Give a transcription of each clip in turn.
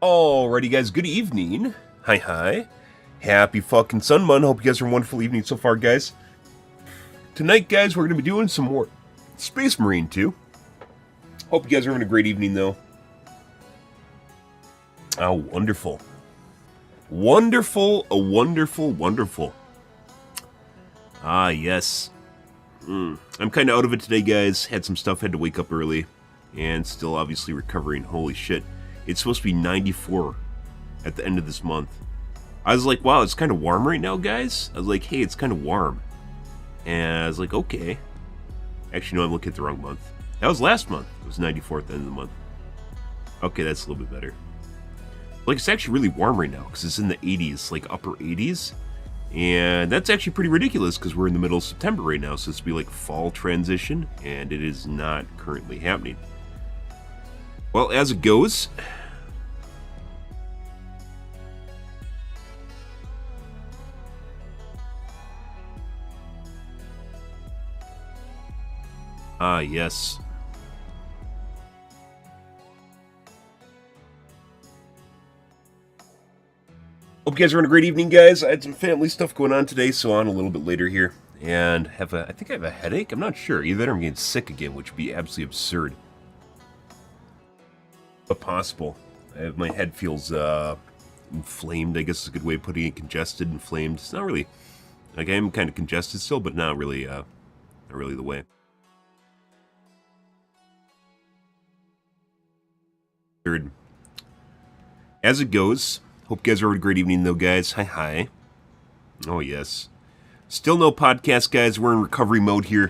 Alrighty guys, good evening. Hi. Happy fucking Sunmun. Hope you guys are a wonderful evening so far, guys. Tonight, guys, we're going to be doing some more Space Marine 2. Hope you guys are having a great evening, though. Oh, wonderful. Wonderful. Ah, yes. I'm kind of out of it today, guys. Had some stuff, had to wake up early. And still obviously recovering. Holy shit. It's supposed to be 94 at the end of this month. I was like, wow, it's kind of warm right now, guys. I was like, hey, it's kind of warm. And I was like, okay. Actually, no, I'm looking at the wrong month. That was last month. It was 94 at the end of the month. Okay, that's a little bit better. Like, it's actually really warm right now because it's in the 80s, like upper 80s. And that's actually pretty ridiculous because we're in the middle of September right now. So it's to be like fall transition, and it is not currently happening. Well, as it goes, ah, yes. Hope you guys are having a great evening, guys. I had some family stuff going on today, so on a little bit later here. And I think I have a headache. I'm not sure. Either that or I'm getting sick again, which would be absolutely absurd. But possible. My head feels inflamed, I guess is a good way of putting it. Congested, inflamed. It's not really, like, I'm kind of congested still, but not really the way. Third. As it goes, hope you guys are having a great evening, though, guys. Hi. Oh, yes. Still no podcast, guys. We're in recovery mode here.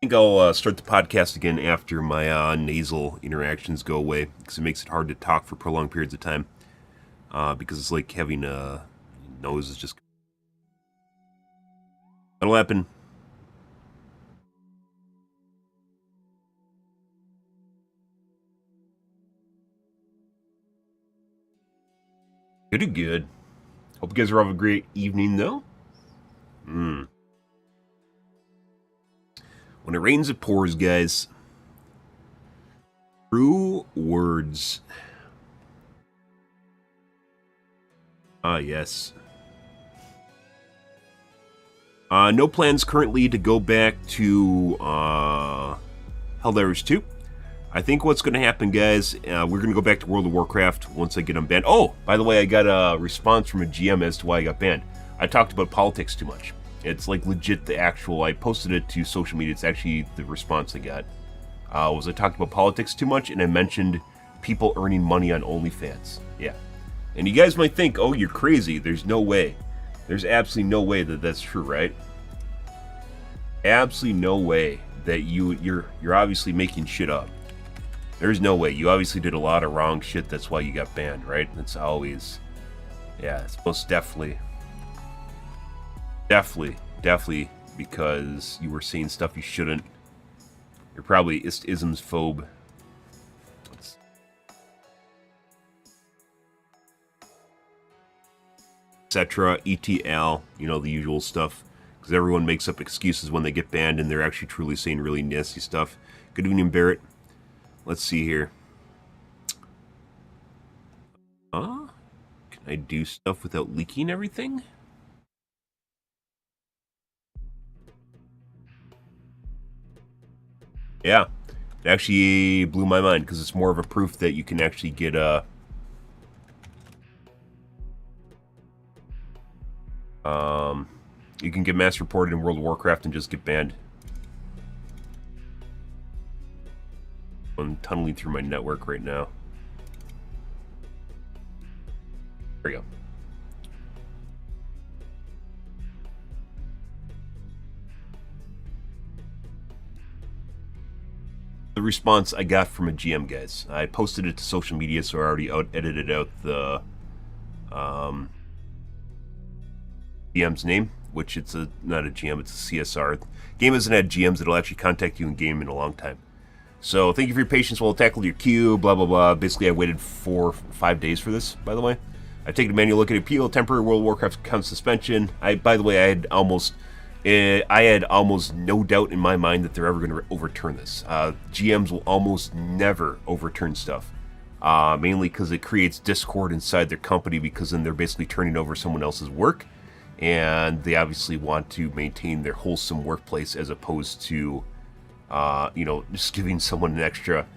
I think I'll start the podcast again after my nasal interactions go away, because it makes it hard to talk for prolonged periods of time. Because it's like having a nose is just... That'll happen. Good. Hope you guys are having a great evening, though. When it rains, it pours, guys. True words. Ah, yes. No plans currently to go back to Helldivers 2. I think what's going to happen, guys, we're going to go back to World of Warcraft once I get unbanned. Oh, by the way, I got a response from a GM as to why I got banned. I talked about politics too much. It's like legit the actual, I posted it to social media. It's actually the response I got. Was I talked about politics too much, and I mentioned people earning money on OnlyFans. Yeah. And you guys might think, oh, you're crazy. There's no way. There's absolutely no way that that's true, right? Absolutely no way that you're obviously making shit up. There's no way. You obviously did a lot of wrong shit. That's why you got banned, right? It's always... Yeah, it's most definitely... Definitely because you were saying stuff you shouldn't. You're probably isms phobe. Etc. ETL, you know, the usual stuff. Because everyone makes up excuses when they get banned and they're actually truly saying really nasty stuff. Good evening, Barrett. Let's see here. Can I do stuff without leaking everything? Yeah, it actually blew my mind because it's more of a proof that you can actually get you can get mass reported in World of Warcraft and just get banned. I'm tunneling through my network right now. There we go. The response I got from a GM, guys. I posted it to social media, so I already edited out the GM's name, which it's not a GM, it's a CSR. Game hasn't had GMs that'll actually contact you in game in a long time. So thank you for your patience while I tackled your queue, blah, blah, blah. Basically, I waited 4 or 5 days for this, by the way. I've taken a manual look at appeal, temporary World of Warcraft account suspension. By the way, I had almost no doubt in my mind that they're ever going to overturn this. GMs will almost never overturn stuff. mainly because it creates discord inside their company, because then they're basically turning over someone else's work, and they obviously want to maintain their wholesome workplace as opposed to, just giving someone an extra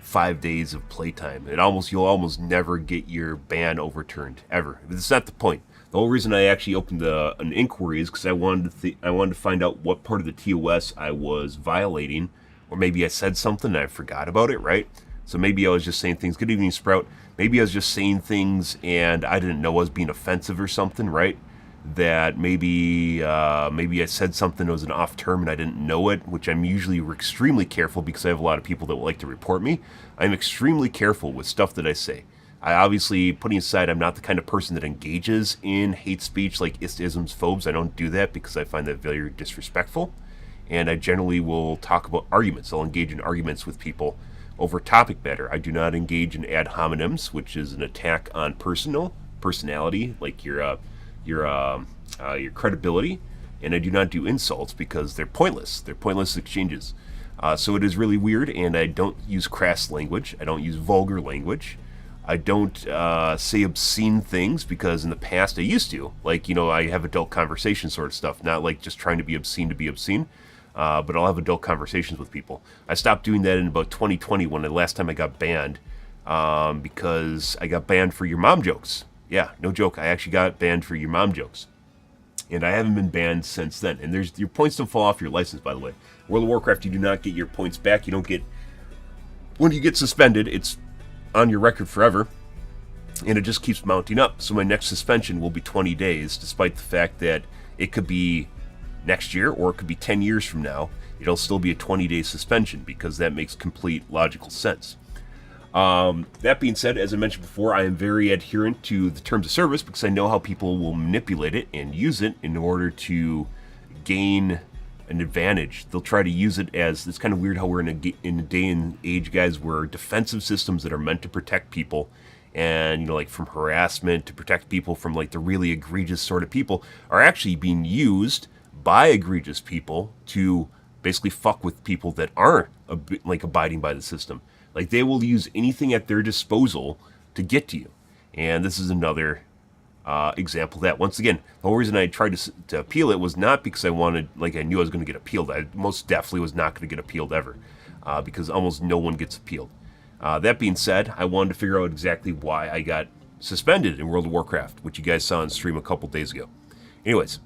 5 days of playtime. You'll almost never get your ban overturned ever. But that's not the point. The whole reason I actually opened an inquiry is because I wanted to find out what part of the TOS I was violating, or maybe I said something and I forgot about it, right? So maybe I was just saying things. Good evening, Sprout. Maybe I was just saying things and I didn't know I was being offensive or something, right? That maybe I said something that was an off term and I didn't know it, which I'm usually extremely careful, because I have a lot of people that would like to report me. I'm extremely careful with stuff that I say. I obviously, putting aside, I'm not the kind of person that engages in hate speech like isms, phobes. I don't do that because I find that very disrespectful. And I generally will talk about arguments. I'll engage in arguments with people over topic matter. I do not engage in ad hominems, which is an attack on personality, like your credibility. And I do not do insults because they're pointless. They're pointless exchanges. So it is really weird, and I don't use crass language. I don't use vulgar language. I don't say obscene things, because in the past I used to. I have adult conversation sort of stuff, not like just trying to be obscene. But I'll have adult conversations with people. I stopped doing that in about 2020 when the last time I got banned, because I got banned for your mom jokes. Yeah, no joke. I actually got banned for your mom jokes. And I haven't been banned since then. And your points don't fall off your license, by the way. World of Warcraft, you do not get your points back. You don't get... When you get suspended, it's on your record forever. And it just keeps mounting up. So my next suspension will be 20 days, despite the fact that it could be next year or it could be 10 years from now. It'll still be a 20-day suspension, because that makes complete logical sense. That being said, as I mentioned before, I am very adherent to the terms of service, because I know how people will manipulate it and use it in order to gain an advantage. They'll try to use it as... It's kind of weird how we're in a day and age, guys, where defensive systems that are meant to protect people, and from harassment, to protect people from the really egregious sort of people, are actually being used by egregious people to basically fuck with people that aren't abiding by the system. They will use anything at their disposal to get to you. And this is another example of that. Once again, the whole reason I tried to appeal it was not because I wanted, I knew I was going to get appealed. I most definitely was not going to get appealed ever, because almost no one gets appealed. That being said, I wanted to figure out exactly why I got suspended in World of Warcraft, which you guys saw on stream a couple days ago. Anyways,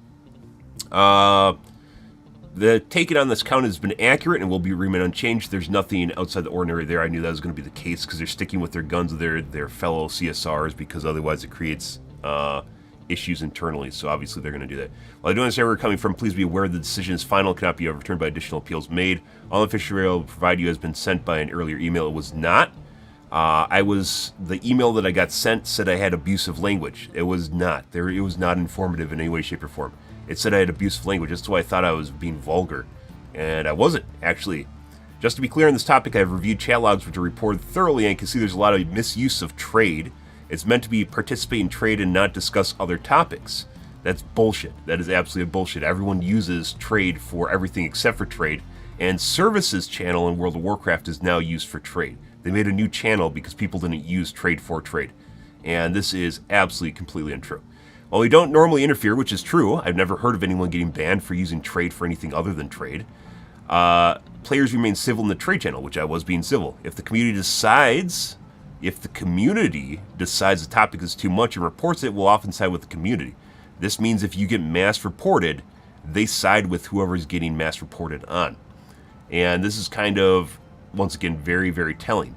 the take it on this count has been accurate and will be remain unchanged. There's nothing outside the ordinary there. I knew that was going to be the case, because they're sticking with their guns with their fellow CSRs, because otherwise it creates issues internally. So obviously they're going to do that. While I don't understand where we're coming from, please be aware the decision is final, cannot be overturned by additional appeals made. All the official email provide you has been sent by an earlier email. It was not. The email that I got sent said I had abusive language. It was not. It was not informative in any way, shape, or form. It said I had abusive language. That's why I thought I was being vulgar. And I wasn't, actually. Just to be clear on this topic, I have reviewed chat logs which are reported thoroughly, and can see there's a lot of misuse of trade. It's meant to be participate in trade and not discuss other topics. That's bullshit. That is absolutely bullshit. Everyone uses trade for everything except for trade. And services channel in World of Warcraft is now used for trade. They made a new channel because people didn't use trade for trade. And this is absolutely completely untrue. While we don't normally interfere, which is true, I've never heard of anyone getting banned for using trade for anything other than trade. Players remain civil in the trade channel, which I was being civil. If the community decides the topic is too much and reports it, we'll often side with the community. This means if you get mass reported, they side with whoever's getting mass reported on. And this is kind of, once again, very, very telling.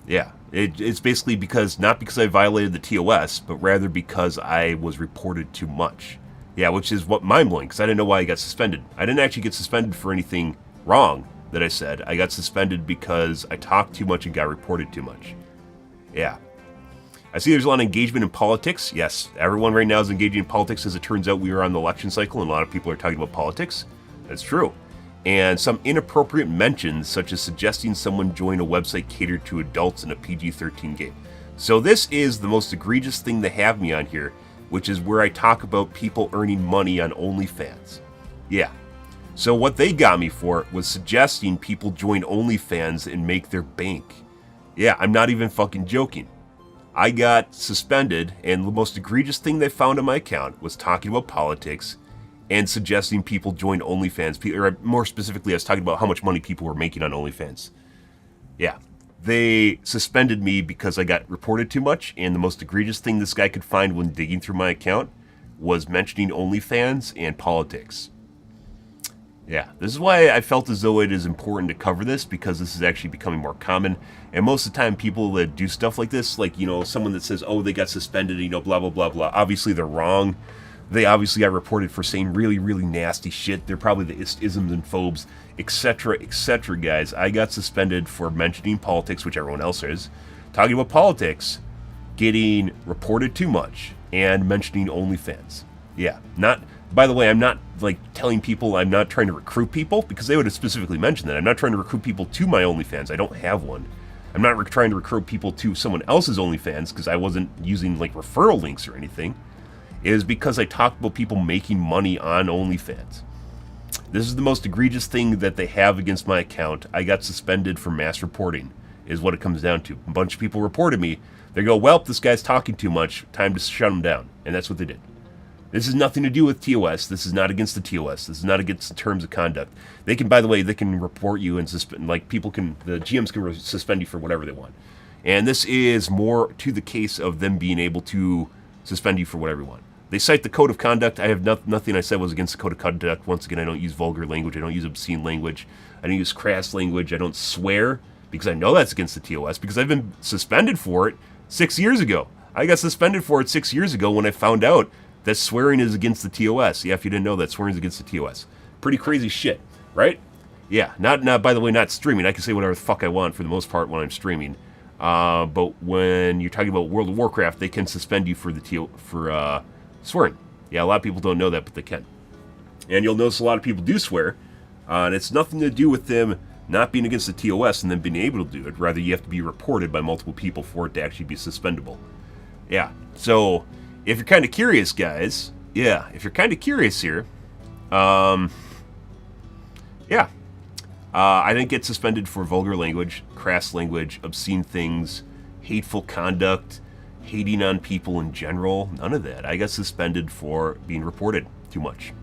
Yeah, it's basically not because I violated the TOS, but rather because I was reported too much. Yeah, which is what mind-blowing, because I didn't know why I got suspended. I didn't actually get suspended for anything wrong that I said. I got suspended because I talked too much and got reported too much. Yeah. I see there's a lot of engagement in politics. Yes, everyone right now is engaging in politics. As it turns out, we are on the election cycle, and a lot of people are talking about politics. That's true. And some inappropriate mentions, such as suggesting someone join a website catered to adults in a PG-13 game. So this is the most egregious thing they have me on here, which is where I talk about people earning money on OnlyFans. Yeah. So what they got me for was suggesting people join OnlyFans and make their bank. Yeah, I'm not even fucking joking. I got suspended, and the most egregious thing they found on my account was talking about politics and suggesting people join OnlyFans. Or more specifically, I was talking about how much money people were making on OnlyFans. Yeah. They suspended me because I got reported too much, and the most egregious thing this guy could find when digging through my account was mentioning OnlyFans and politics. Yeah, this is why I felt as though it is important to cover this, because this is actually becoming more common. And most of the time, people that do stuff like this, like, someone that says, oh, they got suspended, blah, blah, blah, blah. Obviously, they're wrong. They obviously got reported for saying really, really nasty shit. They're probably the isms and phobes, etc., etc., guys. I got suspended for mentioning politics, which everyone else is. Talking about politics, getting reported too much, and mentioning OnlyFans. Yeah, by the way, I'm not telling people, I'm not trying to recruit people, because they would have specifically mentioned that. I'm not trying to recruit people to my OnlyFans. I don't have one. I'm not trying to recruit people to someone else's OnlyFans, because I wasn't using referral links or anything. It is because I talked about people making money on OnlyFans. This is the most egregious thing that they have against my account. I got suspended for mass reporting, is what it comes down to. A bunch of people reported me. They go, well, this guy's talking too much. Time to shut him down. And that's what they did. This has nothing to do with TOS. This is not against the TOS. This is not against the terms of conduct. They can, by the way, they can report you and suspend, the GMs can suspend you for whatever they want. And this is more to the case of them being able to suspend you for whatever you want. They cite the code of conduct. I have nothing I said was against the code of conduct. Once again, I don't use vulgar language. I don't use obscene language. I don't use crass language. I don't swear, because I know that's against the TOS, because I've been suspended for it 6 years ago. I got suspended for it 6 years ago when I found out that swearing is against the TOS. Yeah, if you didn't know that, swearing is against the TOS. Pretty crazy shit, right? Yeah, not by the way, not streaming. I can say whatever the fuck I want for the most part when I'm streaming. But when you're talking about World of Warcraft, they can suspend you for swearing. Yeah, a lot of people don't know that, but they can. And you'll notice a lot of people do swear, and it's nothing to do with them not being against the TOS and then being able to do it. Rather, you have to be reported by multiple people for it to actually be suspendable. Yeah, so if you're kind of curious, guys, if you're kind of curious here, I didn't get suspended for vulgar language, crass language, obscene things, hateful conduct, hating on people in general. None of that. I got suspended for being reported too much.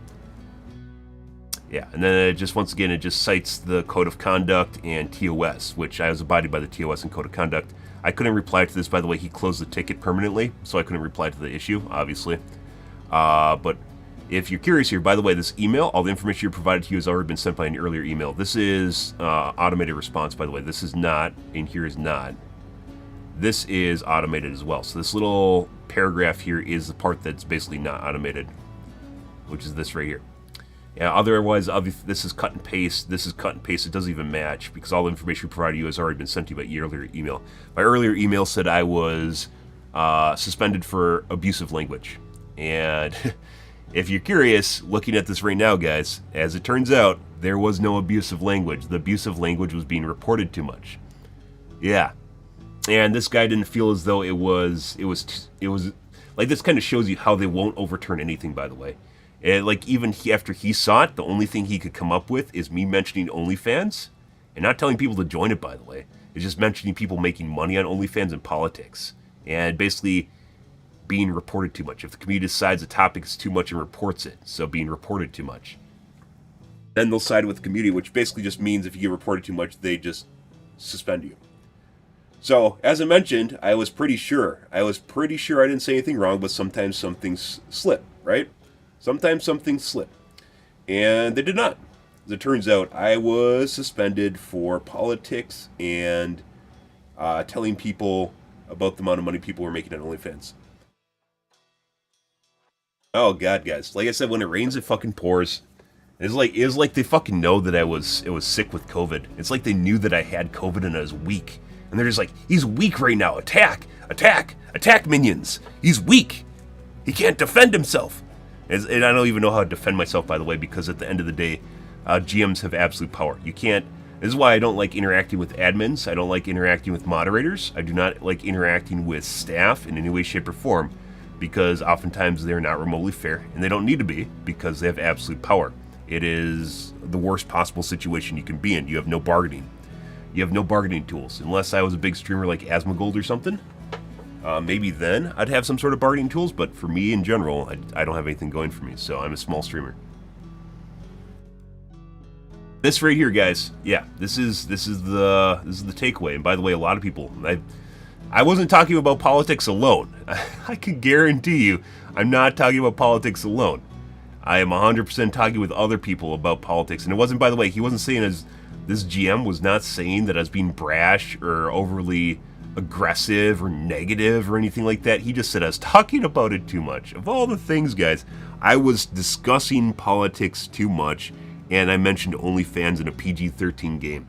Yeah, and then it just, once again, it just cites the code of conduct and TOS, which I was abiding by the TOS and code of conduct. I couldn't reply to this, by the way. He closed the ticket permanently, so I couldn't reply to the issue, obviously. But if you're curious here, by the way, this email, all the information you provided to you has already been sent by an earlier email. This is automated response, by the way. This is not, and here is not. This is automated as well. So this little paragraph here is the part that's basically not automated, which is this right here. Yeah, otherwise, this is cut and paste. This is cut and paste. It doesn't even match, because all the information we provided you has already been sent to you by earlier email. My earlier email said I was suspended for abusive language. And if you're curious, looking at this right now, guys, as it turns out, there was no abusive language. The abusive language was being reported too much. Yeah. And this guy didn't feel as though it was like, this kind of shows you how they won't overturn anything, by the way. And even after he saw it, the only thing he could come up with is me mentioning OnlyFans, and not telling people to join it, by the way. It's just mentioning people making money on OnlyFans and politics, and basically being reported too much. If the community decides a topic is too much and reports it, so being reported too much, then they'll side with the community, which basically just means if you get reported too much, they just suspend you. So, as I mentioned, I was pretty sure I didn't say anything wrong, but sometimes some things slip, right? Sometimes some things slip. And they did not. As it turns out, I was suspended for politics and telling people about the amount of money people were making on OnlyFans. Oh god, guys. Like I said, when it rains, it fucking pours. It was like they fucking know that I was sick with COVID. It's like they knew that I had COVID and I was weak. And they're just like, he's weak right now. Attack! Attack! Attack, minions! He's weak! He can't defend himself! And I don't even know how to defend myself, by the way, because at the end of the day, GMs have absolute power. You can't... This is why I don't like interacting with admins. I don't like interacting with moderators. I do not like interacting with staff in any way, shape, or form, because oftentimes they're not remotely fair, and they don't need to be, because they have absolute power. It is the worst possible situation you can be in. You have no bargaining. you have no bargaining tools. Unless I was a big streamer like Asmongold or something. Maybe then I'd have some sort of bargaining tools, but for me in general, I don't have anything going for me, so I'm a small streamer. This right here, guys, yeah, this is the takeaway. And by the way, a lot of people, I wasn't talking about politics alone. I can guarantee you, I'm not talking about politics alone. I am 100% talking with other people about politics, and it wasn't, by the way, he wasn't saying this GM was not saying that I was being brash or overly aggressive or negative or anything like that. He just said I was talking about it too much. Of all the things, guys, I was discussing politics too much, and I mentioned OnlyFans in a PG-13 game.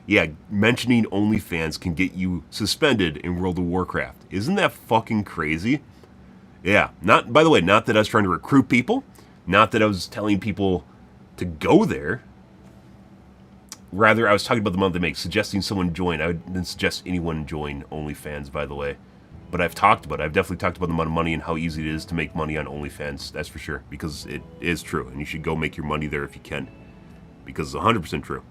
Yeah, mentioning OnlyFans can get you suspended in World of Warcraft. Isn't that fucking crazy? Yeah, by the way, not that I was trying to recruit people, not that I was telling people to go there. Rather, I was talking about the amount they make, suggesting someone join. I wouldn't suggest anyone join OnlyFans, by the way. But I've definitely talked about the amount of money and how easy it is to make money on OnlyFans, that's for sure. Because it is true, and you should go make your money there if you can. Because it's 100% true.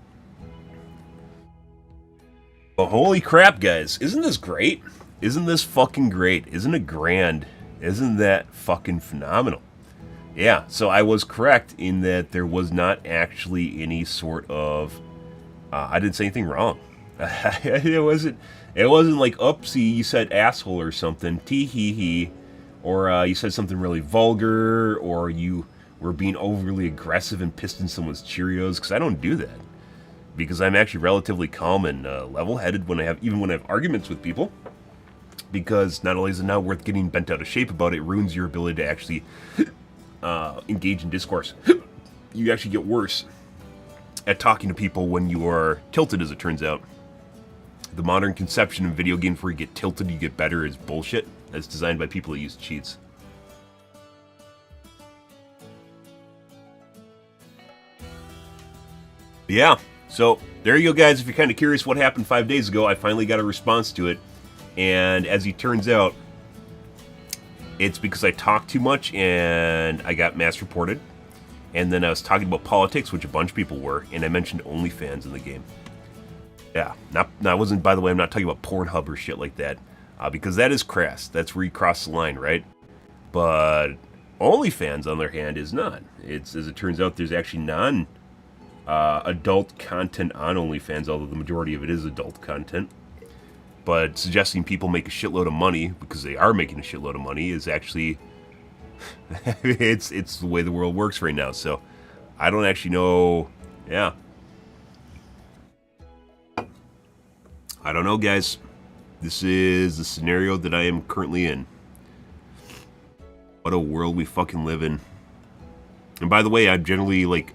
But holy crap, guys. Isn't this great? Isn't this fucking great? Isn't it grand? Isn't that fucking phenomenal? Yeah, so I was correct in that there was not actually any sort of... I didn't say anything wrong. It wasn't like, oopsie, you said asshole or something, tee-hee-hee, or you said something really vulgar, or you were being overly aggressive and pissed in someone's Cheerios, because I don't do that. Because I'm actually relatively calm and level-headed even when I have arguments with people. Because not only is it not worth getting bent out of shape about it ruins your ability to actually engage in discourse. You actually get worse at talking to people when you are tilted, as it turns out. The modern conception of video games where you get tilted, you get better, is bullshit. That's designed by people that use cheats. Yeah, so there you go, guys. If you're kind of curious what happened 5 days ago, I finally got a response to it. And as it turns out, it's because I talked too much and I got mass reported. And then I was talking about politics, which a bunch of people were, and I mentioned OnlyFans in the game. Yeah, I wasn't, by the way, I'm not talking about Pornhub or shit like that, because that is crass. That's where you cross the line, right? But OnlyFans, on the other hand, is not. It's, as it turns out, there's actually non-adult content on OnlyFans, although the majority of it is adult content. But suggesting people make a shitload of money, because they are making a shitload of money, is actually... it's the way the world works right now, so I don't actually know. Yeah, I don't know, guys. This is the scenario that I am currently in. What a world we fucking live in. And by the way, I'm generally like,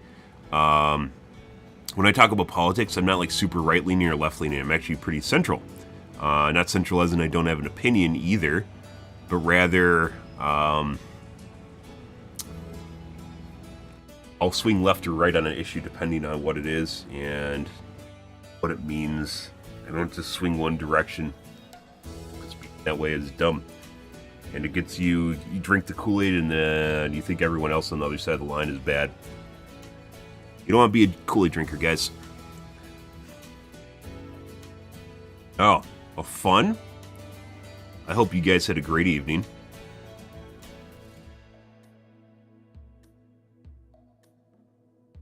when I talk about politics, I'm not like super right-leaning or left-leaning. I'm actually pretty central. Not central as in I don't have an opinion either, but rather, I'll swing left or right on an issue depending on what it is and what it means. I don't just swing one direction. That way is dumb. And it gets you drink the Kool-Aid and then you think everyone else on the other side of the line is bad. You don't want to be a Kool-Aid drinker, guys. Oh, well, fun. I hope you guys had a great evening.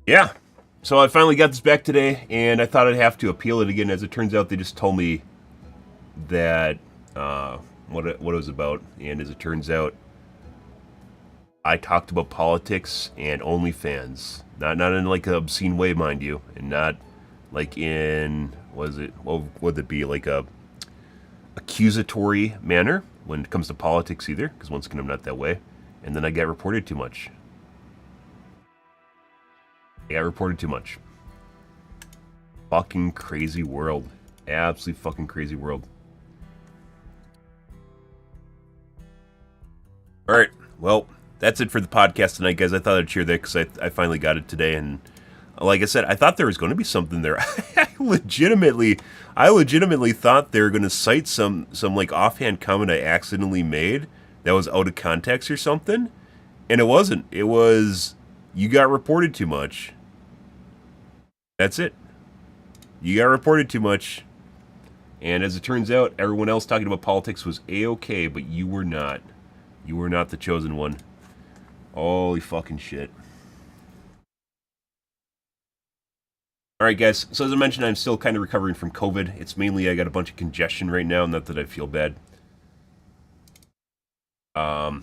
Yeah, so I finally got this back today, and I thought I'd have to appeal it again. As it turns out, they just told me that what it was about, and as it turns out, I talked about politics and OnlyFans, not in like an obscene way, mind you, and not like in what would it be, like a accusatory manner when it comes to politics either, because once again I'm not that way, and then I got reported too much. I got reported too much. Fucking crazy world. Absolutely fucking crazy world. Alright, well, that's it for the podcast tonight, guys. I thought I'd share that because I finally got it today, and like I said, I thought there was going to be something there. I legitimately thought they were going to cite some like offhand comment I accidentally made that was out of context or something, and it wasn't. It was, you got reported too much. That's it. You got reported too much. And as it turns out, everyone else talking about politics was A-okay, but you were not. You were not the chosen one. Holy fucking shit. Alright guys, so as I mentioned, I'm still kind of recovering from COVID. It's mainly I got a bunch of congestion right now, not that I feel bad.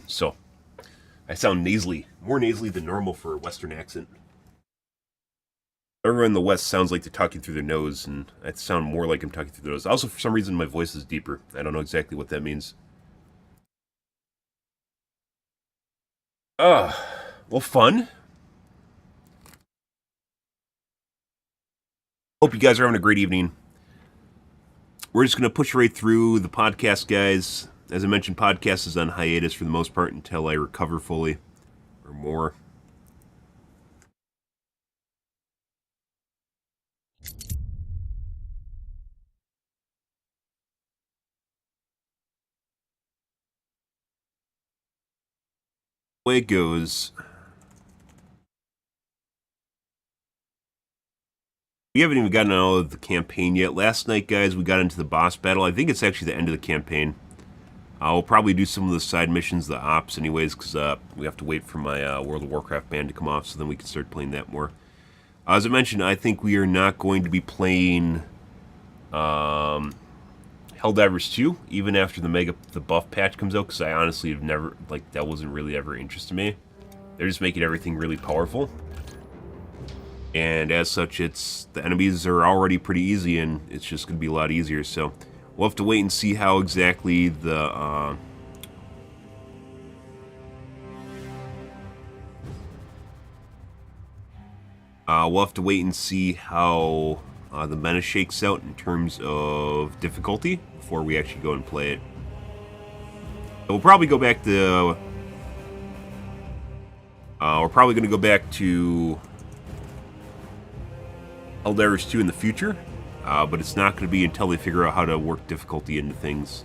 So I sound nasally. More nasally than normal for a Western accent. Everyone in the West sounds like they're talking through their nose, and I sound more like I'm talking through their nose. Also, for some reason, my voice is deeper. I don't know exactly what that means. Well, fun. Hope you guys are having a great evening. We're just going to push right through the podcast, guys. As I mentioned, podcast is on hiatus for the most part until I recover fully, or more. The way it goes, we haven't even gotten out of the campaign yet. Last night, guys, we got into the boss battle. I think it's actually the end of the campaign. I'll probably do some of the side missions, the ops anyways, because we have to wait for my World of Warcraft ban to come off, so then we can start playing that more. As I mentioned, I think we are not going to be playing Helldivers 2, even after the buff patch comes out, because I honestly have never, like, that wasn't really ever interested me. They're just making everything really powerful. And as such, the enemies are already pretty easy, and it's just going to be a lot easier, so we'll have to wait and see how exactly the we'll have to wait and see how the meta shakes out in terms of difficulty before we actually go and play it. We'll probably go back to we're probably going to go back to Helldivers 2 in the future, but it's not going to be until they figure out how to work difficulty into things.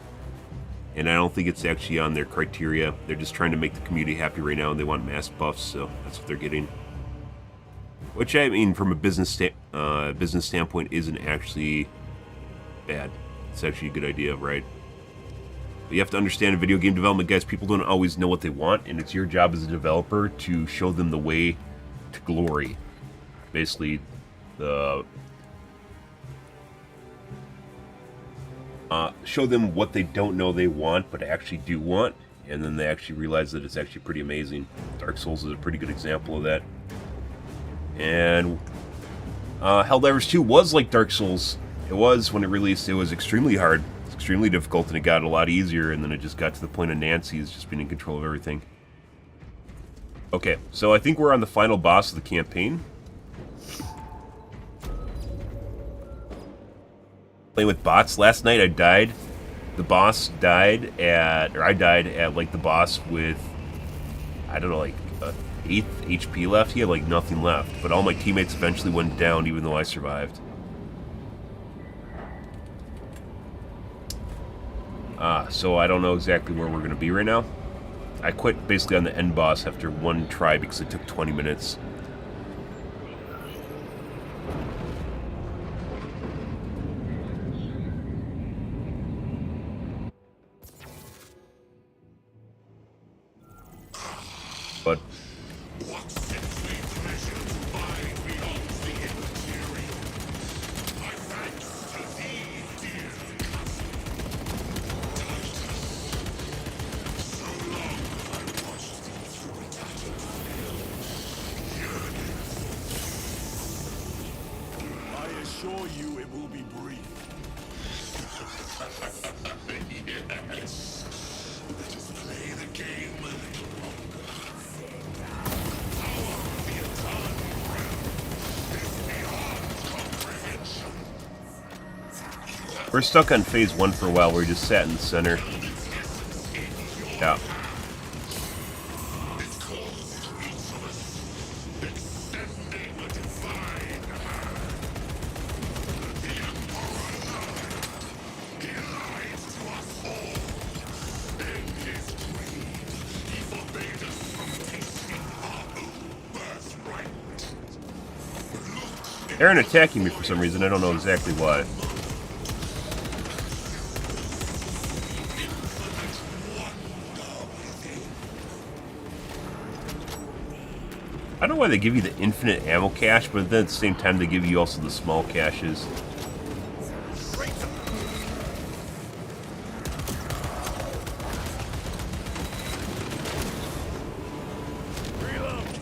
And I don't think it's actually on their criteria. They're just trying to make the community happy right now, and they want mass buffs, so that's what they're getting. Which, I mean, from a business standpoint, isn't actually bad. It's actually a good idea, right? But you have to understand in video game development, guys, people don't always know what they want, and it's your job as a developer to show them the way to glory. Basically, show them what they don't know they want, but actually do want, and then they actually realize that it's actually pretty amazing. Dark Souls is a pretty good example of that. And Helldivers 2 was like Dark Souls. It was, when it released, it was extremely hard, extremely difficult, and it got a lot easier, and then it just got to the point of Nancy's just being in control of everything. Okay, so I think we're on the final boss of the campaign. Playing with bots. Last night I died. The boss died at, or I died at, like, the boss with, I don't know, like, 8th HP left. He had, like, nothing left. But all my teammates eventually went down, even though I survived. So I don't know exactly where we're going to be right now. I quit basically on the end boss after one try because it took 20 minutes. But assure you it will be brief. Yes. Let us play the game a little longer. Power of the eternal realm is beyond comprehension. we're stuck on phase 1 for a while where we just sat in the center. Yeah. They aren't attacking me for some reason. I don't know exactly why. I don't know why they give you the infinite ammo cache, but then at the same time they give you also the small caches.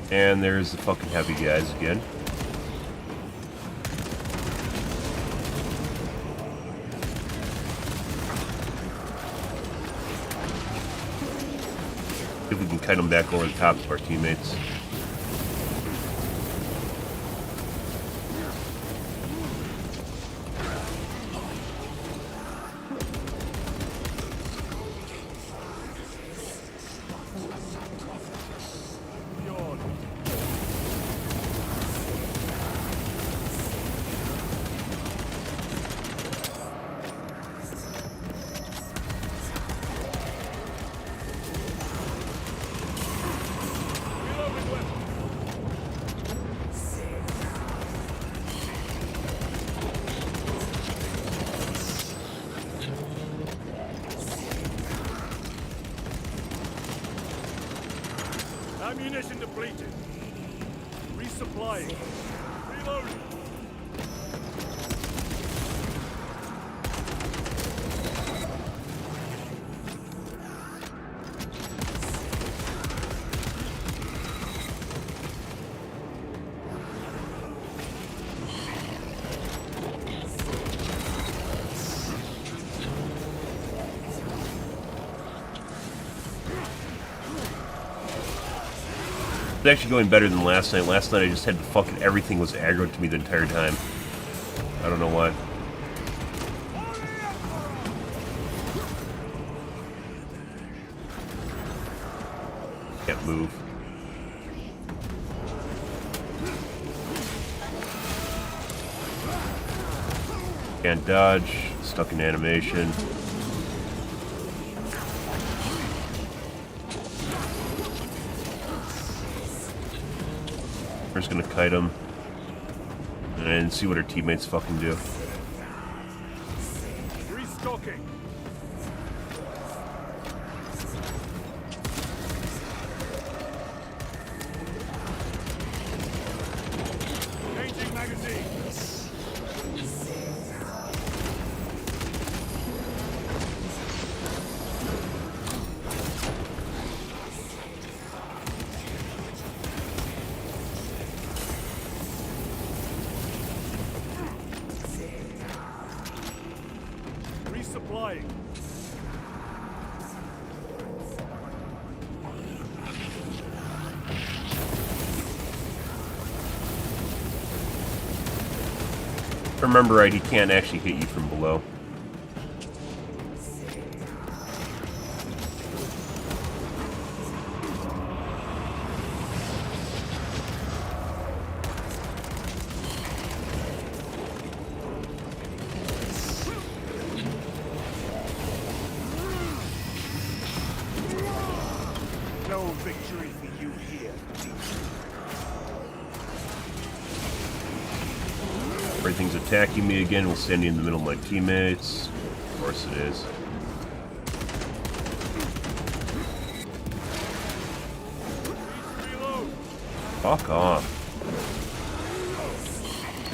And there's the fucking heavy guys again. See if we can kite them back over the top of our teammates. Ammunition depleted. Resupplying. Reloading. It's actually going better than last night. Last night I just had to fucking everything was aggroed to me the entire time. I don't know why. Can't move. Can't dodge. Stuck in animation. We're just gonna kite them and see what our teammates fucking do. Restocking. Changing magazine. Resupplying. If I remember right, he can't actually hit you from below. No victory for you here. Everything's attacking me again. We'll stand in the middle of my teammates. Of course it is. Reload. Fuck off.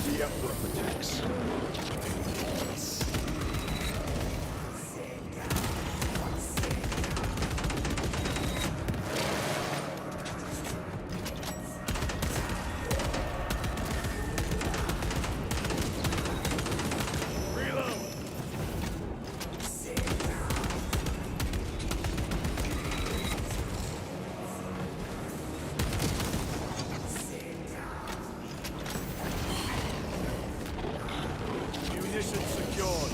The Emperor protects. Reload. Munition secured.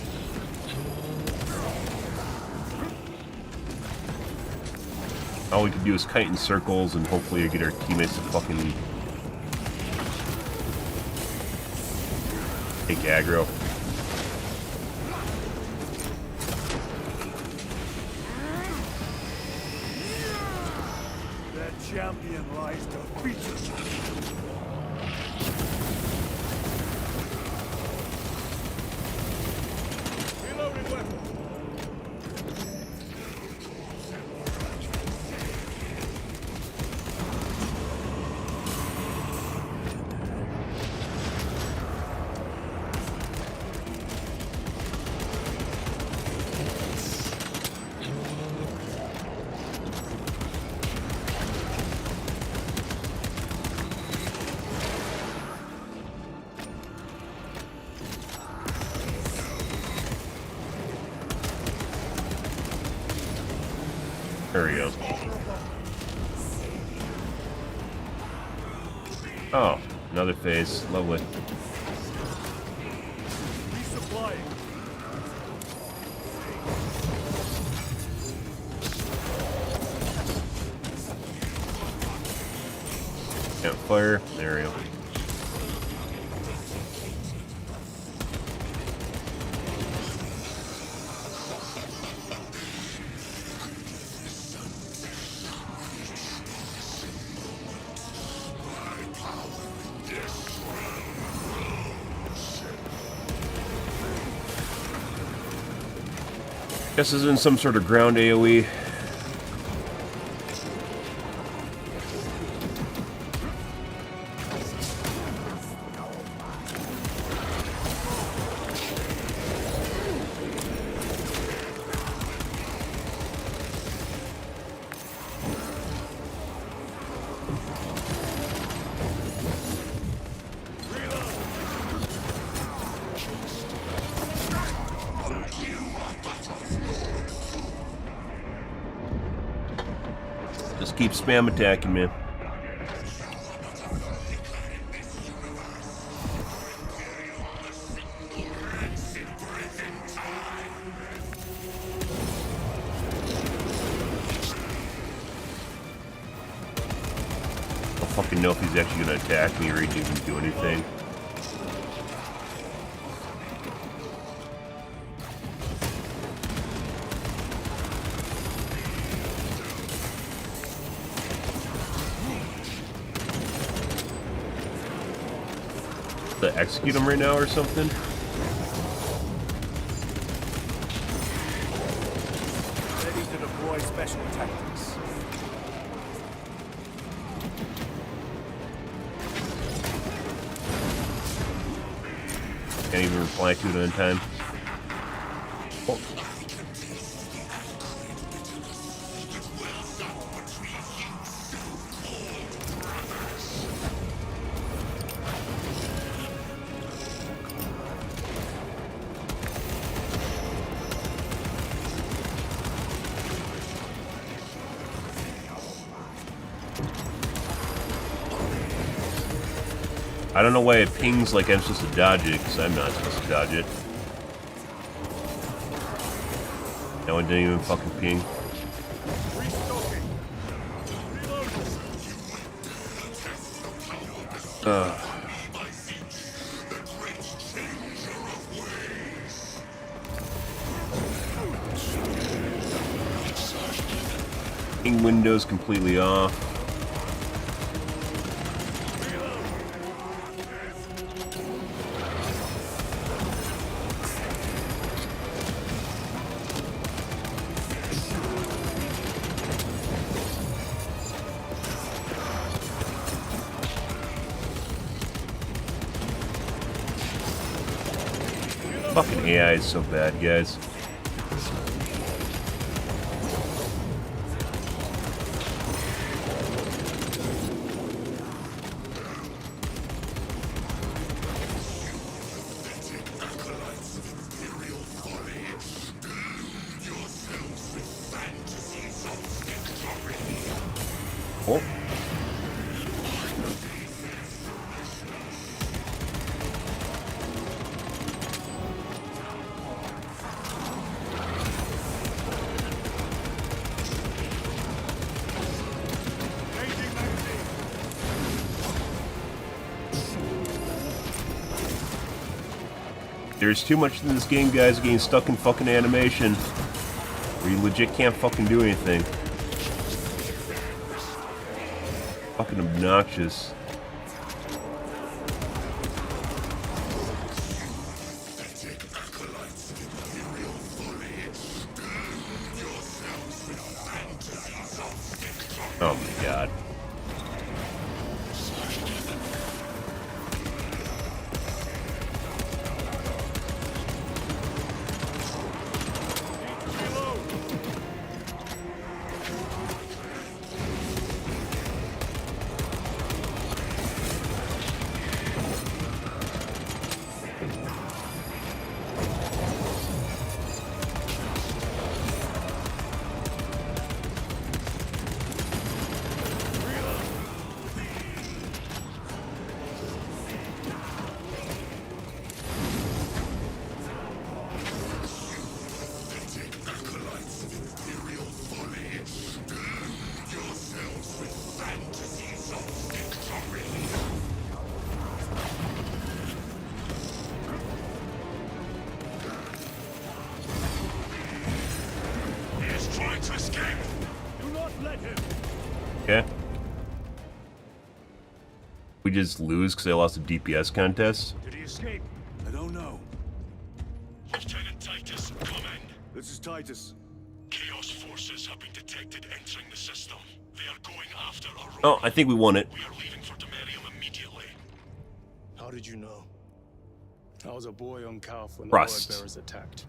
All we can do is kite in circles and hopefully get our teammates to fucking take aggro. Their champion lies defeated. There we go. Oh, another phase. Lovely. Resupplying. Campfire. There we go. Guess this is in some sort of ground AoE. Just keep spam attacking, man. I don't fucking know if he's actually gonna attack me or he'd even do anything. To execute him right now or something? Ready to deploy special tactics. Can't even reply to it in time. Oh. I don't know why it pings like I'm supposed to dodge it, because I'm not supposed to dodge it. That one didn't even fucking ping. Restocking. Ping windows completely off. Fucking AI is so bad, guys. Oh. There's too much in this game, guys, getting stuck in fucking animation where you legit can't fucking do anything. Fucking obnoxious. Oh my god. Okay. We just lose because I lost a DPS contest? Did he escape? I don't know. Lieutenant Titus, come in. This is Titus. Chaos forces have been detected entering the system. They are going after Aurora. Oh, I think we won it. We are leaving for Demarium immediately. How did you know? I was a boy on Calf when the word bearers attacked.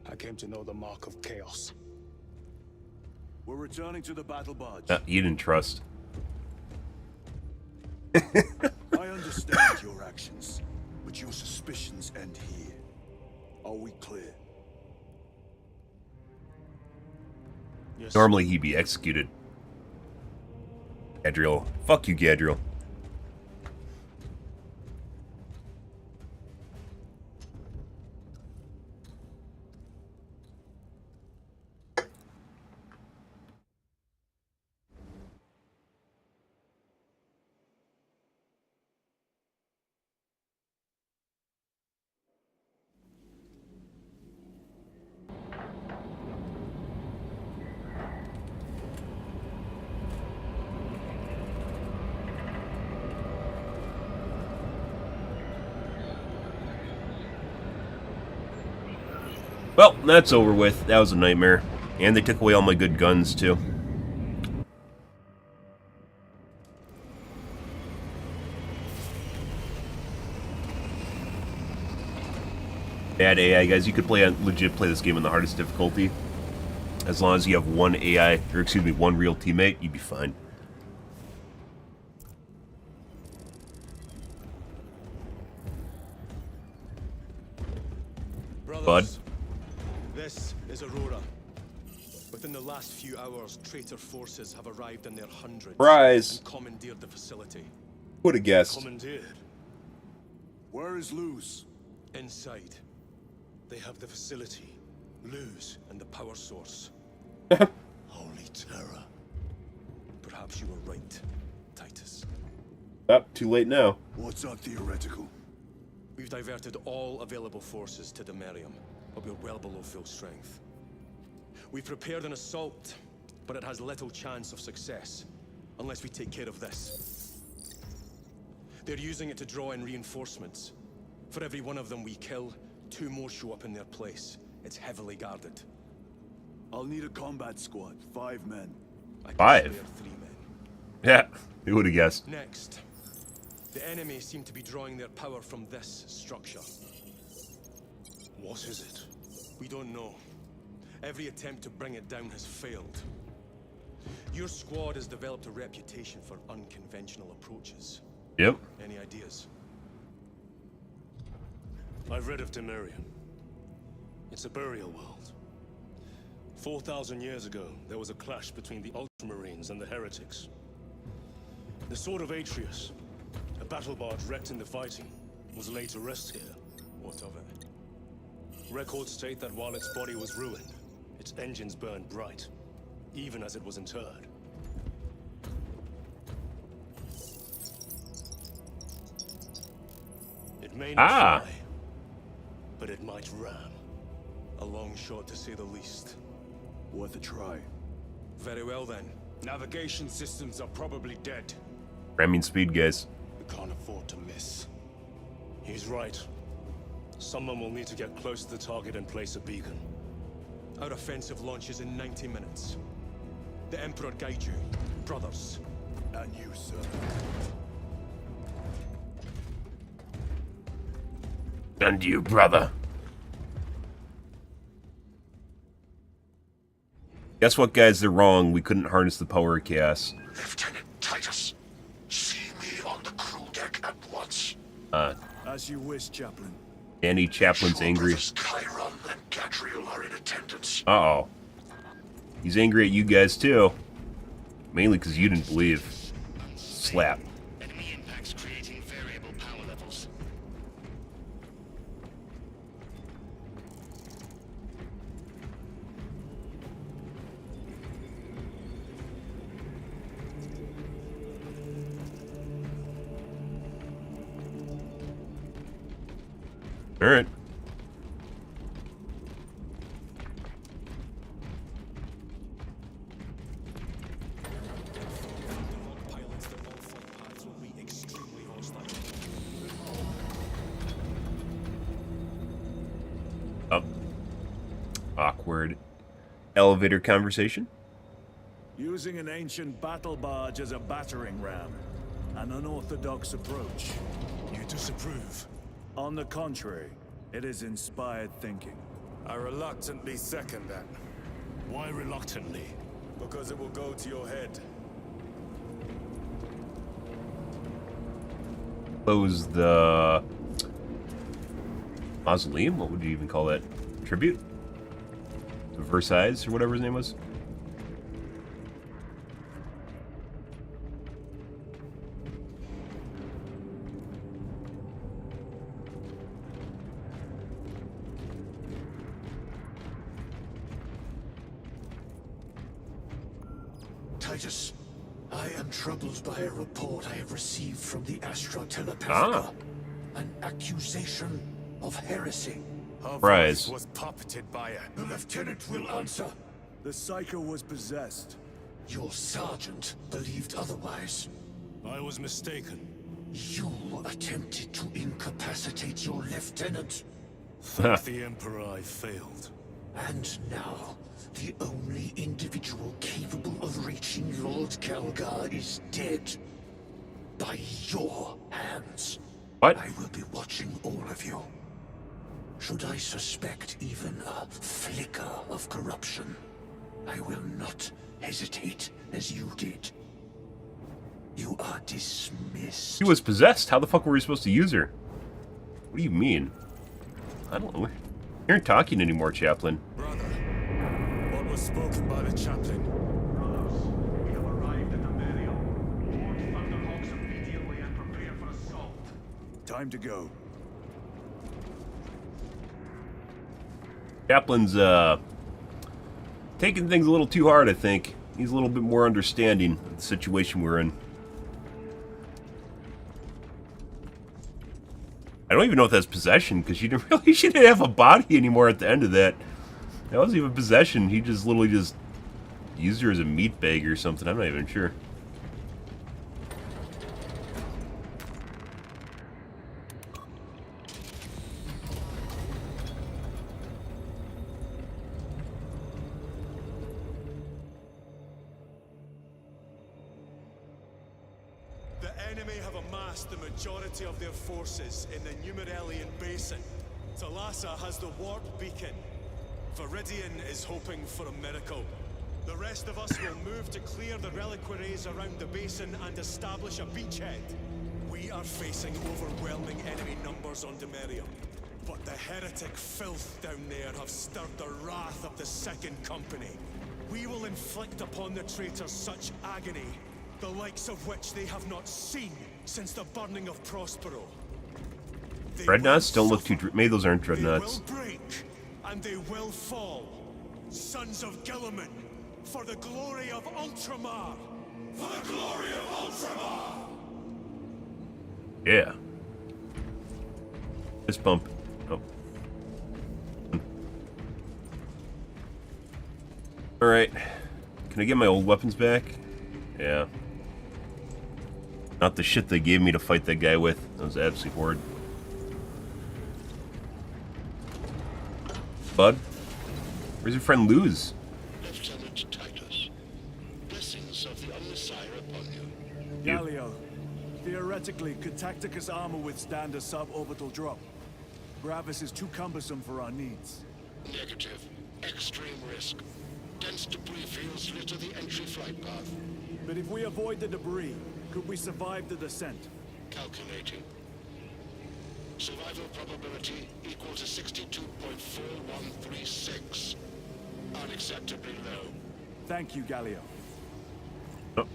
I came to know the mark of chaos. We're returning to the battle barge. You didn't trust. I understand your actions, but your suspicions end here. Are we clear? Yes. Normally he'd be executed. Gadriel. Fuck you, Gadriel. Well, that's over with. That was a nightmare. And they took away all my good guns, too. Bad AI, guys. You could legit play this game on the hardest difficulty. As long as you have one AI, or excuse me, one real teammate, you'd be fine. Brothers, Bud? This is Aurora. Within the last few hours, traitor forces have arrived in their hundreds Surprise! and commandeered the facility. Would have guessed. Commandeered. Where is Luz? Inside, they have the facility, Luz, and the power source. Holy terror. Perhaps you were right, Titus. Up, too late now. What's our theoretical? We've diverted all available forces to Demarium, but we're well below full strength. We've prepared an assault, but it has little chance of success, unless we take care of this. They're using it to draw in reinforcements. For every one of them we kill, 2 more show up in their place. It's heavily guarded. I'll need a combat squad, 5 men. I can 5? spare 3 men. Yeah, who would have guessed? Next, the enemy seem to be drawing their power from this structure. What is it? We don't know. Every attempt to bring it down has failed. Your squad has developed a reputation for unconventional approaches. Yep. Any ideas? I've read of Demarium. It's a burial world. 4,000 years ago, there was a clash between the Ultramarines and the Heretics. The Sword of Atreus, a battle barge wrecked in the fighting, was laid to rest here. What of it? Records state that while its body was ruined, its engines burned bright, even as it was interred. It may not fly, but it might ram. A long shot to say the least. Worth a try. Very well then. Navigation systems are probably dead. Ramming speed, guys. We can't afford to miss. He's right. Someone will need to get close to the target and place a beacon. Our offensive launches in 90 minutes. The Emperor guide you, brothers. And you, sir. And you, brother. Guess what, guys? They're wrong. We couldn't harness the power of chaos. Lieutenant Titus, see me on the crew deck at once. As you wish, Chaplain. Danny Chaplin's angry. Chiron and Gadriel are in attendance. Uh-oh. He's angry at you guys, too. Mainly because you didn't believe. Slap. Enemy impacts creating variable power levels. Alright. Awkward elevator conversation. Using an ancient battle barge as a battering ram. An unorthodox approach. You disapprove? On the contrary, it is inspired thinking. I reluctantly second that. Why reluctantly? Because it will go to your head. Close the mausoleum? What would you even call that? Tribute? To Versailles, or whatever his name was? Titus, I am troubled by a report I have received from the Astra Telepathica. An accusation of heresy. Her Rise. voice was puppeted by a... The lieutenant will answer. The Psycho was possessed. Your sergeant believed otherwise. I was mistaken. You attempted to incapacitate your lieutenant. Thank the Emperor I failed. And now, the only individual capable of reaching Lord Calgar is dead. By your hands. What? I will be watching all of you. Should I suspect even a flicker of corruption, I will not hesitate as you did. You are dismissed. She was possessed. How the fuck were we supposed to use her? What do you mean? I don't know. You aren't talking anymore, Chaplain. Brother, what was spoken by the chaplain? Brothers, we have arrived at the burial. Board Thunderhawks immediately and prepare for assault. Time to go. Chaplain's, taking things a little too hard, I think. He's a little bit more understanding of the situation we're in. I don't even know if that's possession, because she didn't have a body anymore at the end of that. That wasn't even possession. He just literally just used her as a meat bag or something. I'm not even sure. The enemy have amassed the majority of their forces in the Numeralian Basin. Thalassa has the warp beacon. Viridian is hoping for a miracle. The rest of us will move to clear the reliquaries around the basin and establish a beachhead. We are facing overwhelming enemy numbers on Demerium. But the heretic filth down there have stirred the wrath of the Second Company. We will inflict upon the traitors such agony, the likes of which they have not seen since the burning of Prospero. They Dreadnoughts will don't look too... suffer. Maybe those aren't They dreadnoughts. will break, and they will fall. Sons of Gilliman, for the glory of Ultramar! For the glory of Ultramar! Yeah. Fist bump. Oh. Alright. Can I get my old weapons back? Yeah. Not the shit they gave me to fight that guy with. That was absolutely horrid. Bud? Where's your friend Luz? Lieutenant Titus, blessings of the Omnissiah upon you. Galio, theoretically, could Tacticus armor withstand a suborbital drop? Gravis is too cumbersome for our needs. Negative. Extreme risk. Dense debris fields litter the entry flight path. But if we avoid the debris, could we survive the descent? Calculating. Survival probability equal to 62.4136. Unacceptably low. Thank you, Galio. Oh.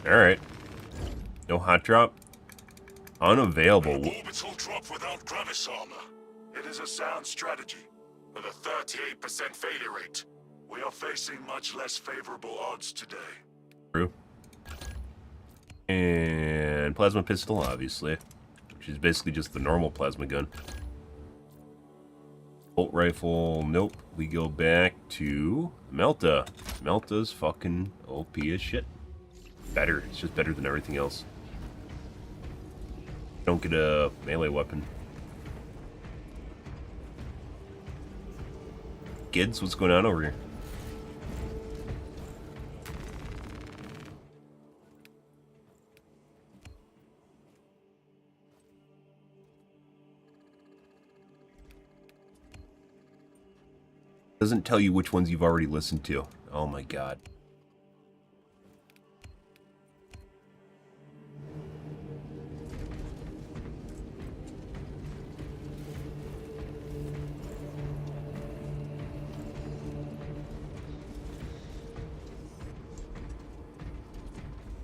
Alright. No hot drop? Unavailable. Orbital drop without Gravis armor. It is a sound strategy, with a 38% failure rate. We are facing much less favorable odds today. True. And plasma pistol, obviously. Which is basically just the normal plasma gun. Bolt rifle, nope. We go back to Melta. Melta's fucking OP as shit. Better. It's just better than everything else. Don't get a melee weapon. kids? What's going on over here? Doesn't tell you which ones you've already listened to. Oh my god.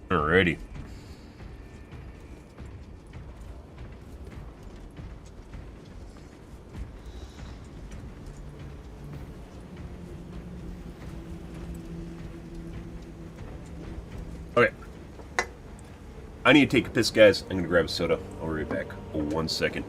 Alrighty. Okay. I need to take a piss, guys. I'm gonna grab a soda. I'll be right back. 1 second.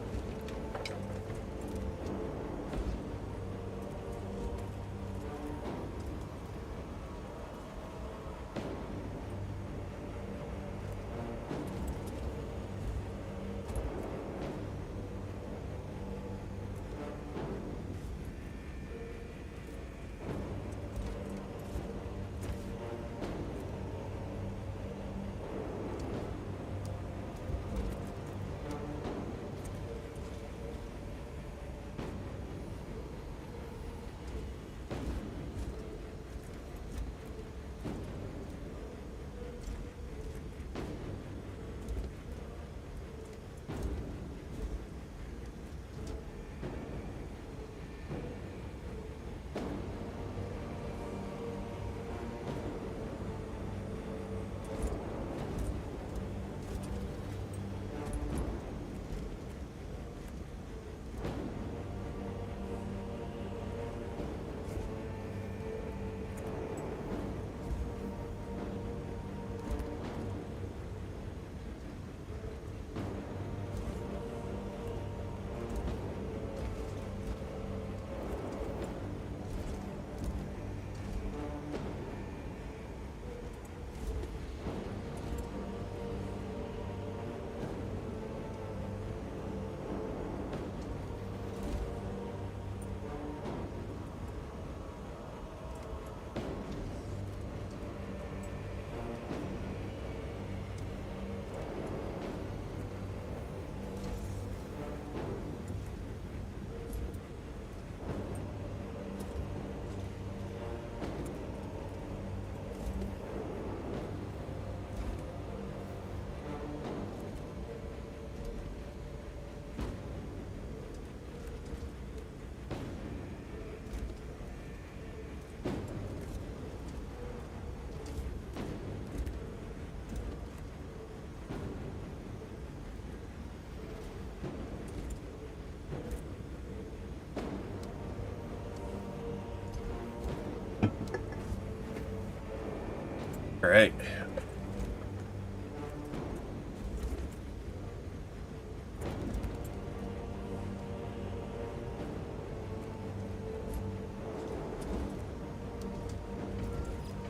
All right.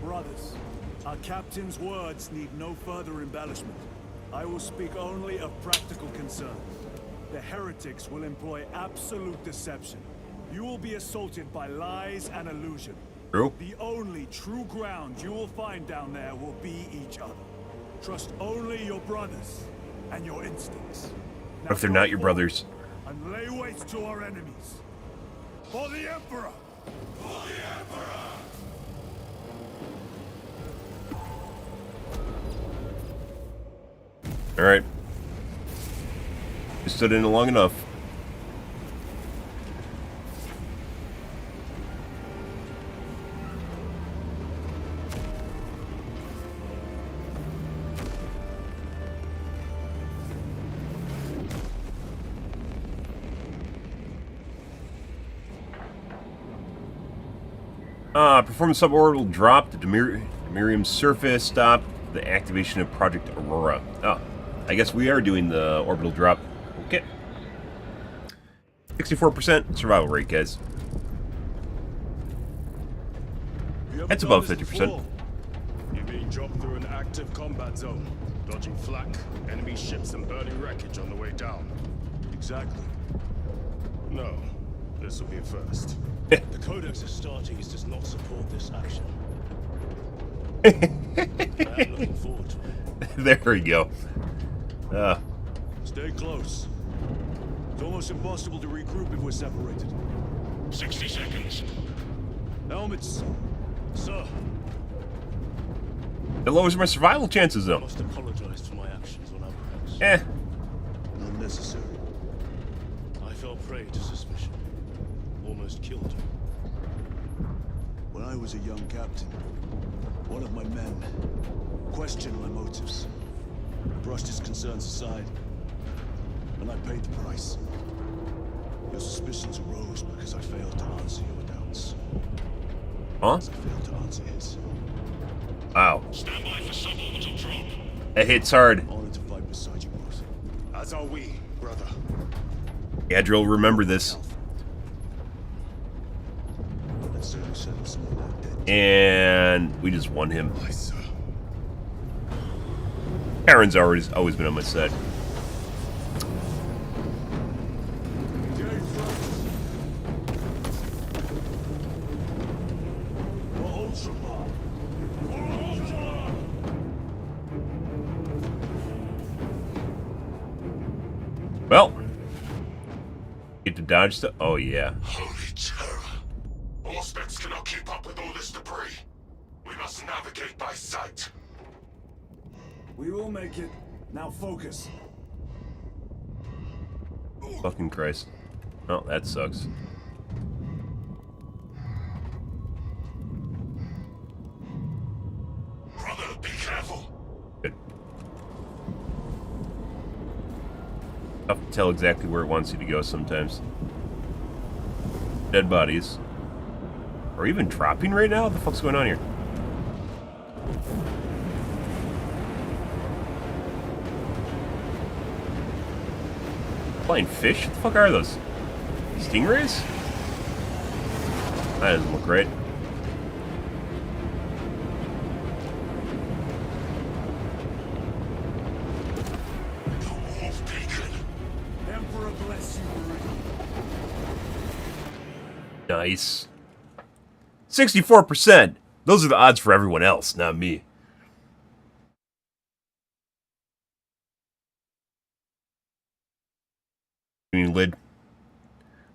Brothers, our captain's words need no further embellishment. I will speak only of practical concerns. The heretics will employ absolute deception. You will be assaulted by lies and illusion. True. The only true ground you will find down there will be each other. Trust only your brothers and your instincts. What if they're not your brothers? And lay waste to our enemies. For the Emperor! For the Emperor! All right. You stood in it long enough. Perform a suborbital drop. The Demirium surface. Stop the activation of Project Aurora. Oh, I guess we are doing the orbital drop. Okay. 64% survival rate, guys. That's above 50%. You're being dropped through an active combat zone, dodging flak, enemy ships, and burning wreckage on the way down. Exactly. No. This will be a first. The Codex Astartes does not support this action. I am looking forward to it. There we go. Stay close. It's almost impossible to regroup if we're separated. 60 seconds. Helmets. Sir. It lowers my survival chances, I though. must apologize for my actions on Abrax. Eh. Unnecessary. I fell prey to suspicion. Almost killed you. When I was a young captain, one of my men questioned my motives. I brushed his concerns aside, and I paid the price. Your suspicions arose because I failed to answer your doubts. Huh? As I failed to answer his. Wow. Stand by for suborbital drop. That hits hard. Honored to fight beside you both. As are we, brother. Gadriel, remember this. Let's certainly settle some of that debt. And we just won him. Aye, sir. Aaron's always been on my side. Well, get to dodge stuff. Oh yeah. Holy terror. All specs cannot keep up with all this debris. We must navigate by sight. We will make it. Now focus. Fucking Christ. Oh, that sucks. Brother, be careful. Good. Tough to tell exactly where it wants you to go sometimes. Dead bodies. Or even dropping right now? What the fuck's going on here? Flying fish? What the fuck are those? Stingrays? That doesn't look right. The wolf beacon. Emperor bless you, Meridian. Nice. 64%. Those are the odds for everyone else, not me. Lid.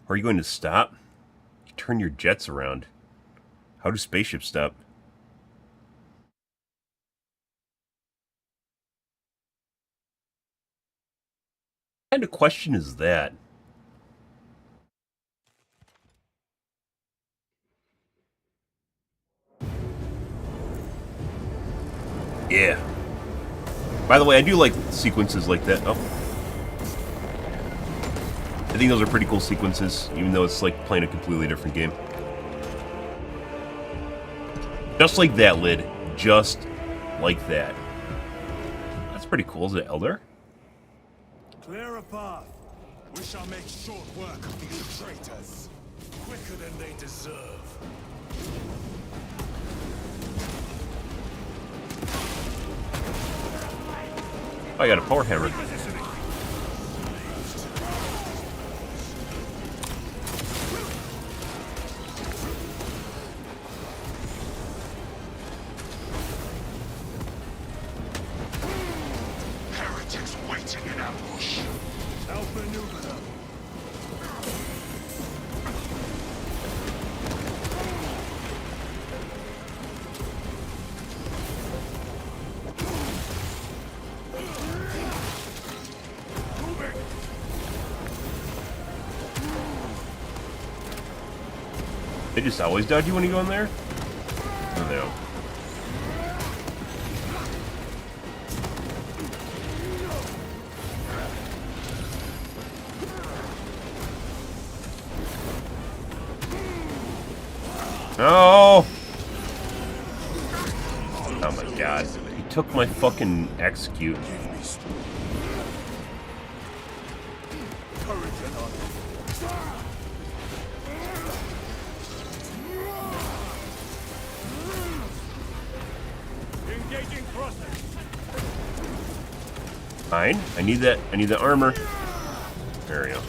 Are you going to stop? You turn your jets around. How do spaceships stop? What kind of question is that? Yeah. By the way, I do like sequences like that. Oh. I think those are pretty cool sequences, even though it's like playing a completely different game. Just like that, Lid. Just like that. That's pretty cool. Is it Elder? Clear a path. We shall make short work of these traitors. Quicker than they deserve. Oh, I got a power hammer. Heretics waiting in ambush. Outmaneuver them. They just always dodge you when you go in there? No, they don't. No! Oh my god. He took my fucking execute. Engaging thrusters. Fine. I need that armor. There we go.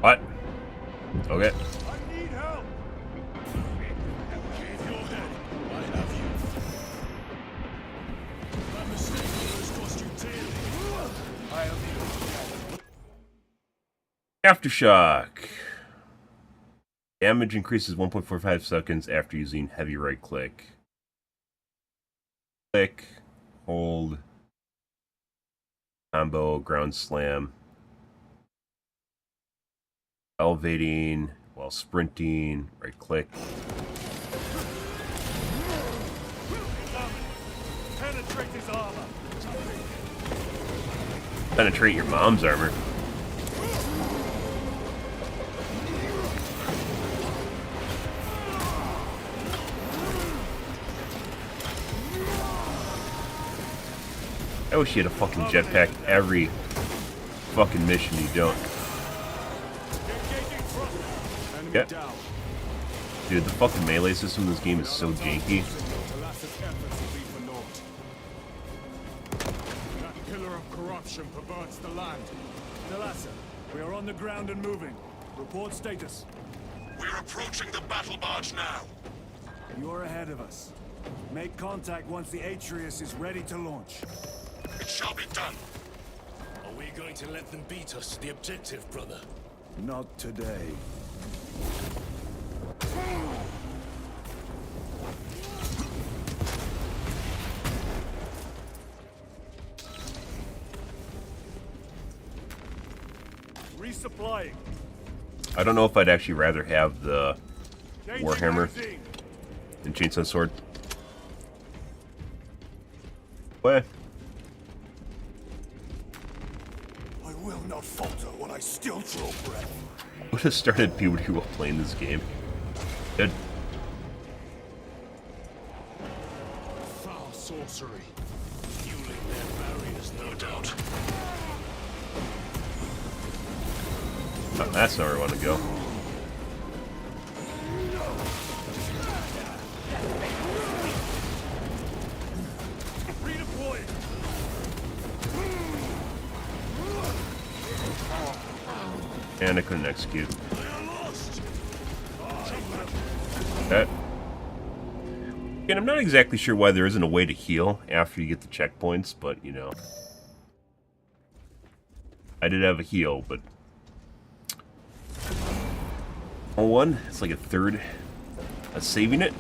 What? Okay. I need help. Keep your head. I have you. That mistake almost cost you dearly. I'll need Aftershock. Damage increases 1.45 seconds after using heavy right click. Click, hold, combo, ground slam. Elevating while sprinting, right click. penetrate his armor. Penetrate your mom's armor. I wish you had a fucking jetpack every fucking mission you don't. Yep. Dude, the fucking melee system in this game is so janky. That pillar of corruption perverts the land. Delassa, we are on the ground and moving. Report status. We're approaching the battle barge now. You're ahead of us. Make contact once the Atreus is ready to launch. It shall be done. Are we going to let them beat us to the objective, brother? Not today. Resupplying. I don't know if I'd actually rather have the Warhammer than Chainsaw Sword. What? I will not falter when I still draw breath. I would have started puberty while playing this game. Good. Foul sorcery. Fueling their barriers, no doubt. Oh, that's not where I want to go. And I couldn't execute. That. And I'm not exactly sure why there isn't a way to heal after you get the checkpoints, but you know. I did have a heal, but one, it's like a third. Saving it.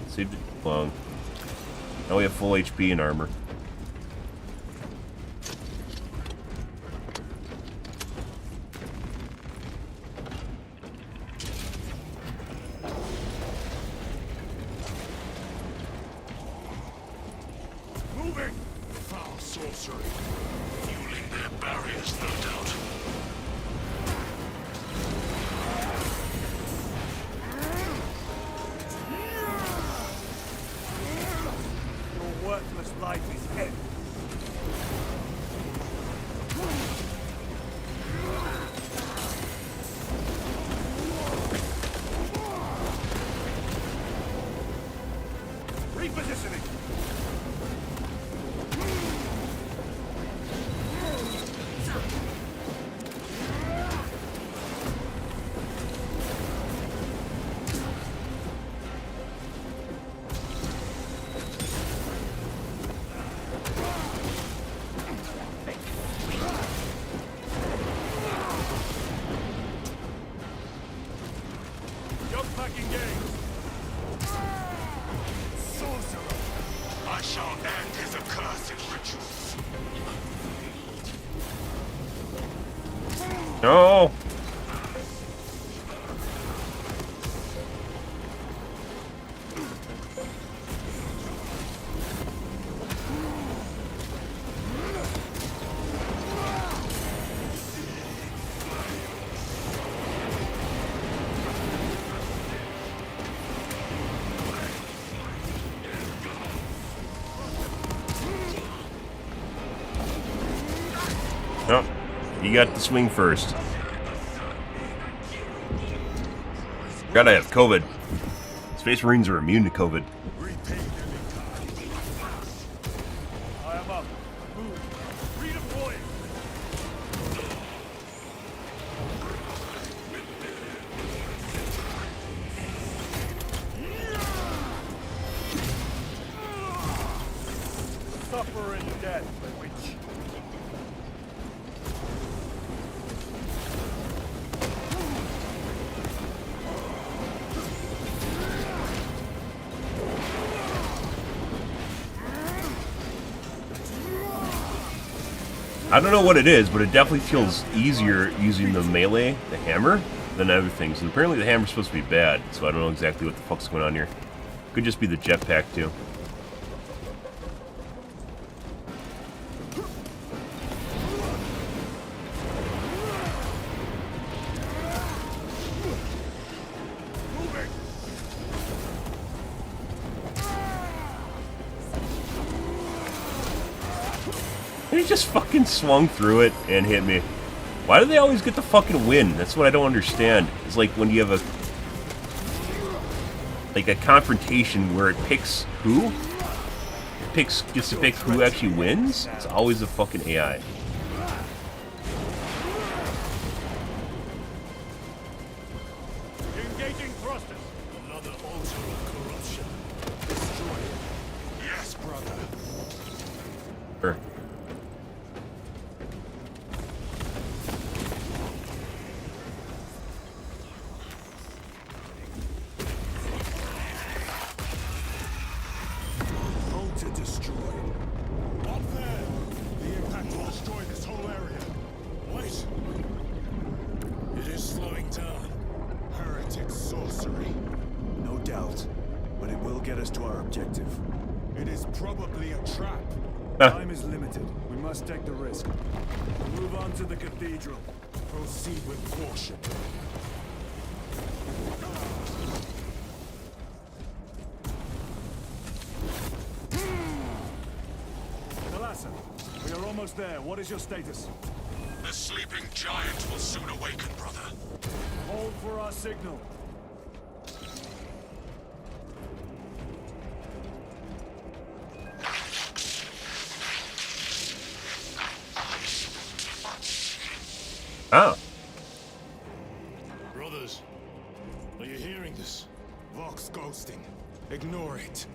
Saved it long. Now we have full HP and armor. Moving! Foul sorcery. Fueling their barriers, no doubt. Your worthless life is ended. Repositioning. Jump-pack engaged. Sorcerer. I shall end his accursed rituals. No! No, you got the swing first. God, I have COVID. Space Marines are immune to COVID. I am up. Move. Redeploying. I don't know what it is, but it definitely feels easier using the melee, the hammer, than other things. And apparently the hammer's supposed to be bad, so I don't know exactly what the fuck's going on here. Could just be the jetpack, too. He just fucking swung through it and hit me. Why do they always get the fucking win? That's what I don't understand. It's like when you have a confrontation where it picks who? Gets to pick who actually wins? It's always the fucking AI. Engaging thrusters. Another altar of corruption. Destroy it. Yes, brother. Sure. Altar destroyed. Up there! The impact will destroy this whole area. Wait! It is slowing down. Heretic sorcery. No doubt, but it will get us to our objective. It is probably a trap. Time is limited. We must take the risk. Move on to the cathedral. Proceed with caution. Thalassa, we are almost there. What is your status? The sleeping giant will soon awaken, brother. Hold for our signal. Oh. Brothers, are you hearing this? Vox ghosting. Ignore it.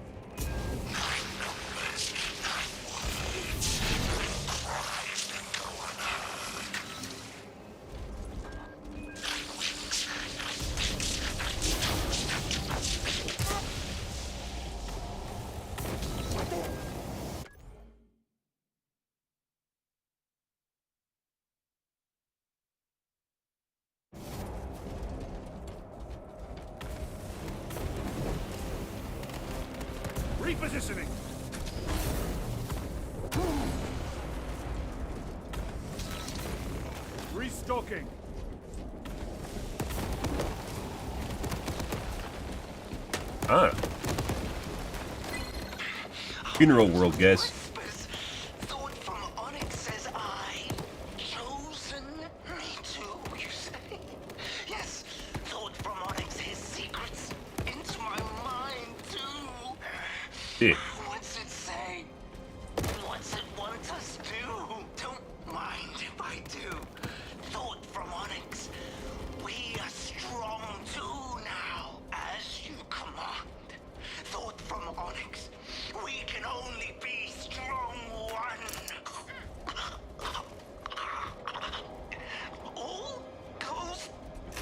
Repositioning. Restocking. Ah. Funeral world, guys. Thought from Onyx says I chosen me to, you say? Yes, thought from Onyx his secrets into my mind too. Yeah. What's it say? What's it want us to do? Don't mind if I do. Thought from Onyx, we are strong too now, as you command. Thought from Onyx, we can only be strong one. All goes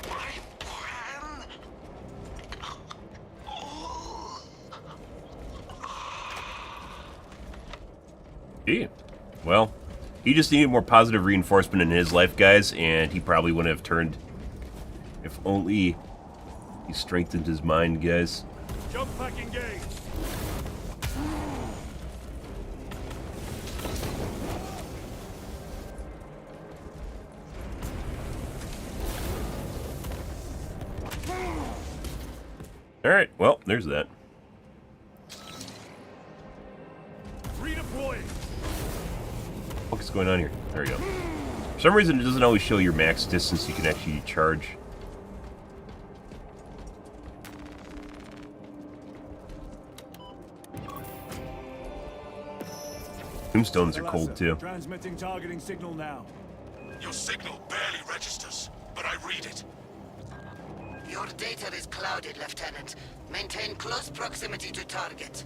by plan. All. Gee. Well, he just needed more positive reinforcement in his life, guys, and he probably wouldn't have turned if only he strengthened his mind, guys. Jump pack engaged. Alright, well, there's that. Redeploying. What's going on here? There we go. For some reason, it doesn't always show your max distance you can actually charge. Tombstones are cold, too. Transmitting targeting signal now. Your signal barely registers, but I read it. Your data is clouded, Lieutenant. Maintain close proximity to target.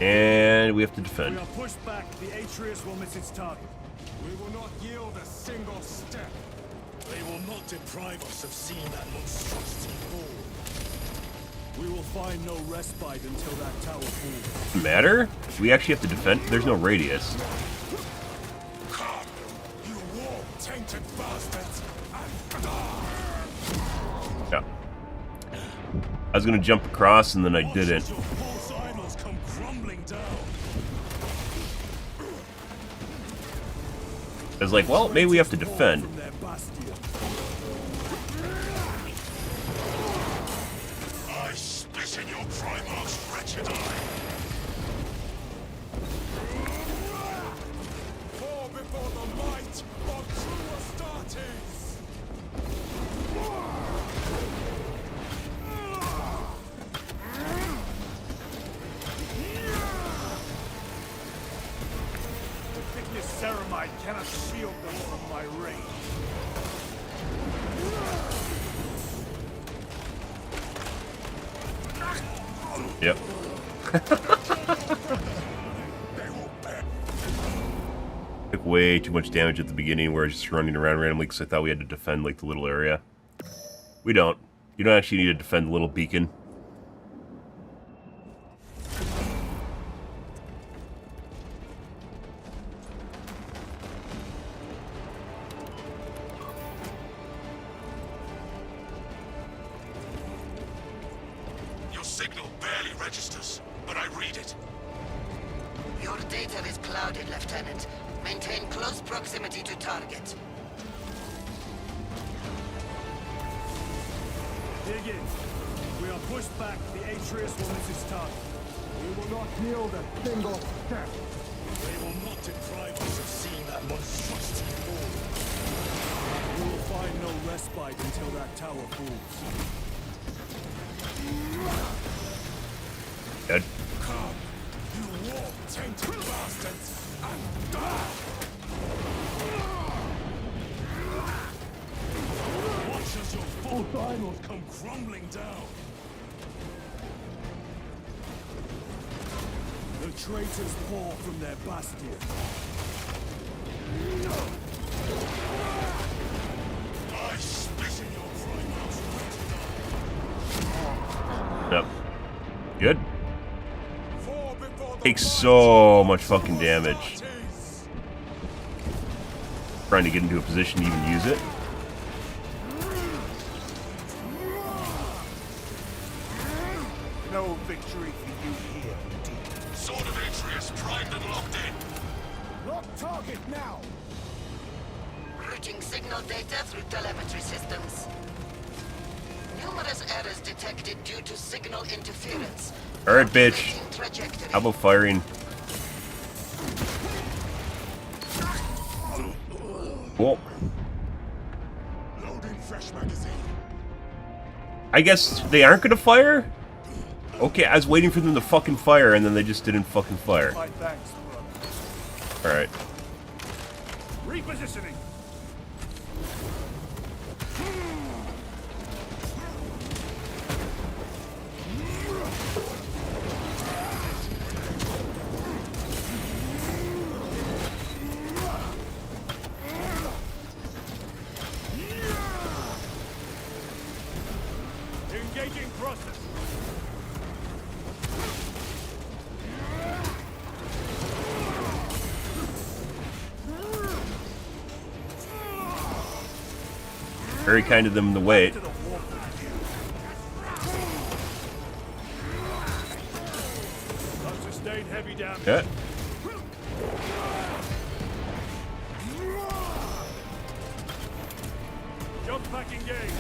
And we have to We defend. are pushed back. The Atreus will miss its target. We will not yield a single step. They will not deprive us of seeing that monstrosity fall. We will find no respite until that tower falls. Matter? We actually have to defend. There's no radius. Come, you warm, tainted bastards! Yeah. I was gonna jump across and then I didn't. Your false idols come crumbling down. I was like, well, maybe we have to defend. I spit in your Primarch's wretched eye. Fall before the might of true Astartes! This ceramide cannot shield them from my range. Yep. Took way too much damage at the beginning where I was just running around randomly because I thought we had to defend like the little area. We don't. You don't actually need to defend the little beacon. Your signal barely registers, but I read it. Your data is clouded, Lieutenant. Maintain close proximity to target. Dig in. We are pushed back. The Atreus will miss its target. We will not yield a single step. They will not deprive us of seeing that monstrosity fall. We will find no respite until that tower falls. Dead. Come, you warm, tainted bastards, and die! Watch as your full idols come crumbling down. The traitors fall from their bastion. I spit in your Primarch's wretched eye. Yep. Good. Fall before the Takes might so much of fucking true damage. Astartes. Trying to get into a position to even use it. No victory for you here, deep. Sword of Atreus primed and locked in. Lock target now! Routing signal data through telemetry systems. Numerous errors detected due to signal interference. Alright, bitch. Modulating trajectory. How about firing? Cool. Loading fresh magazine. I guess they aren't gonna fire? Okay, I was waiting for them to fucking fire and then they just didn't fucking fire. My thanks, brother. Alright. Repositioning. Engaging process. Very kind of them to wait. Sustained heavy damage. Yeah. Jump back engaged.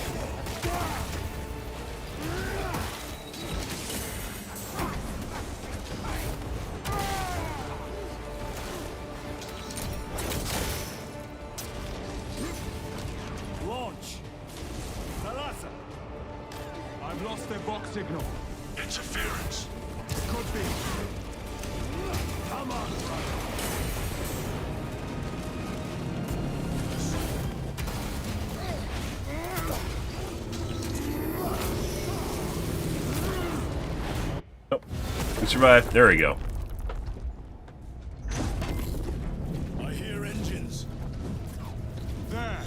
Launch. Salasa. I've lost their box signal. Interference. Could be. Come on, brother. Oh, we survived. There we go. I hear engines. There.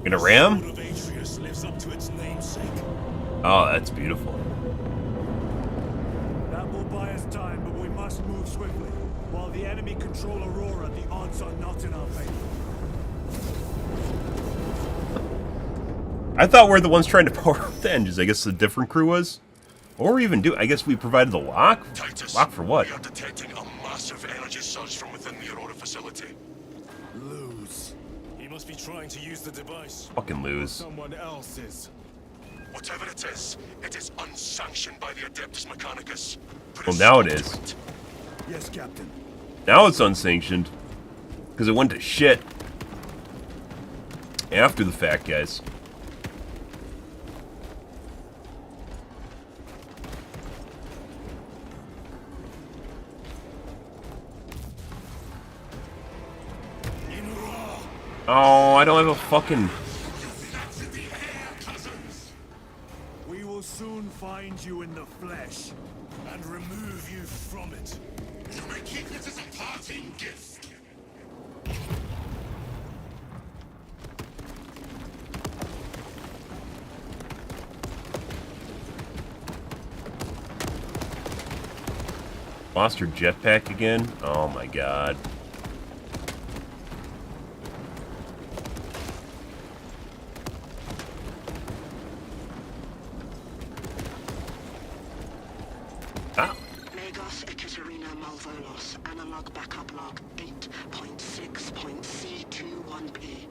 Gonna ram? Sword of Atreus lives up to its namesake. Oh, that's beautiful. That will buy us time, but we must move swiftly. While the enemy control Aurora, the odds are not in our favor. I thought we're the ones trying to power up the engines. I guess the different crew was. Or even do. I guess we provided the lock? Titus, lock for what? We are detecting a massive energy surge from within the Aurora facility. Lose. He must be trying to use the device. Fucking lose. Someone else is. Whatever it is unsanctioned by the Adeptus Mechanicus. Well, now it is. Yes, Captain. Now it's unsanctioned. Because it went to shit. After the fact, guys. Oh, I don't have a fucking... We will soon find you in the flesh And remove you from it. You may keep it as a parting gift. Lost her jetpack again? Oh my god. Ah. Megos Ekaterina Malvolos, analog backup log 8.6.C21P.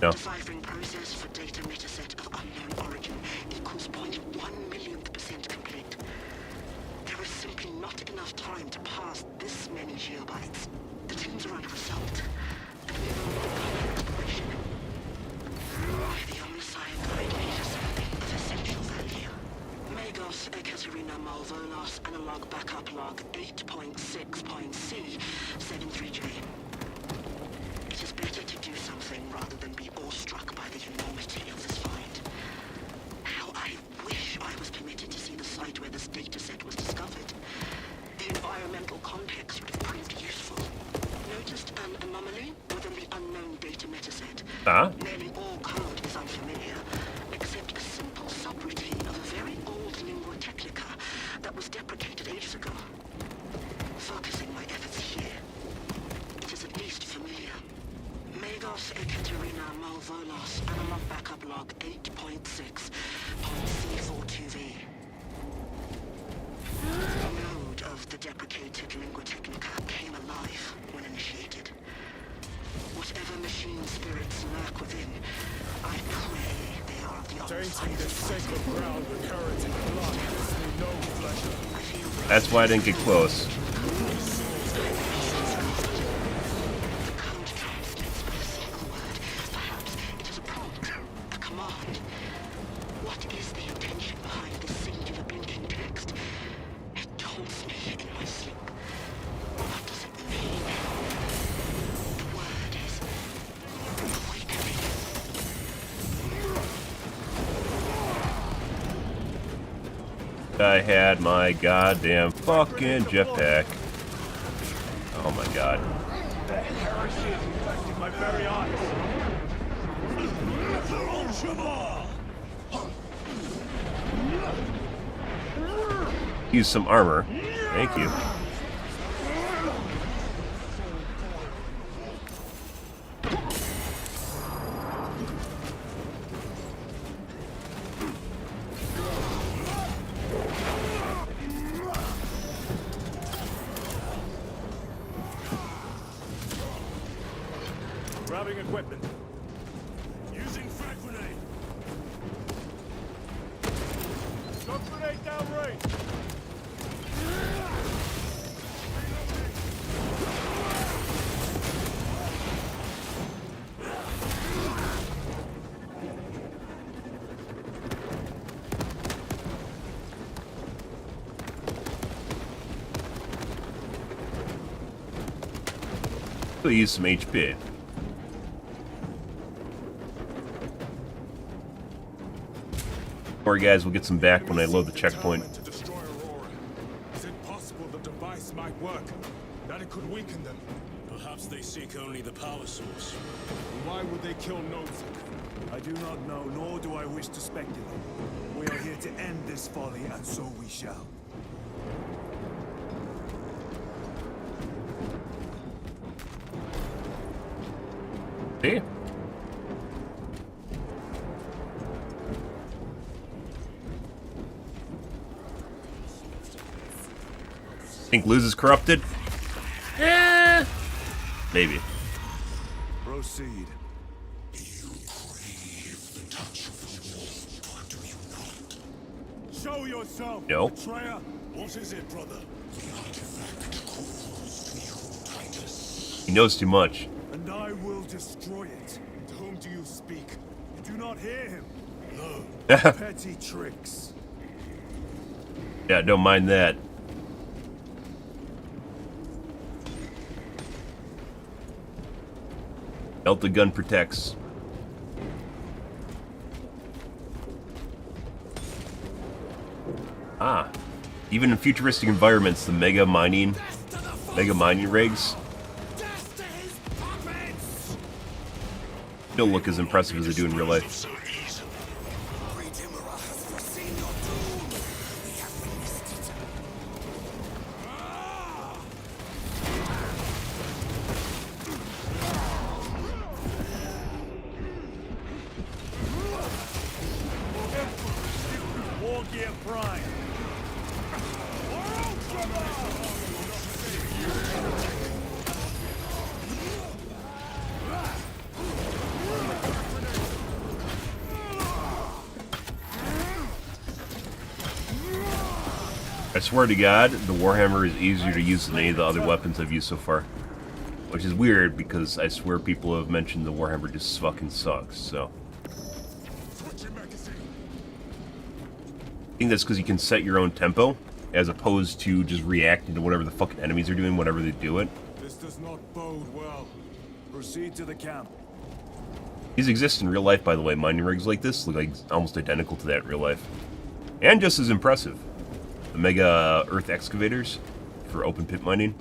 No. Deciphering process for data metaset of unknown origin equals 0.1 millionth % complete. There is simply not enough time to pass this many geobytes. The teams are under assault, and we will not cover exploration. The Omniscient Guide data survey of essential value. Megos Ekaterina Malvolos, analog backup log 8.6.C73J. It is better to do something rather than be awestruck by the enormity of this find. How I wish I was permitted to see the site where this dataset was discovered. The environmental context would have proved useful. Noticed an anomaly within the unknown data metaset. Nearly all code is unfamiliar, except a simple subroutine of a very old lingua technica that was deprecated ages ago. Focusing my efforts here, it is at least familiar. Megos Ekaterina Malvolos, analog backup log 8.6.C42V. The node of the deprecated lingua technica came alive when initiated. Whatever machine spirits lurk within, I pray they are of the other side. Tainting this sacred ground with heretic blood gives me no pleasure. That's why I didn't get close. I had my goddamn fucking jetpack. Oh my god. The heresy is infecting my very eyes. Use some armor. Thank you. Grabbing equipment. Using frag grenade. Shock grenade downrange. We'll use some HP. Or guys, we'll get some back when I load the checkpoint. To destroy Aurora. Is it possible the device might work? That it could weaken them? Perhaps Perhaps they seek only the power source. Why would they kill Nozick? I do not know, nor do I wish to speculate. We are here to end this folly, and so we shall. Hey. Think Luz is corrupted? Eh, maybe. Proceed. You crave the touch of the war, do you not? Show yourself, No. betrayer! What is it, brother? The artifact calls to you, Titus. He knows too much. And I will destroy it. To whom do you speak? You do not hear him. No. Petty tricks. Yeah, don't mind that. Delta gun protects. Ah. Even in futuristic environments, the mega mining rigs don't look as impressive as they do in real life. War gear prime. I swear to God, the Warhammer is easier to use than any of the other weapons I've used so far. Which is weird, because I swear people have mentioned the Warhammer just fucking sucks, so. I think that's because you can set your own tempo, as opposed to just reacting to whatever the fucking enemies are doing, whenever they do it. This does not bode well. Proceed to the camp. These exist in real life, by the way. Mining rigs like this look like almost identical to that in real life. And just as impressive. The mega earth excavators for open pit mining.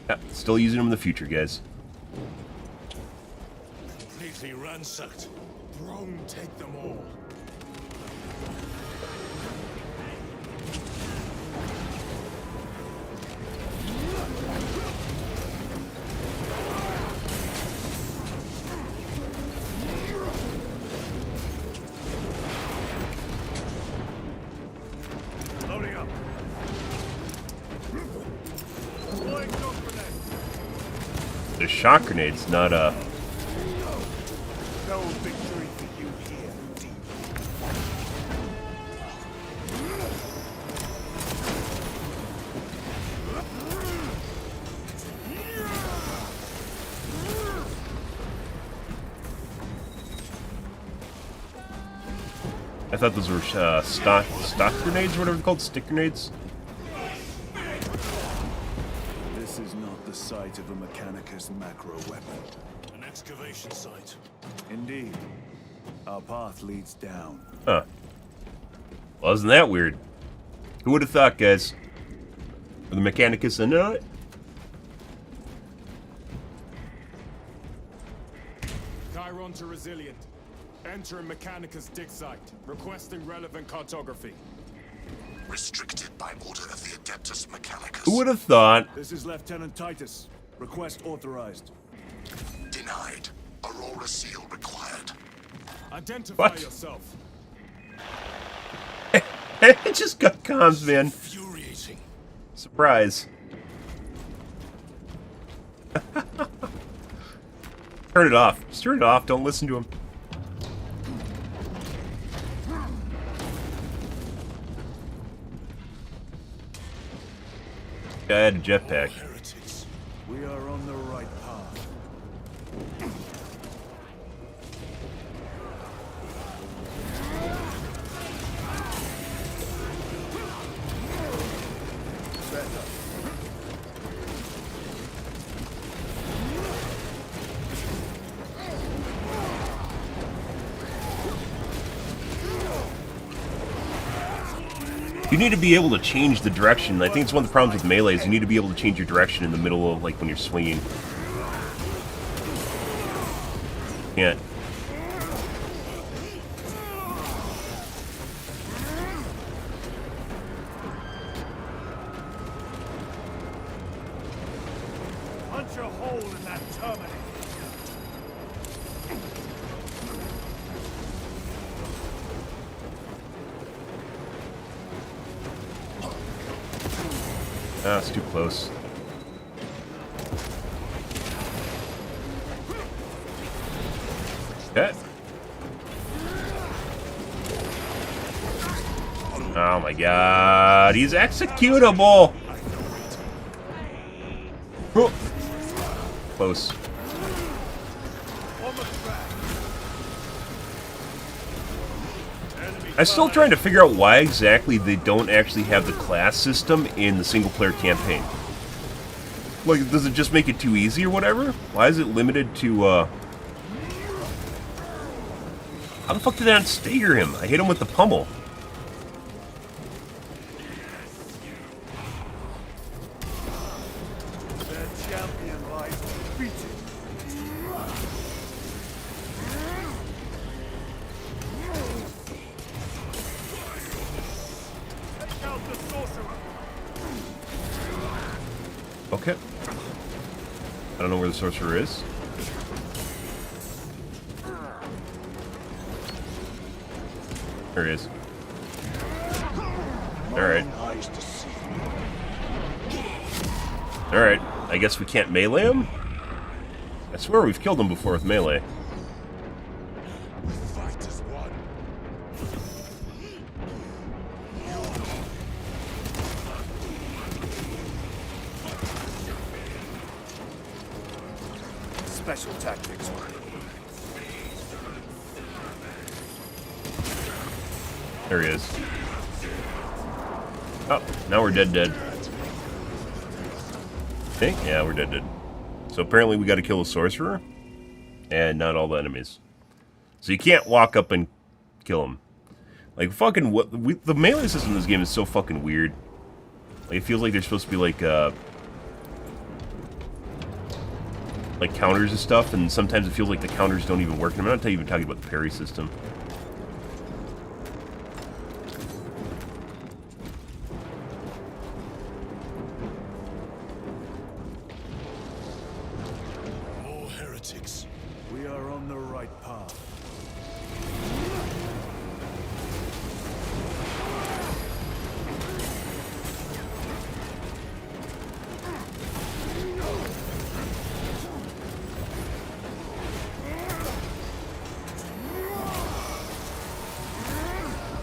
Yeah, still using them in the future, guys. Completely ransacked. Rome, take them all. Loading up. Deploying shock grenade. The shock grenade's not a... No victory for you here, deep. I thought those were stock grenades, or whatever they're called, stick grenades. This is not the site of a Mechanicus macro weapon. An excavation site. Indeed. Our path leads down. Huh. Well, isn't that weird? Who would have thought, guys? With the Mechanicus in it? Chiron to Resilient. Enter Mechanicus dig site. Requesting relevant cartography. Restricted by order of the Adeptus Mechanicus. Who would have thought? This is Lieutenant Titus. Request authorized. Denied. Aurora seal required. Identify What? yourself. It just got comms, man. Infuriating. Surprise. Turn it off. Just turn it off. Don't listen to him. I had a jetpack. Heretics. We are on the right path. You need to be able to change the direction. I think it's one of the problems with melee is you need to be able to change your direction in the middle of, like, when you're swinging. Can't. Punch a hole in that terminal. Ah, it's too close. Okay. Oh my god, he's executable! Oh. Close. I'm still trying to figure out why exactly they don't actually have the class system in the single-player campaign. Like, does it just make it too easy or whatever? Why is it limited to, How the fuck did I not stagger him? I hit him with the pummel. Their champion lies defeated. Take out the sorcerer. Okay. I don't know where the sorcerer is. There he is. Alright. Alright. I guess we can't melee him? I swear we've killed him before with melee. Special tactics. There he is. Oh, now we're dead. Okay, yeah, we're dead. So apparently we gotta kill the sorcerer, and not all the enemies. So you can't walk up and kill him. Like, fucking, the melee system in this game is so fucking weird. Like, it feels like there's supposed to be, like counters and stuff, and sometimes it feels like the counters don't even work. And I'm not even talking about the parry system. We are on the right path.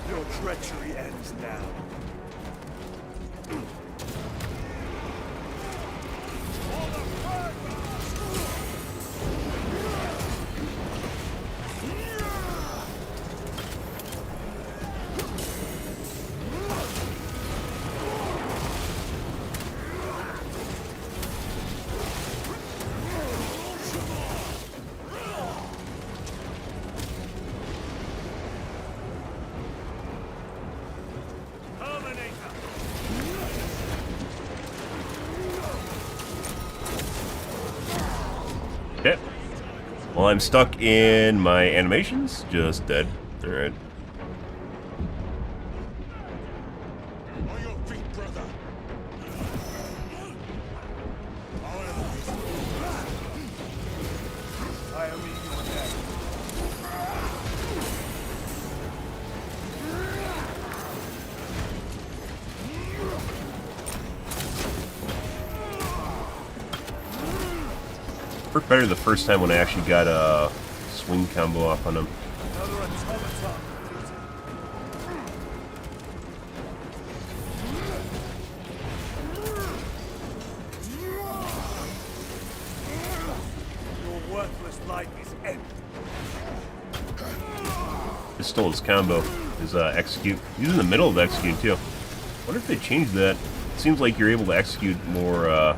Your treachery ends now. Okay. Well, I'm stuck in my animations. Just dead. Alright. On your feet, brother. I am your death. Worked better the first time when I actually got a swing combo off on him. Another automaton. Your worthless life is empty. Just stole his combo, his execute. He's in the middle of the execute too. Wonder if they changed that. It seems like you're able to execute more.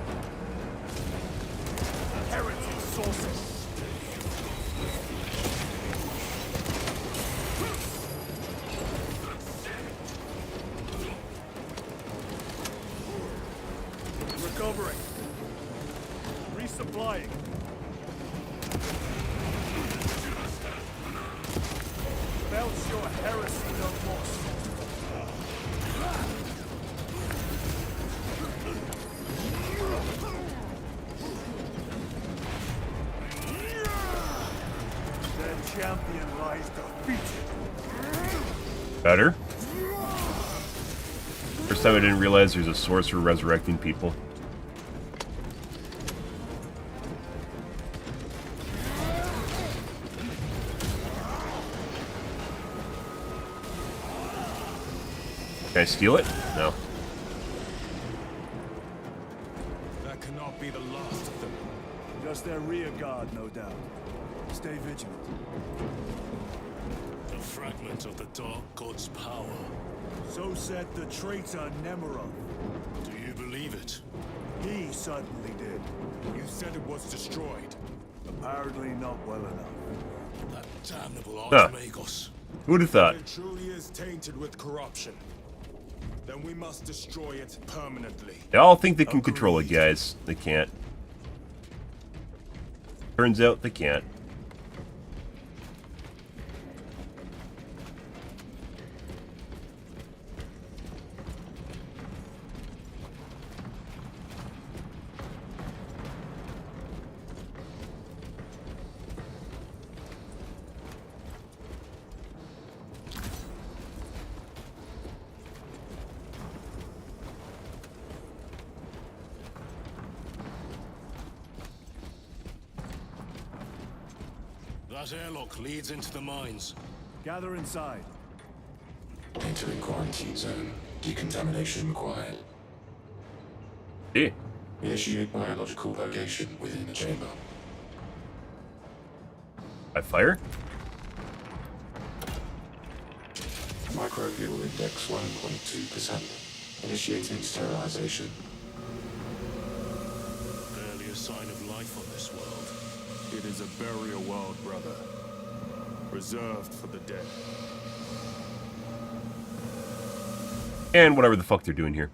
Recovering. Resupplying. Belch your heresy no more. Their champion lies defeated. Better? First time I didn't realize there's a source for resurrecting people. Can I steal it? No. That cannot be the last of them. Just their rear guard, no doubt. Stay vigilant. A fragment of the Dark God's power. So said the traitor Nemerov. Do you believe it? He certainly did. You said it was destroyed. Apparently not well enough. That damnable Huh. Archmagos. Who would have thought? It truly is tainted with corruption. Then we must destroy it permanently. They all think they can control it, guys. They can't. Turns out they can't. That airlock leads into the mines. Gather inside. Entering quarantine zone. Decontamination required. Yeah. Initiate biological purgation within the chamber. I fire? Microbial index 1.2%. Initiating sterilization. Barely a sign of life on this world. It is a burial world, brother. Reserved for the dead. And whatever the fuck they're doing here.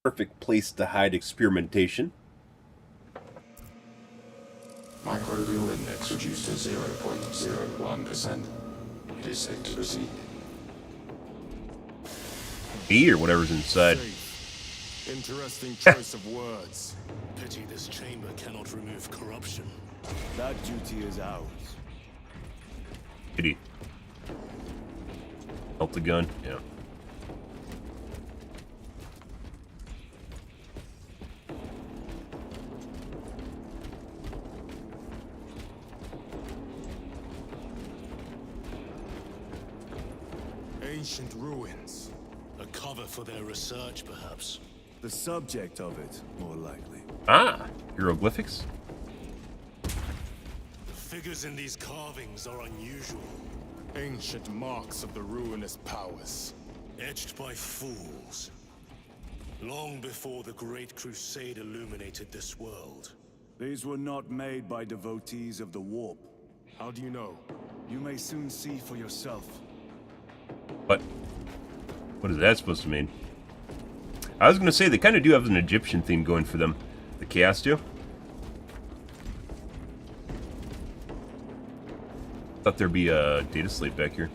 Perfect place to hide experimentation. Microbial index reduced to 0.01%. It is safe to proceed. E or whatever's inside. Interesting choice of words. Pity this chamber cannot remove corruption. That duty is ours. Pity. Help the gun? Yeah. Ancient ruins. A cover for their research, perhaps. The subject of it, more likely. Ah! Hieroglyphics? The figures in these carvings are unusual. Ancient marks of the ruinous powers. Etched by fools. Long before the Great Crusade illuminated this world. These were not made by devotees of the warp. How do you know? You may soon see for yourself. What is that supposed to mean? I was going to say, they kind of do have an Egyptian theme going for them. The Chaos do. Thought there'd be a data slate back here.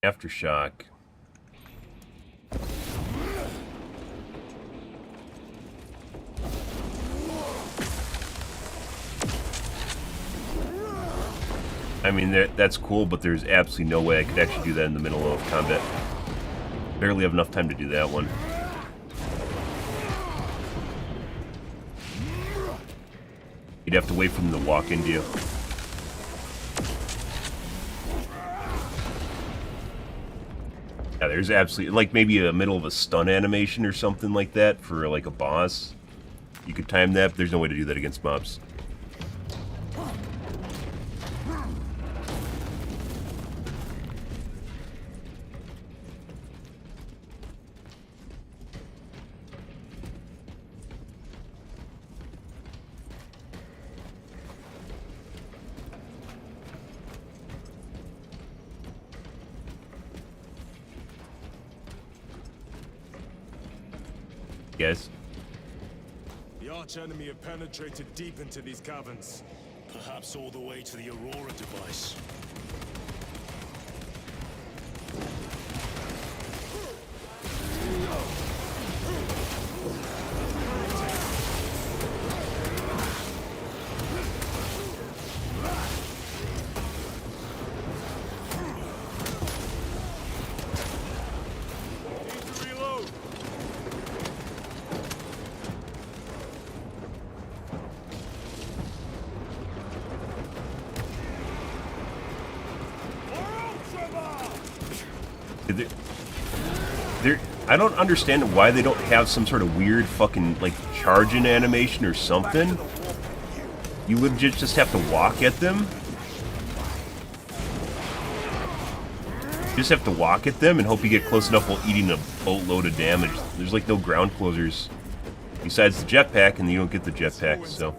Aftershock. I mean, that's cool, but there's absolutely no way I could actually do that in the middle of combat. Barely have enough time to do that one. You'd have to wait for them to walk into you. Yeah, there's absolutely, like, maybe a middle of a stun animation or something like that for, like, a boss. You could time that, but there's no way to do that against mobs. Guys. The arch enemy have penetrated deep into these caverns. Perhaps all the way to the Aurora device. I don't understand why they don't have some sort of weird fucking, like, charging animation or something. You legit just have to walk at them. You just have to walk at them and hope you get close enough while eating a boatload of damage. There's, like, no ground closers. Besides the jetpack, and you don't get the jetpack, so...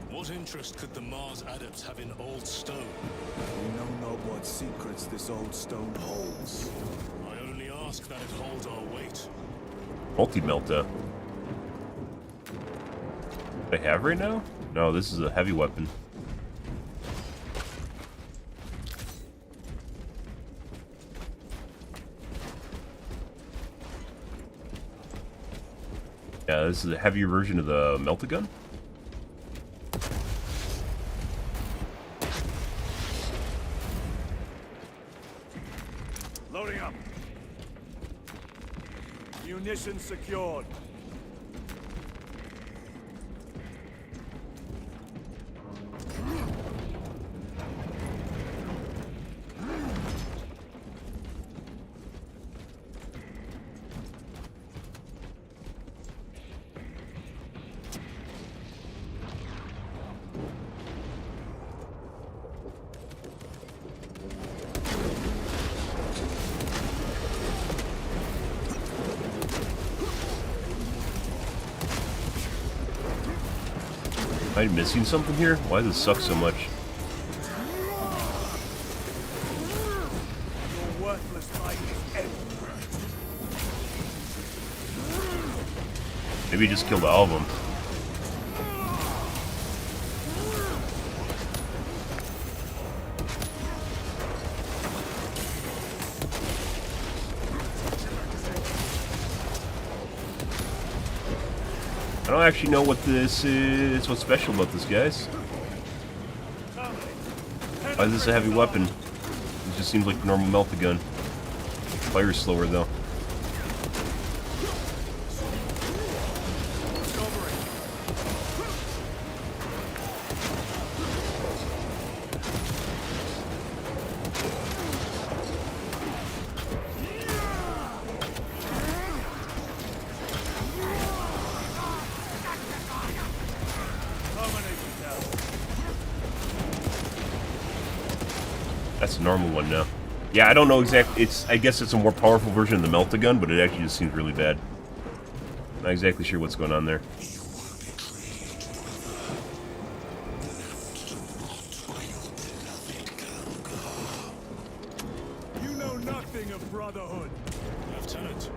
What interest could the Mars adepts have in old stone? We know not what secrets this old stone holds. I only ask that it holds our weight. Multi-melta. I have right now? No, this is a heavy weapon. Yeah, this is a heavier version of the melt-a-gun. Loading up. Munitions secured. Am I missing something here? Why does this suck so much? Your worthless life is ended. Maybe he just killed all of them. I don't actually know what this is, what's special about this, guys. Why is this a heavy weapon? It just seems like a normal melt-a-gun. Fire's slower, though. That's a normal one now. Yeah, I don't know exactly. I guess it's a more powerful version of the melt-a-gun, but it actually just seems really bad. Not exactly sure what's going on there. You know nothing of brotherhood. Lieutenant.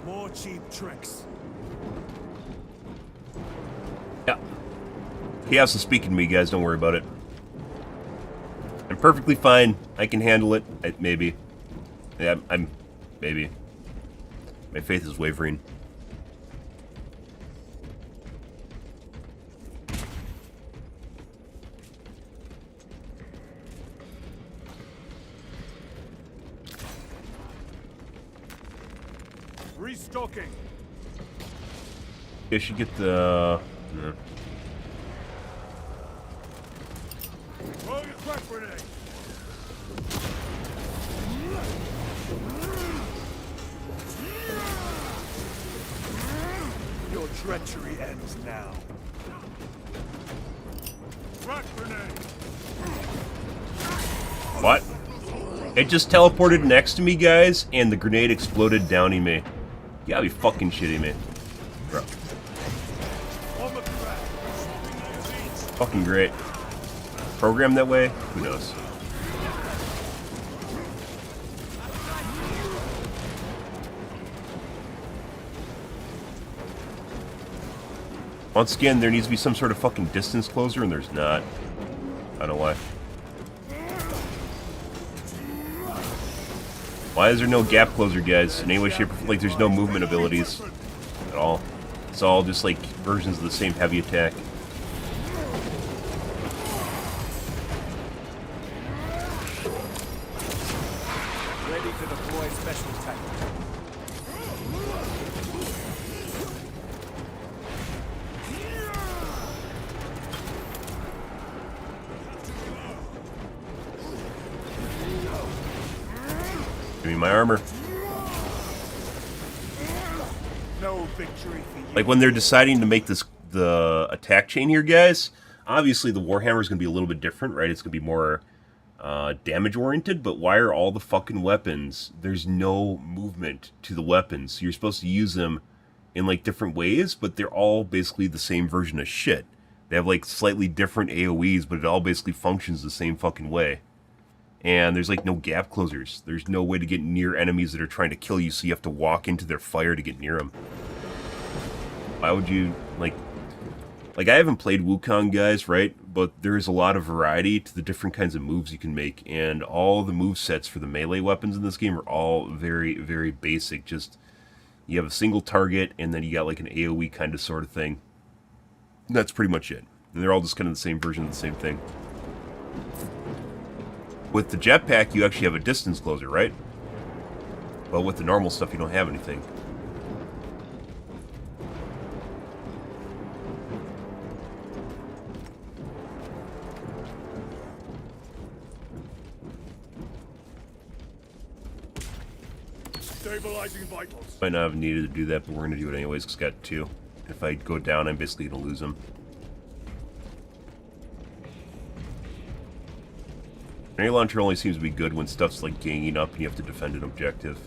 More cheap tricks. Yeah. Chaos is speaking to me, guys. Don't worry about it. I'm perfectly fine. I can handle it. Maybe. Yeah, maybe. My faith is wavering. Restocking. I should get the... No. Throw your crack grenade. Your treachery ends now. Crack grenade. What? It just teleported next to me, guys, and the grenade exploded downing me. You gotta be fucking shitting me. Bro. Fucking great. Programmed that way? Who knows? Once again, there needs to be some sort of fucking distance closer, and there's not. I don't know why. Why is there no gap closer, guys? In any way, shape, or like there's no movement abilities at all. It's all just like versions of the same heavy attack. Ready to deploy special tactics. Give me my armor. No victory for you. Like when they're deciding to make the attack chain here, guys, obviously the Warhammer is going to be a little bit different, right? It's going to be more damage oriented, but why are all the fucking weapons, there's no movement to the weapons? So you're supposed to use them in like different ways, but they're all basically the same version of shit. They have like slightly different AoEs, but it all basically functions the same fucking way. And there's like no gap closers. There's no way to get near enemies that are trying to kill you, so you have to walk into their fire to get near them. Why would you, like I haven't played Wukong, guys, right? But there's a lot of variety to the different kinds of moves you can make, and all the move sets for the melee weapons in this game are all very, very basic. Just, you have a single target, and then you got like an AoE kind of sort of thing. And that's pretty much it. And they're all just kind of the same version of the same thing. With the jetpack, you actually have a distance closer, right? But with the normal stuff, you don't have anything. Stabilizing vitals. Might not have needed to do that, but we're going to do it anyways, because I got 2. If I go down, I'm basically going to lose them. Grenade launcher only seems to be good when stuff's like ganging up and you have to defend an objective.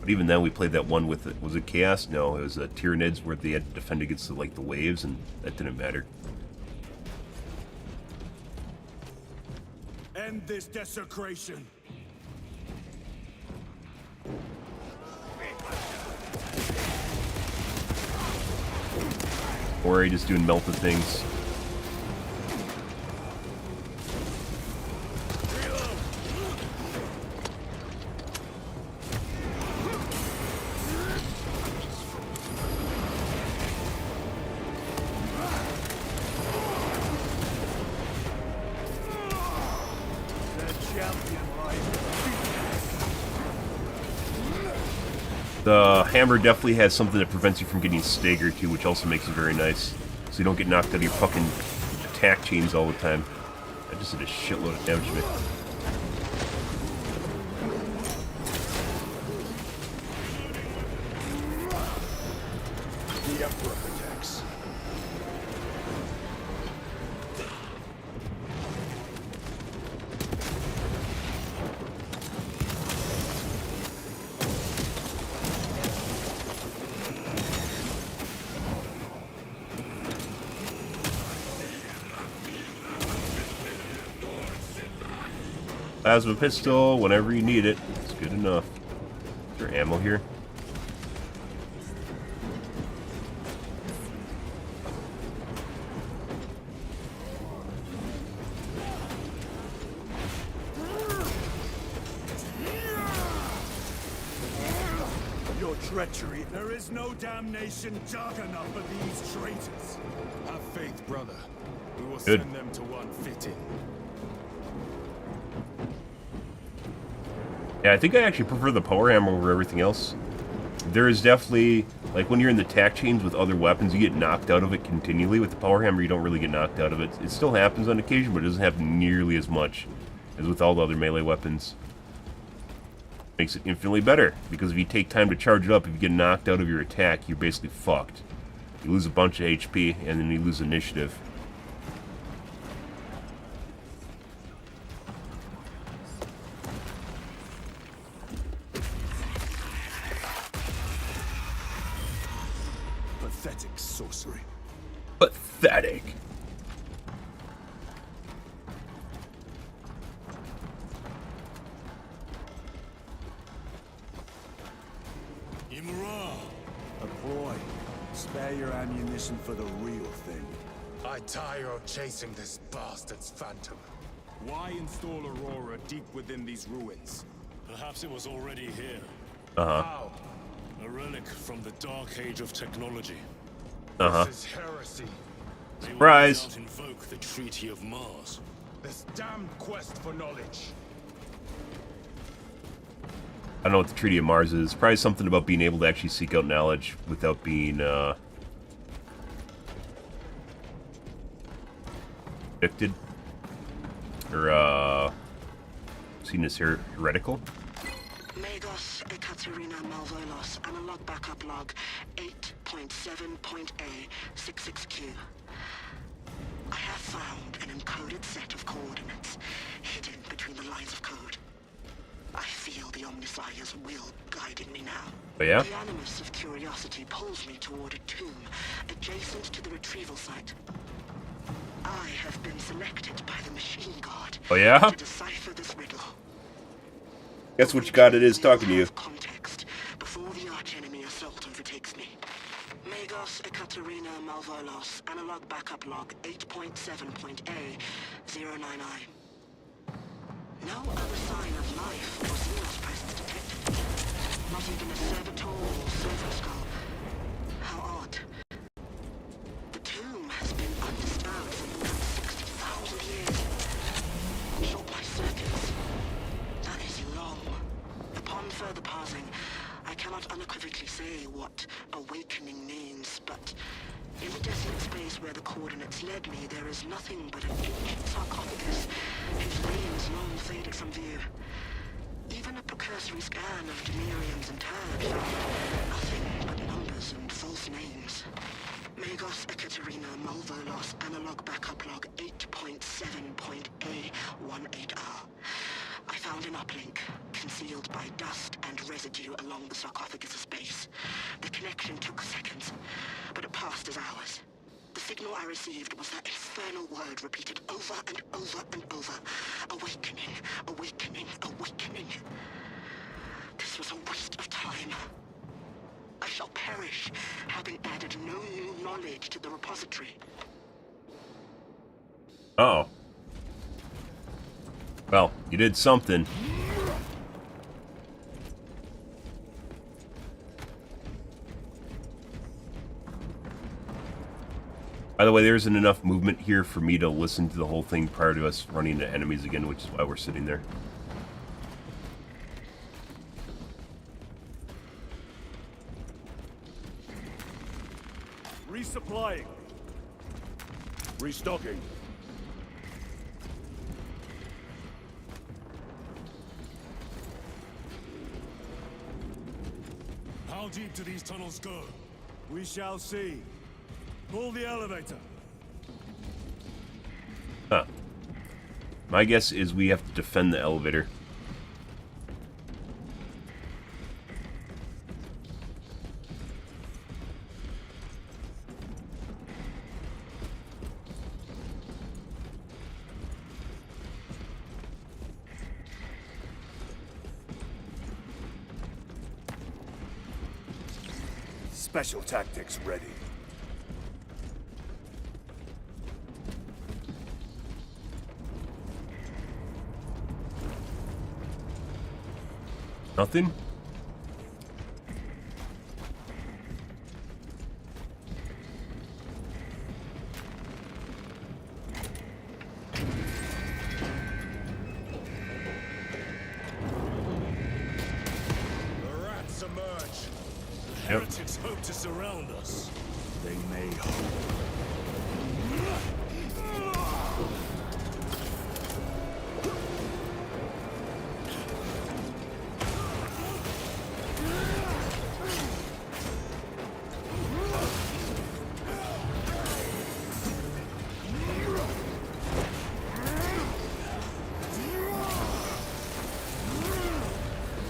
But even then, we played that one with it. Was it Chaos? No, it was Tyranids where they had to defend against the, like the waves, and that didn't matter. End this desecration. Or are you just doing melted things? The hammer definitely has something that prevents you from getting staggered too, which also makes it very nice. So you don't get knocked out of your fucking attack chains all the time. That just did a shitload of damage to me. The Emperor protects. Plasma pistol, whenever you need it. It's good enough. Is there ammo here? Your treachery. There is no damnation dark enough for these traitors. Have faith, brother. We will Good. send them to one fitting. Yeah, I think I actually prefer the power hammer over everything else. There is definitely, like when you're in the attack chains with other weapons, you get knocked out of it continually. With the power hammer, you don't really get knocked out of it. It still happens on occasion, but it doesn't happen nearly as much as with all the other melee weapons. Makes it infinitely better, because if you take time to charge it up, if you get knocked out of your attack, you're basically fucked. You lose a bunch of HP, and then you lose initiative. Pathetic sorcery. Pathetic. A ploy. Spare your ammunition for the real thing. I tire of chasing this bastard's phantom. Why install Aurora deep within these ruins? Perhaps it was already here. How? A relic from the dark age of technology. This is heresy. Surprise! They will no doubt invoke the Treaty of Mars. This damned quest for knowledge. I don't know what the Treaty of Mars is. Probably something about being able to actually seek out knowledge without being, convicted. Or, seen as heretical. Magos Ekaterina Malvolos, analog backup log 8.7.A66Q. I have found an encoded set of coordinates hidden between the lines of code. I feel the Omnissiah's will guiding me now. Oh, yeah? The animus of curiosity pulls me toward a tomb adjacent to the retrieval site. I have been selected by the machine god Oh, yeah? to decipher this riddle. Guess which god it is talking to you. Context before the archenemy assault overtakes me. Magos Ekaterina Malvolos, analog backup log 8.7.A099. No other sign of life or Xenos presence detected. Not even a servitor or silver skull. How odd. The tomb has been undisturbed for more than 60,000 years. Shot by circuits. That is long. Upon further parsing, I cannot unequivocally say what awakening means, but in the desolate space where the coordinates led me, there is nothing but an ancient sarcophagus whose names long faded from view. Even a precursory scan of Demirium's interred found nothing but numbers and false names. Magos Ekaterina Malvolos, analog backup log 8.7.A18R. I found an uplink, concealed by dust and residue along the sarcophagus's base. The connection took seconds, but it passed as hours. The signal I received was that infernal word repeated over and over and over. Awakening, awakening, awakening. This was a waste of time. I shall perish, having added no new knowledge to the repository. Uh-oh. Well, you did something. By the way, there isn't enough movement here for me to listen to the whole thing prior to us running into enemies again, which is why we're sitting there. Resupplying. Restocking. How deep do these tunnels go? We shall see. Pull the elevator. Huh. My guess is we have to defend the elevator. Special tactics ready. Nothing? The rats emerge. heretics hope to surround us. They may hope.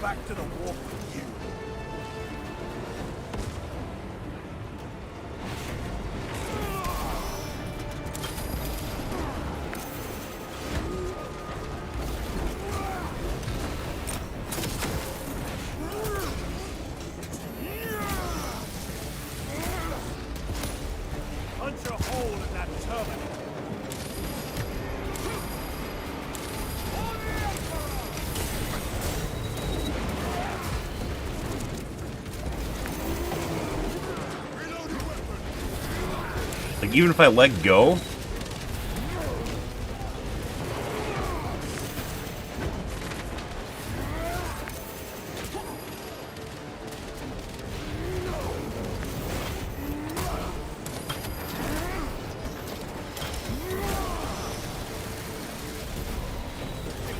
Back to the walk with you. Punch a hole in that turban. Like, even if I let go,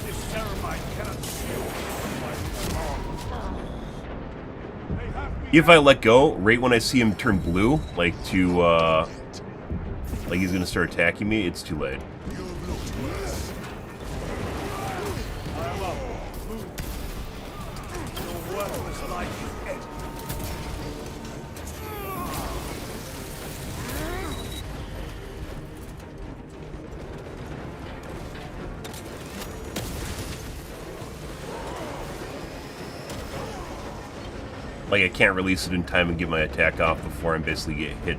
This ceramide cannot shield if I let go, right when I see him turn blue, like like he's gonna start attacking me, it's too late. Like, I can't release it in time and get my attack off before I basically get hit.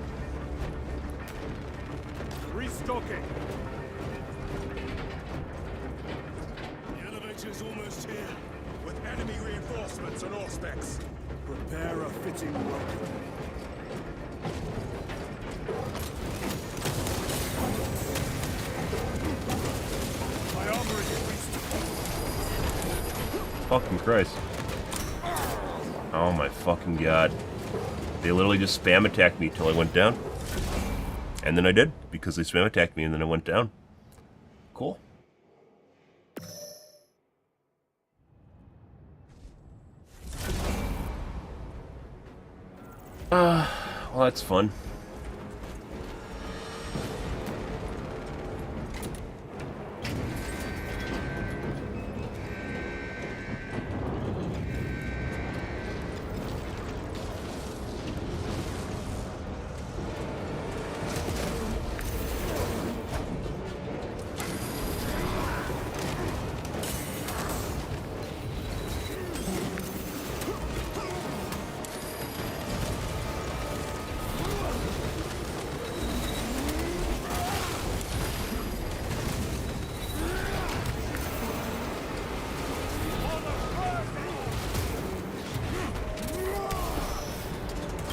Restocking. The elevator's almost here, with enemy reinforcements on all specs. Prepare a fitting welcome. My armor is Fucking Christ. Oh my fucking god. They literally just spam attacked me till I went down. And then I did, because they spam attacked me and then I went down. Cool. Well, that's fun.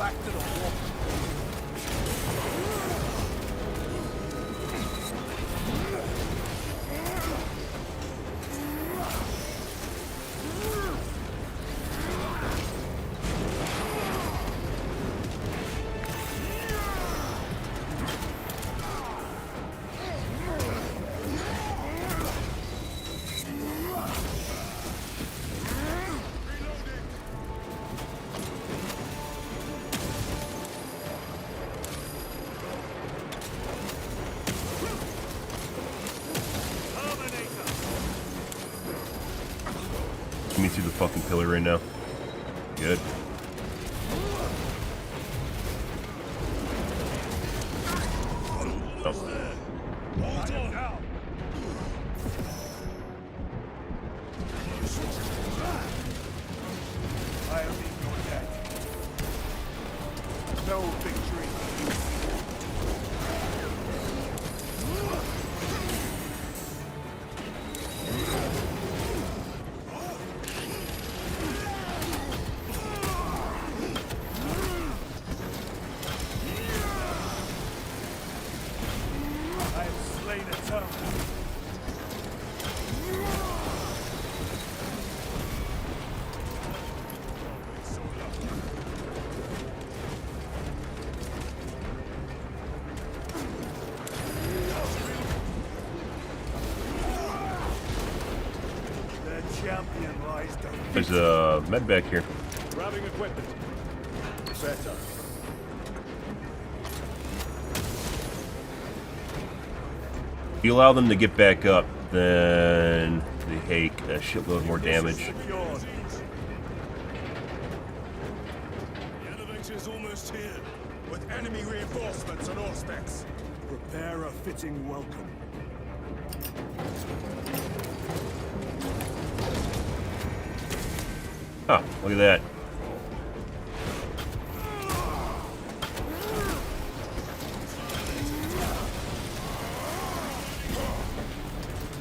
back to the wall. Me through the fucking pillar right now. Good. Oh. I'll leave your death. No victory. I have slain a terminal. champion lies defeated. There's a med back here. Grabbing equipment. Better. If you allow them to get back up, then they take a shitload more damage. Secured. The elevator's almost here, with enemy reinforcements on all specs. Prepare a fitting welcome. Huh, look at that.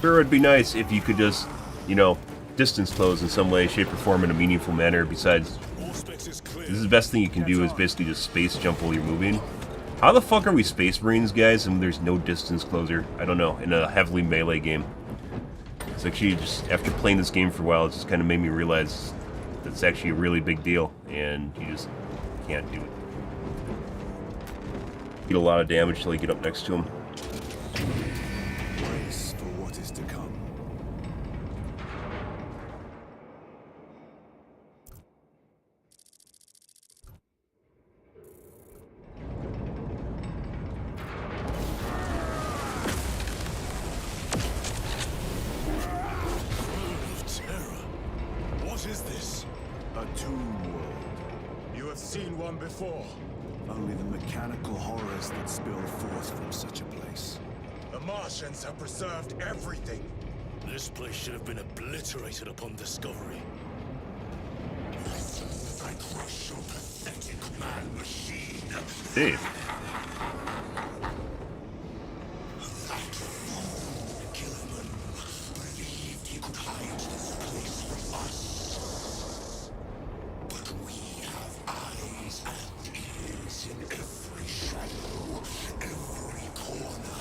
Sure, it'd be nice if you could just, you know, distance close in some way, shape, or form in a meaningful manner. Besides, this is the best thing you can do is basically just space jump while you're moving. How the fuck are we Space Marines, guys, and there's no distance closer? I don't know, in a heavily melee game. It's actually just, after playing this game for a while, it just kind of made me realize that's actually a really big deal, and you just can't do it. Get a lot of damage till you get up next to him. Brace for what is to come. What is this? A tomb world. You have seen one before. Only the mechanical horrors that spill forth from such a place. The Martians have preserved everything. This place should have been obliterated upon discovery. I crush your pathetic man-machine. Dave. That fool, Gilliman, believed he could hide this place from us. But we have eyes and ears in every shadow, every corner,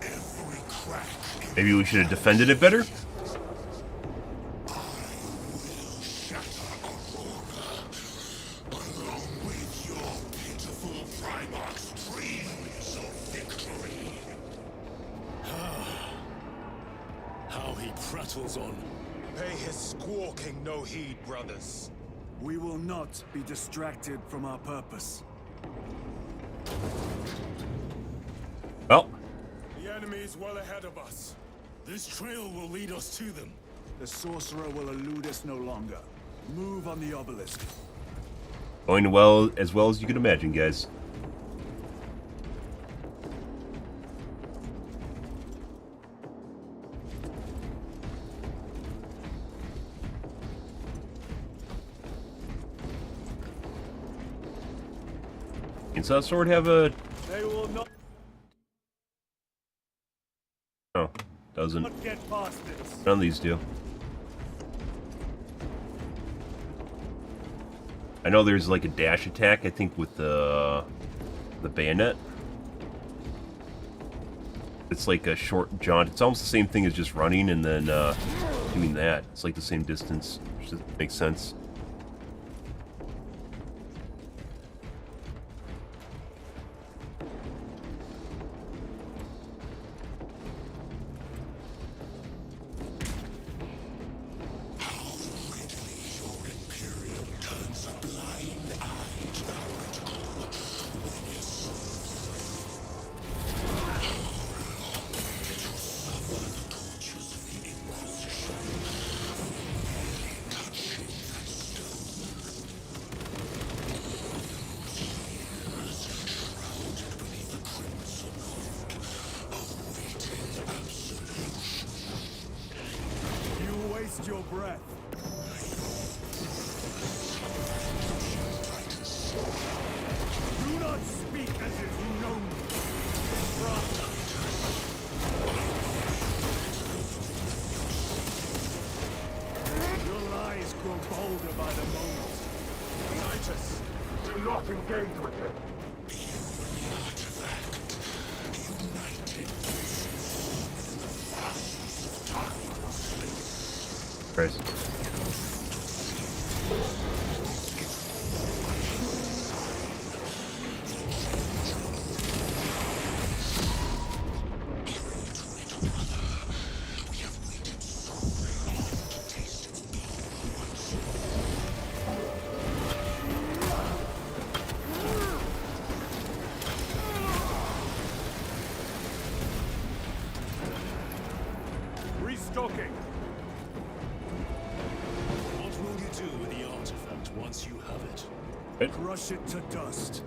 every crack. Maybe we should have defended it better? On. Pay his squawking no heed, brothers. We will not be distracted from our purpose. Well, The enemy is well ahead of us. This trail will lead us to them. The sorcerer will elude us no longer. Move on the obelisk. going as well as you could imagine, guys. Does that sword have a... They will not Oh, doesn't. get past this. None of these do. I know there's like a dash attack, I think, with the bayonet. It's like a short jaunt. It's almost the same thing as just running and then doing that. It's like the same distance, which makes sense. Your breath. Do not speak as if you know me. Your lies grow bolder by the moment. Titus, do not engage with him. Christ. Crush it to dust.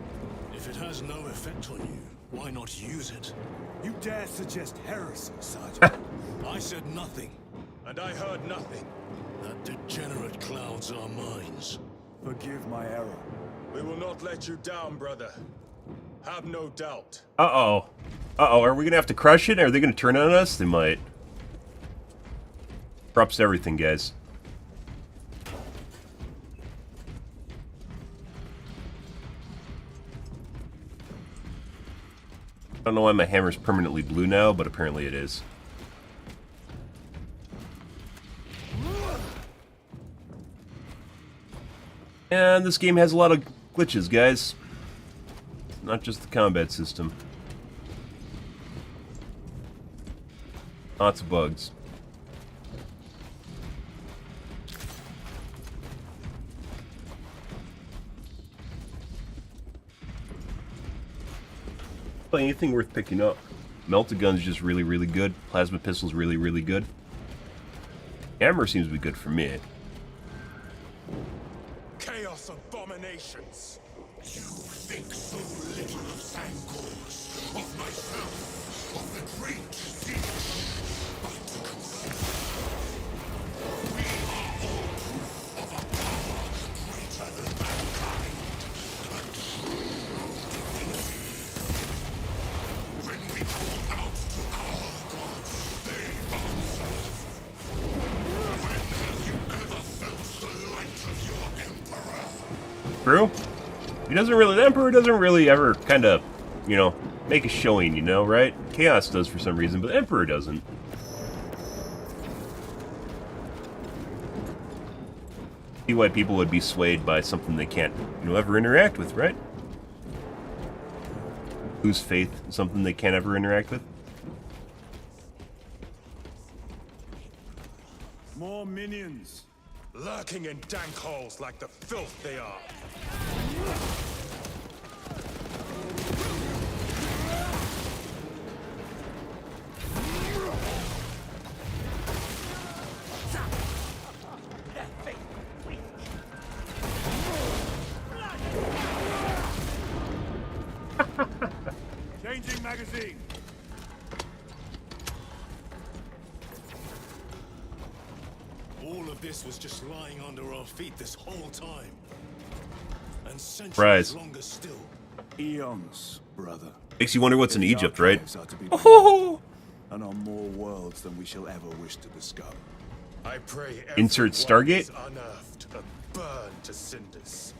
If it has no effect on you, why not use it? You dare suggest heresy, Sergeant? I said nothing. And I heard nothing. That degenerate clouds our minds. Forgive my error. We will not let you down, brother. Have no doubt. Uh-oh. Uh-oh, are we gonna have to crush it? Are they gonna turn on us? They might. Props to everything, guys. I don't know why my hammer's permanently blue now, but apparently it is. And this game has a lot of glitches, guys. Not just the combat system. Lots of bugs. But anything worth picking up. Melted gun's just really, really good. Plasma pistol's really, really good. Hammer seems to be good for me. Chaos abominations. You think so little of Sangors, of myself, of the great siege. But to consider, we are all proof of a power greater than mankind. A true divinity. When we call out to our gods, they answer. When have you ever felt the light of your emperor? True? He doesn't really, the Emperor doesn't really ever kind of, you know, make a showing, you know, right? Chaos does for some reason, but the Emperor doesn't. See why people would be swayed by something they can't, you know, ever interact with, right? Lose faith in something they can't ever interact with. More minions. Lurking in dank holes like the filth they are. Changing magazine. All of this was just lying under our feet this whole time. And Surprise. centuries longer still. Eons, brother. Makes you wonder what's in The Egypt, right? archives are to be Oh! and on more worlds than we shall ever wish to discover. I pray Insert everyone Stargate? is unearthed and burned to cinders.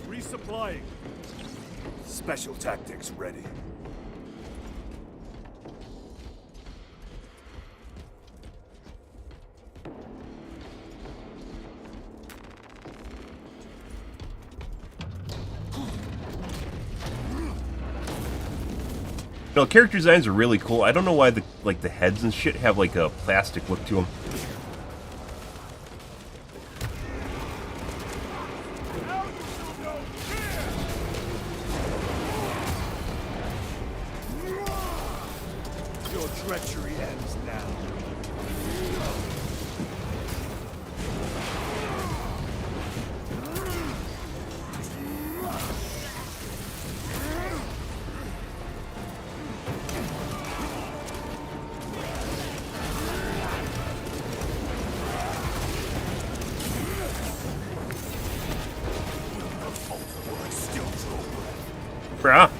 Resupplying. Special tactics ready. You know, character designs are really cool. I don't know why the heads and shit have like a plastic look to them. Your treachery ends now. Bruh.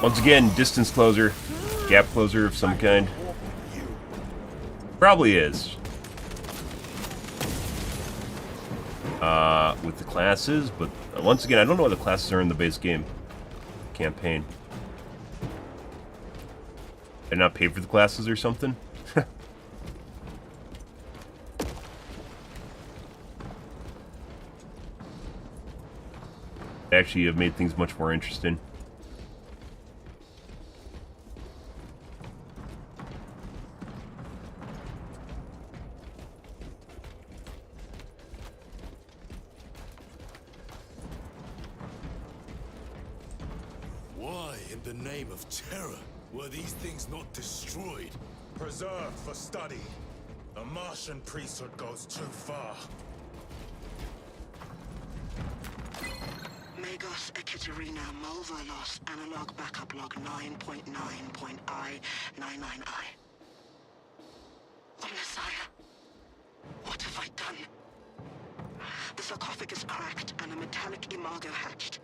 Once again, distance closer, gap closer of some kind. Probably is. With the classes, but once again, I don't know what the classes are in the base game campaign. Did I not pay for the classes or something? Actually have made things much more interesting. Why, in the name of terror, were these things not destroyed? Preserved for study. The Martian priesthood goes too far. Magos Ekaterina Mulverlos analog backup log 9.9.I99I. Oh, Messiah. What have I done? The sarcophagus cracked and a metallic imago hatched.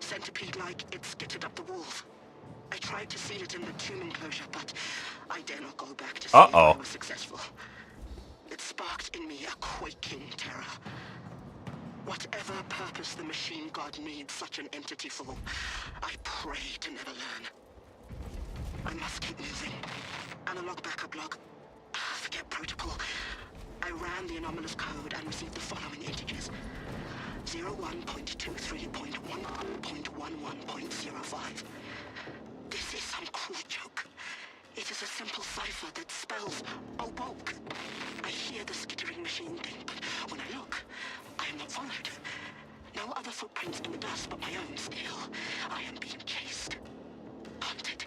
Centipede-like, it skittered up the walls. I tried to seal it in the tomb enclosure, but I dare not go back to see if I was successful. It sparked in me a quaking terror. Whatever purpose the machine god needs such an entity for, I pray to never learn. I must keep moving. Analog backup log. Forget protocol. I ran the anomalous code and received the following integers. 01.23.1.11.05. This is some cruel joke. It is a simple cipher that spells awoke. I hear the skittering machine thing, but when I look, I am not followed. No other footprints in the dust but my own still. I am being chased. Hunted.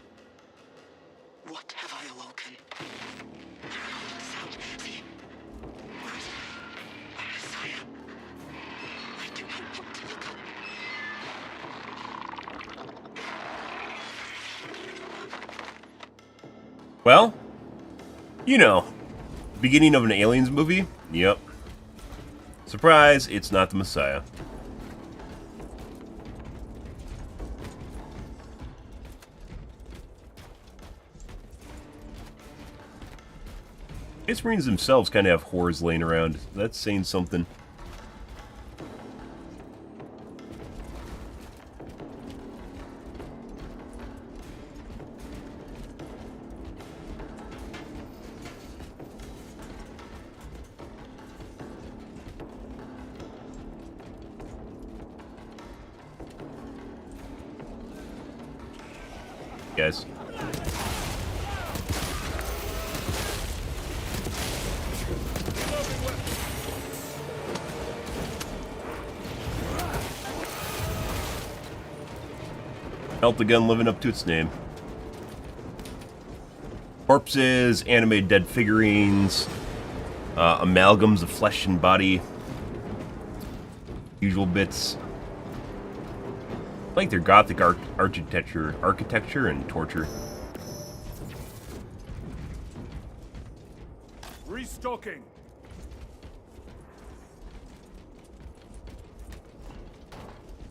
What have I awoken? I recall the sound. See? Where is it? Messiah. I do not want to look up. Well, you know, beginning of an Aliens movie? Yep. Surprise, it's not the Messiah. Space Marines themselves kind of have whores laying around. That's saying something. Guys. Help the gun living up to its name. Corpses, animated dead figurines, amalgams of flesh and body. Usual bits. Like their gothic architecture and torture. Restocking.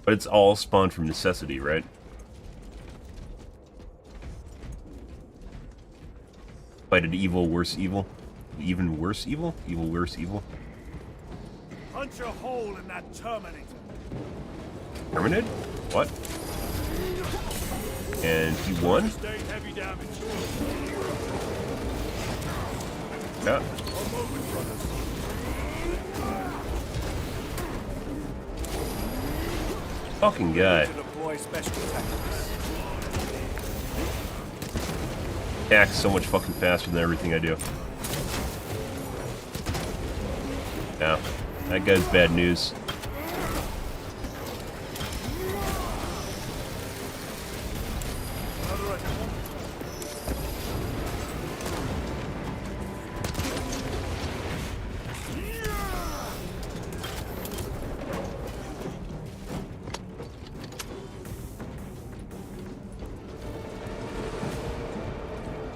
But it's all spawned from necessity, right? Fight an evil, worse evil. Even worse evil? Evil, worse evil. Punch a hole in that Terminator. Terminated? What? And he won? Sustained heavy damage. Yeah. Fucking guy. Acts so much fucking faster than everything I do. Yeah, that guy's bad news.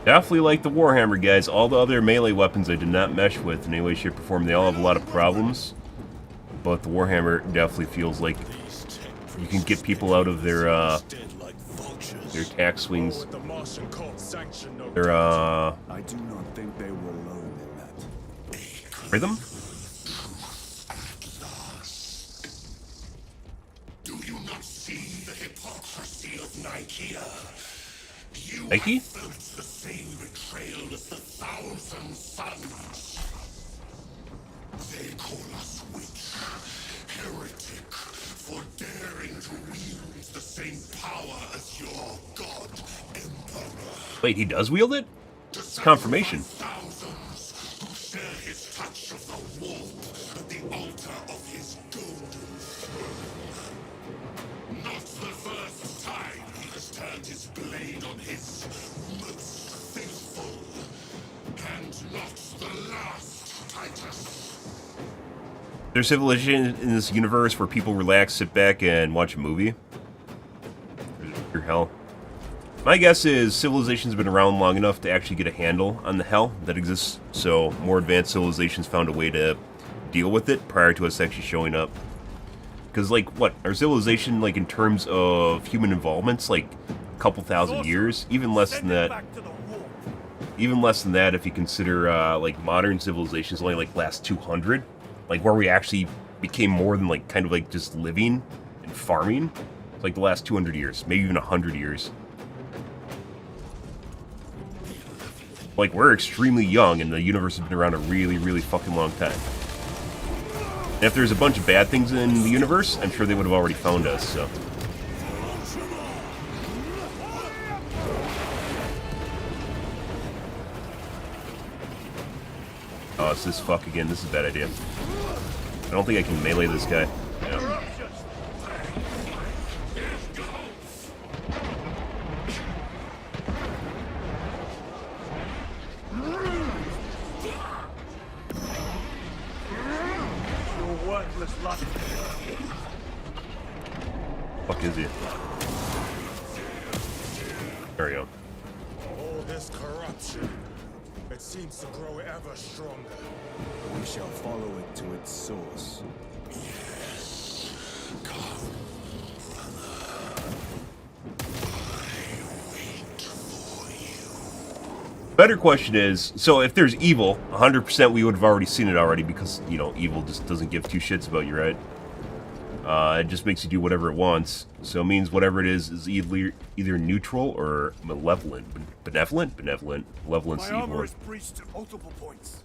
Definitely like the Warhammer, guys. All the other melee weapons I did not mesh with in any way, shape, or form. They all have a lot of problems. But the Warhammer definitely feels like you can get people out of their attack swings. Their, I do not think they were alone in that. rhythm? Do you not see the hypocrisy of Nicaea? You Nike? felt the same betrayal as the Thousand Sons. They call us witch, heretic, for daring spirit who wields the same power as your god, Emperor. Wait, he does wield it? It's confirmation. Thousands who share his touch of the warp at the altar of his golden throne. Not the first time he has turned his blade on his most faithful, and not the last, Titus. There's civilization in this universe where people relax, sit back, and watch a movie? Pure hell. My guess is civilization's been around long enough to actually get a handle on the hell that exists, so more advanced civilizations found a way to deal with it prior to us actually showing up. Because, like, what? Our civilization, like, in terms of human involvement's, like, a couple thousand years? Even less than that. Even less than that if you consider, like, modern civilizations only, like, last 200. Like, where we actually became more than, like, kind of, like, just living and farming. It's like the last 200 years, maybe even 100 years. Like, we're extremely young, and the universe has been around a really, really fucking long time. And if there's a bunch of bad things in the universe, I'm sure they would have already found us, so. Oh, it's this fuck again. This is a bad idea. I don't think I can melee this guy. Yeah. Fuck is he? There we go. All this corruption, it seems to grow ever stronger. We shall follow it to its source. Yes, come, brother. I wait for you. Better question is, so if there's evil, 100% we would have already seen it already because, you know, evil just doesn't give two shits about you, right? It just makes you do whatever it wants. So it means whatever it is either neutral or malevolent. Benevolent? Benevolent. Malevolent's evil. My armor is breached at multiple points.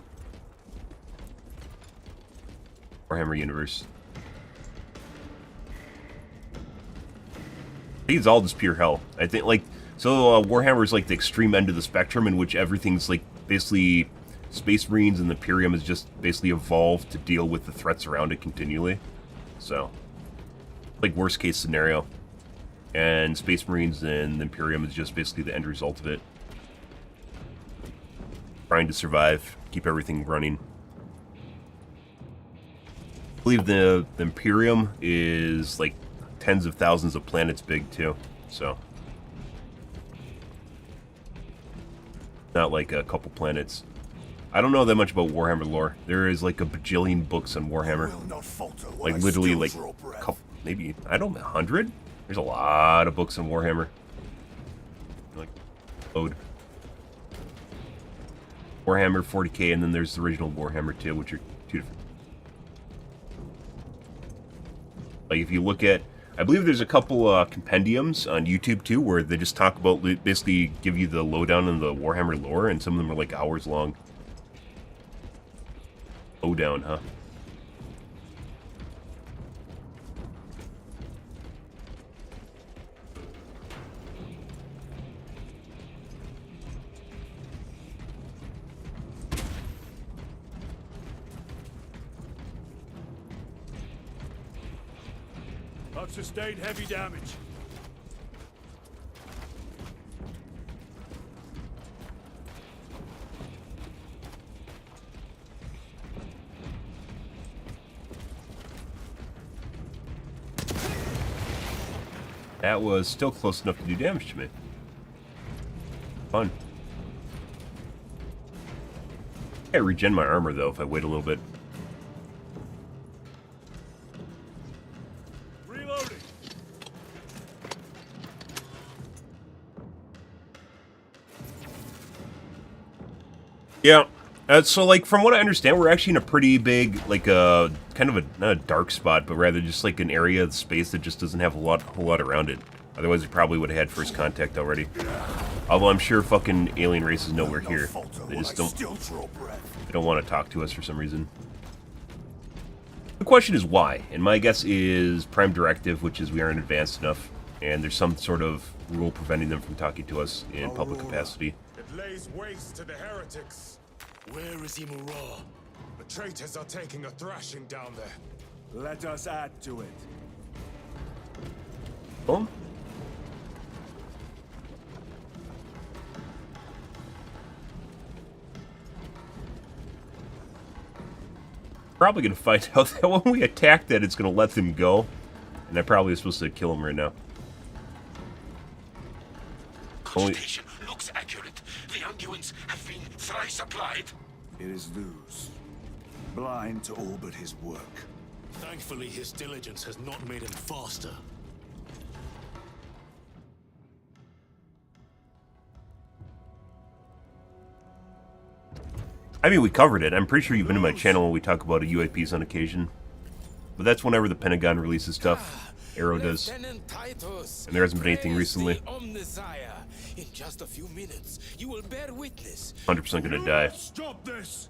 Warhammer universe. I think it's all just pure hell. I think, like, so Warhammer is like the extreme end of the spectrum in which everything's like basically Space Marines and the Imperium has just basically evolved to deal with the threats around it continually. So, like, worst case scenario. And Space Marines and the Imperium is just basically the end result of it. Trying to survive, keep everything running. I believe the Imperium is like tens of thousands of planets big too, so not like a couple planets. I don't know that much about Warhammer lore. There is like a bajillion books on Warhammer, like literally like a couple, maybe, I don't know, 100? There's a lot of books on Warhammer. Like, load. Warhammer 40k, and then there's the original Warhammer 2, which are two different. Like, if you look at, I believe there's a couple compendiums on YouTube too, where they just talk about, basically give you the lowdown on the Warhammer lore, and some of them are like hours long. Lowdown, huh? I've sustained heavy damage. That was still close enough to do damage to me. Fun. I regen my armor though if I wait a little bit. Reloading. Yeah. So, like, from what I understand, we're actually in a pretty big, like, kind of a, not a dark spot, but rather just, like, an area of space that just doesn't have a whole lot around it. Otherwise, we probably would have had first contact already. Although I'm sure fucking alien races know we're here. They just don't, they don't want to talk to us for some reason. The question is why, and my guess is Prime Directive, which is we aren't advanced enough, and there's some sort of rule preventing them from talking to us in public capacity. It lays waste to the heretics. Where is Imura? The traitors are taking a thrashing down there. Let us add to it. Boom. Probably gonna find out that when we attack that, it's gonna let them go, and I probably was supposed to kill him right now. Consultation looks accurate. The unguents have been thrice applied. It is Luz, blind to all but his work. Thankfully, his diligence has not made him faster. I mean, we covered it. I'm pretty sure you've been to my channel when we talk about UAPs on occasion. But that's whenever the Pentagon releases stuff. Arrow does. And there hasn't been anything recently. In just a few minutes, you will bear witness. 100% gonna die. Stop this!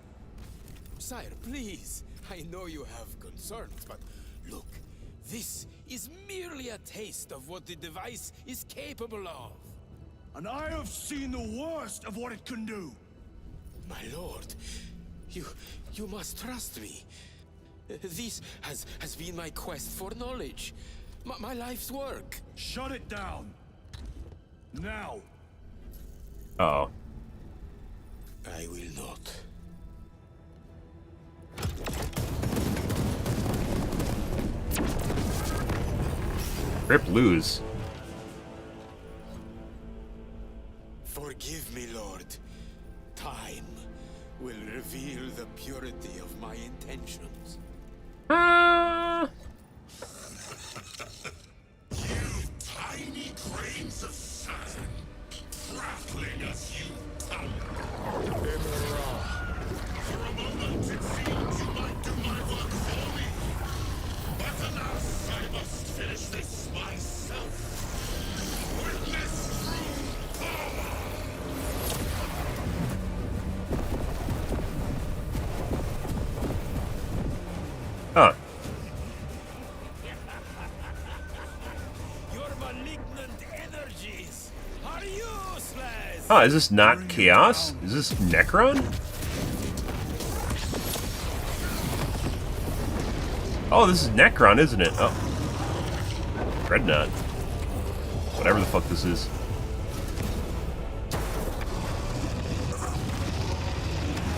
Sire, please. I know you have concerns, but look, this is merely a taste of what the device is capable of. And I have seen the worst of what it can do. My lord, you must trust me. This has been my quest for knowledge. My life's work. Shut it down. Now. Uh-oh. I will not. Rip Luz. Forgive me, Lord. Time will reveal the purity of my intentions. You tiny grains of sand, prattling as you come. For a moment it seemed you might do my work for me. But alas, I must finish this myself. Witness true power! Huh. Your malignant energies are useless! Oh, is this not Chaos? Is this Necron? Oh, this is Necron, isn't it? Oh. Dreadnought. Whatever the fuck this is.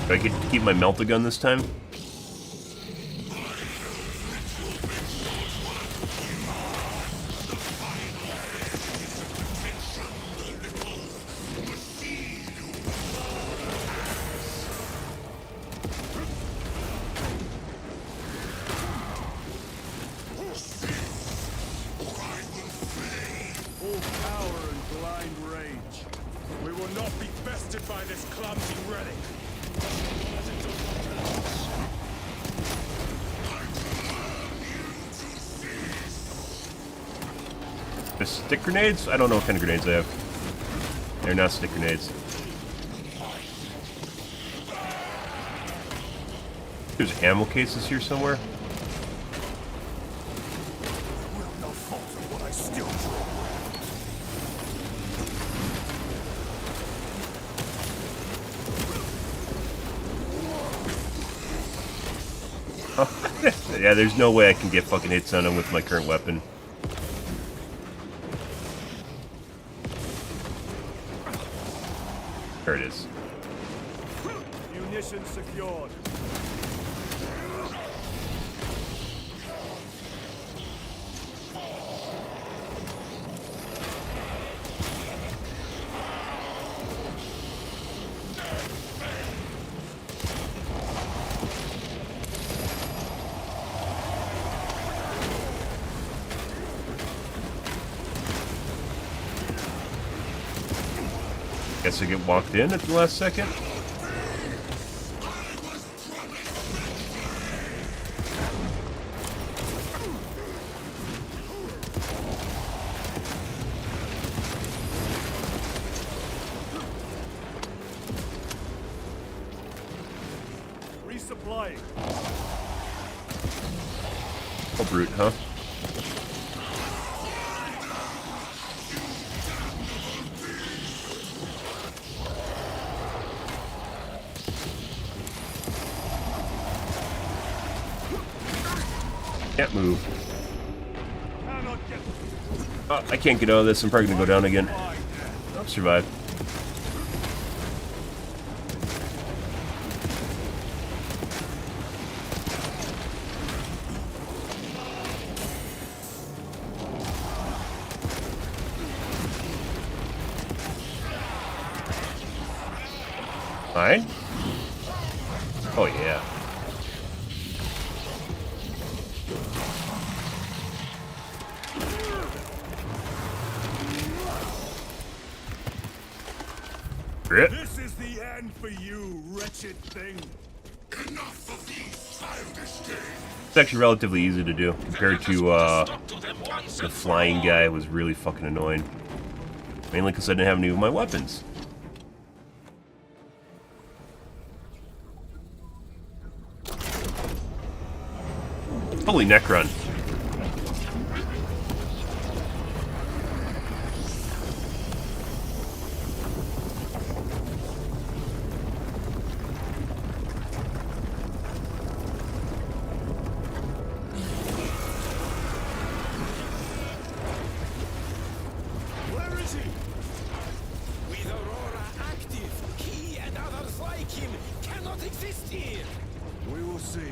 Do I get to keep my melt-a-gun this time? The stick grenades? I don't know what kind of grenades I have. They're not stick grenades. There's ammo cases here somewhere. Oh. Yeah, there's no way I can get fucking hits on him with my current weapon. There it is. Munitions secured. Guess I get walked in at the last second. Resupplying. Oh, brute, huh? Can't move. Oh, I can't get out of this. I'm probably gonna go down again. I'll survive. Fine? Oh, yeah. This is the end for you, wretched thing. Enough of these childish games. It's actually relatively easy to do compared to the flying guy. Was really fucking annoying. Mainly because I didn't have any of my weapons. Holy Necron. Where is he? With Aurora active, he and others like him cannot exist here. We will see.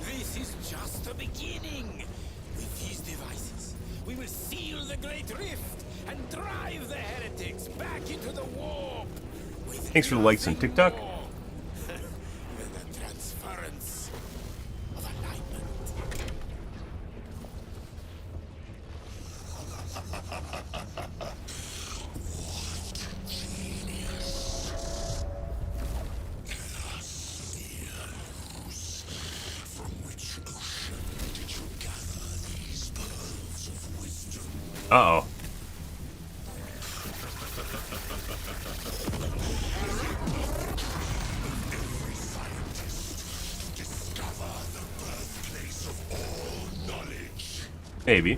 This is just the beginning. With these devices, we will seal the Great Rift and drive the heretics back into the warp. Thanks for the likes on TikTok. Than the transference of alignment. From which ocean did you gather these pearls of wisdom? Uh-oh. Every scientist to discover the birthplace of all knowledge. Maybe.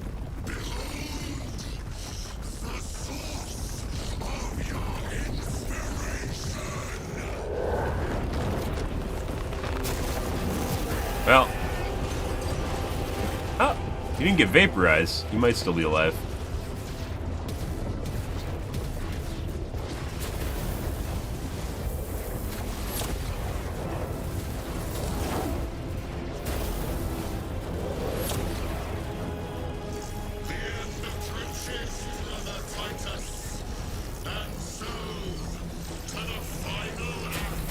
The source of your inspiration. Well. Oh, he didn't get vaporized. He might still be alive. The end of trenches, brother Titus. And so, to the final act.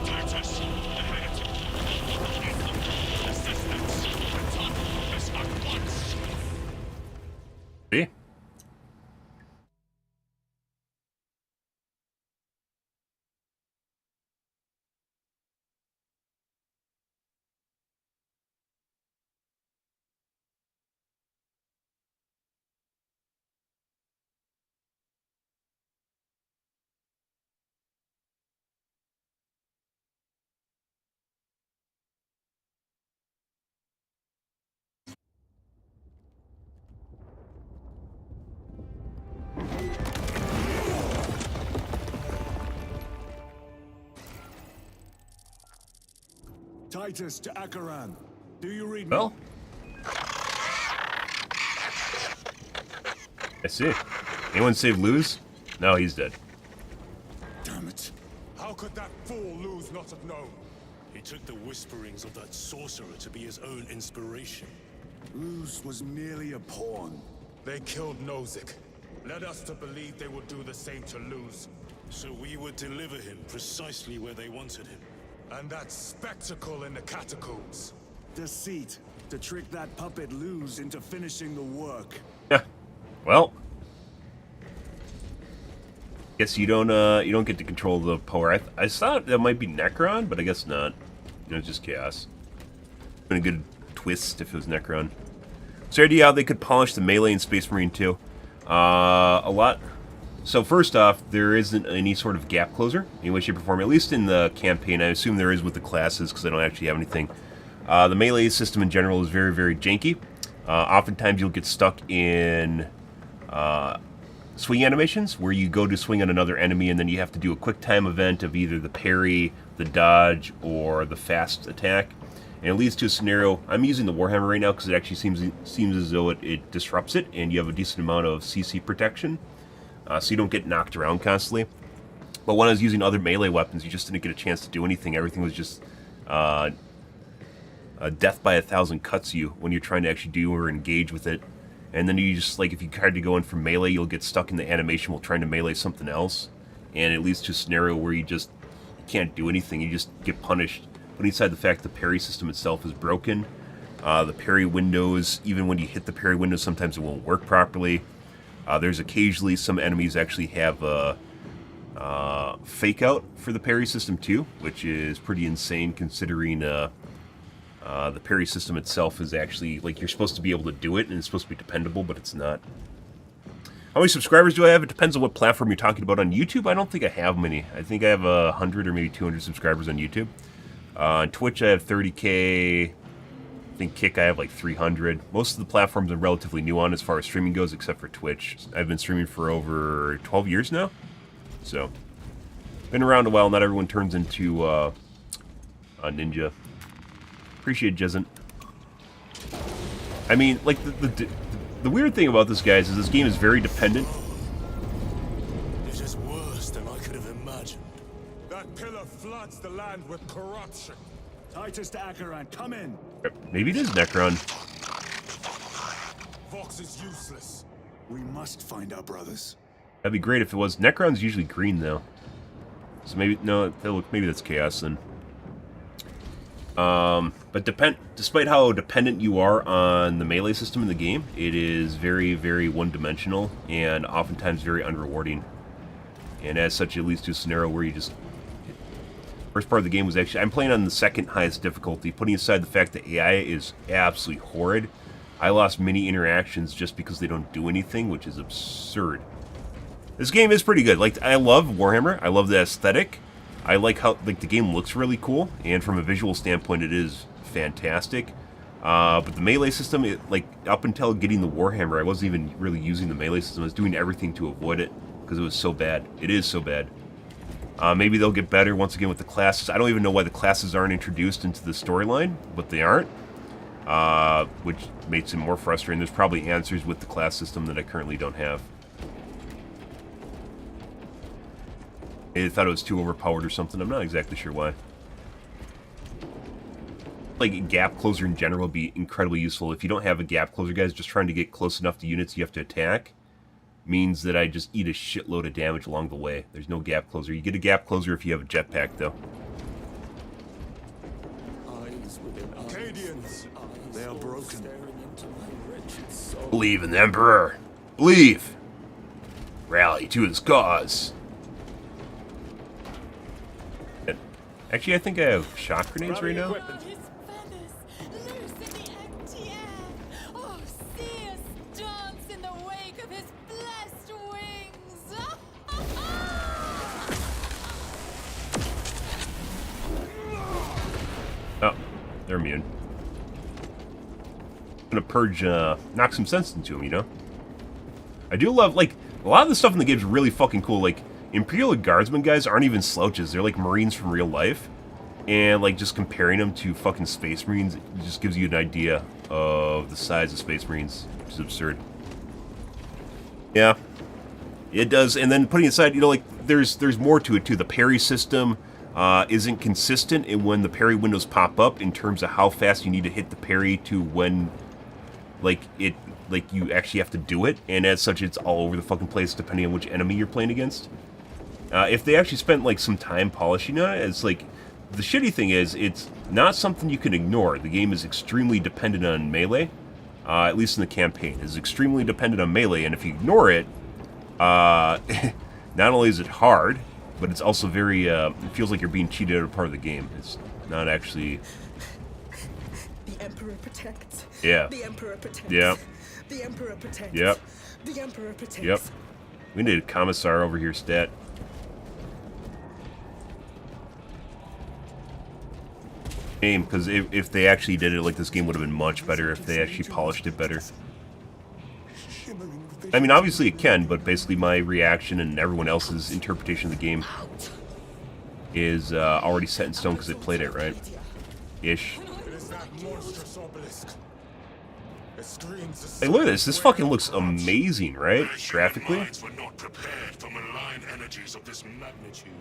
Titus, the heretic. Assistance. Attack this at once. See? Titus to Akaran. Do you read me? Well. I see. Anyone save Luz? No, he's dead. Damn it. How could that fool Luz not have known? He took the whisperings of that sorcerer to be his own inspiration. Luz was merely a pawn. They killed Nozick. Led us to believe they would do the same to Luz. So we would deliver him precisely where they wanted him. And that spectacle in the catacombs. Deceit. To trick that puppet Luz into finishing the work. Yeah. Well. Guess you don't get to control the power. I thought that might be Necron, but I guess not. You know, it's just chaos. Been a good twist if it was Necron. So idea how they could polish the melee in Space Marine 2. A lot So first off, there isn't any sort of gap closer, in way, shape, or form, at least in the campaign. I assume there is with the classes, because I don't actually have anything. The melee system in general is very, very janky. Oftentimes you'll get stuck in swing animations, where you go to swing on another enemy, and then you have to do a quick time event of either the parry, the dodge, or the fast attack. And it leads to a scenario. I'm using the Warhammer right now because it actually seems as though it disrupts it, and you have a decent amount of CC protection, so you don't get knocked around constantly. But when I was using other melee weapons, you just didn't get a chance to do anything. Everything was just death by 1,000 cuts you when you're trying to actually do or engage with it. And then you just, like, if you tried to go in from melee, you'll get stuck in the animation while trying to melee something else. And it leads to a scenario where you just can't do anything. You just get punished. But inside the fact the parry system itself is broken, the parry windows, even when you hit the parry window, sometimes it won't work properly. There's occasionally some enemies actually have a fake out for the parry system too, which is pretty insane considering the parry system itself is actually, like, you're supposed to be able to do it and it's supposed to be dependable, but it's not. How many subscribers do I have? It depends on what platform you're talking about. On YouTube, I don't think I have many. I think I have 100 or maybe 200 subscribers on YouTube. On Twitch, I have 30K. I think Kick, I have like 300. Most of the platforms I'm relatively new on as far as streaming goes, except for Twitch. I've been streaming for over 12 years now. So, been around a while. Not everyone turns into a ninja. Appreciate Jezant. I mean, like, the weird thing about this, guys, is this game is very dependent. It is worse than I could have imagined. That pillar floods the land with corruption. Titus to Acheron, come in. Maybe it is Necron. Vox is useless. We must find our brothers. That'd be great if it was. Necron's usually green, though. So maybe, no, maybe that's Chaos, then. But despite how dependent you are on the melee system in the game, it is very, very one-dimensional and oftentimes very unrewarding. And as such, it leads to a scenario where you just... First part of the game was actually... I'm playing on the second highest difficulty, putting aside the fact that AI is absolutely horrid. I lost many interactions just because they don't do anything, which is absurd. This game is pretty good. Like, I love Warhammer. I love the aesthetic. I like how, like, the game looks really cool, and from a visual standpoint, it is fantastic. But the melee system, like, up until getting the Warhammer, I wasn't even really using the melee system. I was doing everything to avoid it because it was so bad. It is so bad. Maybe they'll get better once again with the classes. I don't even know why the classes aren't introduced into the storyline, but they aren't, which makes it more frustrating. There's probably answers with the class system that I currently don't have. I thought it was too overpowered or something. I'm not exactly sure why. Like, gap closer in general would be incredibly useful. If you don't have a gap closer, guys, just trying to get close enough to units you have to attack means that I just eat a shitload of damage along the way. There's no gap closer. You get a gap closer if you have a jetpack, though. Acadians, they are broken. Believe in the Emperor. Believe. Rally to his cause. Actually, I think I have shock grenades right now. Oh, they're immune. I'm gonna purge, knock some sense into them, you know? I do love, like, a lot of the stuff in the game is really fucking cool. Like, Imperial Guardsmen guys aren't even slouches. They're like Marines from real life. And, like, just comparing them to fucking Space Marines, it just gives you an idea of the size of Space Marines, which is absurd. Yeah, it does. And then putting aside, you know, like, there's more to it, too. The parry system isn't consistent in when the parry windows pop up in terms of how fast you need to hit the parry to when, like, you actually have to do it. And as such, it's all over the fucking place depending on which enemy you're playing against. If they actually spent, like, some time polishing on it, it's like... The shitty thing is, it's not something you can ignore. The game is extremely dependent on melee, at least in the campaign. It's extremely dependent on melee, and if you ignore it, not only is it hard, but it's also very, it feels like you're being cheated out of part of the game. It's not actually... The Emperor protects. Yeah. The Emperor protects. Yeah. The Emperor protects. Yep. The Emperor protects. Yep. We need a commissar over here, stat. Game, because if they actually did it, like, this game would have been much better if they actually polished it better. I mean, obviously it can, but basically my reaction and everyone else's interpretation of the game is already set in stone because they played it, right? Ish. Hey, look at this. This fucking looks amazing, right? Graphically. Were not prepared for malign energies of this magnitude.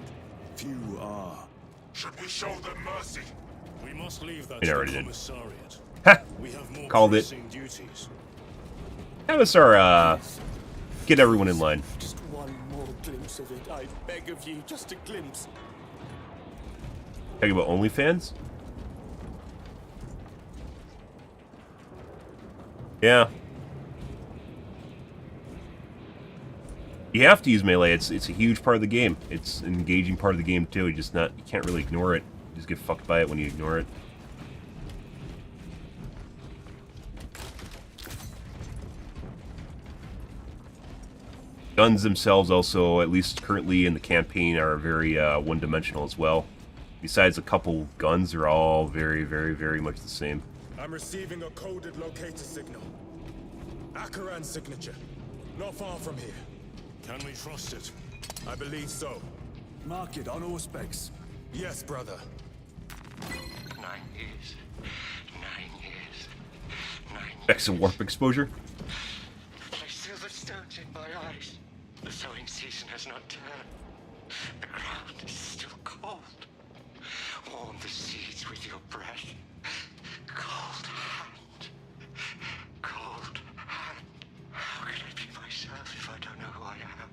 Few are. Should we show them mercy? We must leave that I to already the did. commissariat. Ha! We have more Called it. pressing duties. Commissar, get everyone in line. Just one more glimpse of it. I beg of you, just a glimpse. Talking about OnlyFans? Yeah. You have to use melee. It's a huge part of the game. It's an engaging part of the game too. You can't really ignore it. You just get fucked by it when you ignore it. Guns themselves also, at least currently in the campaign, are very one-dimensional as well. Besides a couple guns, they're all very, very, very much the same. I'm receiving a coded locator signal. Akaran's signature. Not far from here. Can we trust it? I believe so. Mark it on Auspex. Yes, brother. 9 years. 9 years. 9 years. Extra warp exposure. I feel the stones in my eyes. The sowing season has not turned. The ground is still cold. Warm the seeds with your breath. Cold hand. Cold hand. How can I be myself if I don't know who I am?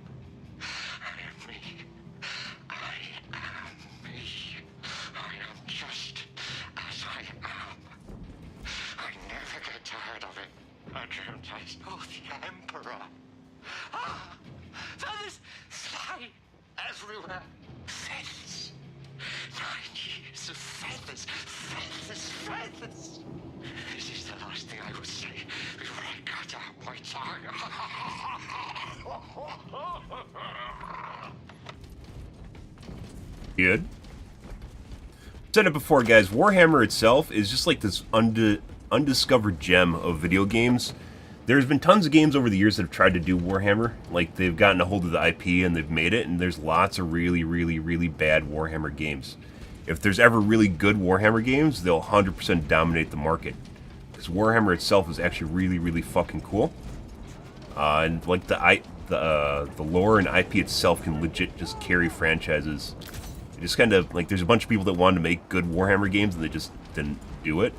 I am me. I am me. I am just as I am. I never get tired of it. I don't taste the Emperor. Ah! Feathers fly everywhere. Feathers. 9 years of feathers. Feathers, feathers. This is the last thing I will say before I cut out my tongue. Good. Said it before, guys. Warhammer itself is just like this undiscovered gem of video games. There's been tons of games over the years that have tried to do Warhammer. Like, they've gotten a hold of the IP and they've made it, and there's lots of really, really, really bad Warhammer games. If there's ever really good Warhammer games, they'll 100% dominate the market. Because Warhammer itself is actually really, really fucking cool. And, like, the lore and IP itself can legit just carry franchises. It just kind of, like, there's a bunch of people that wanted to make good Warhammer games, and they just didn't do it.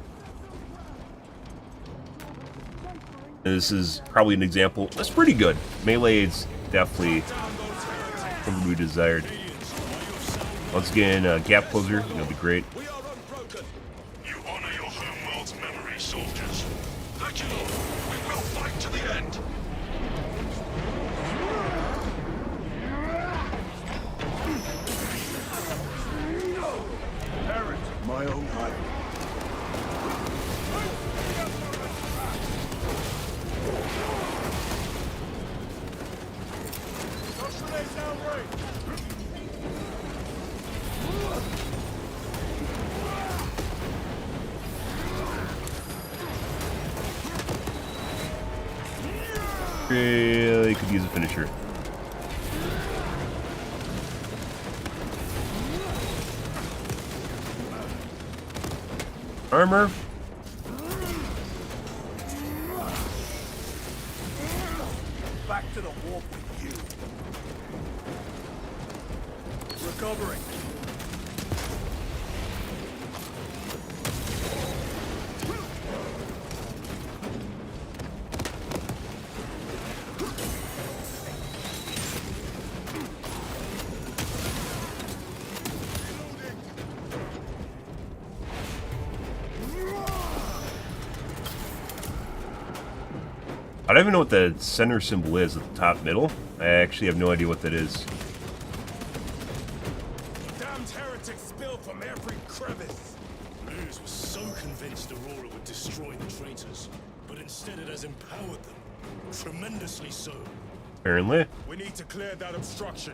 And this is probably an example. That's pretty good. Melee is definitely something we desired. Once again, gap closer, that'll be great. You honor your homeworld's memory, soldiers. Let you know, we will fight to the end. Parent, my own life. Really could use a finisher. Armor. Back to the warp with you. Recovering. I don't even know what the center symbol is at the top middle. I actually have no idea what that is. Damned heretics spill from every crevice. Luz was so convinced Aurora would destroy the traitors, but instead it has empowered them. Tremendously so. Apparently. We need to clear that obstruction.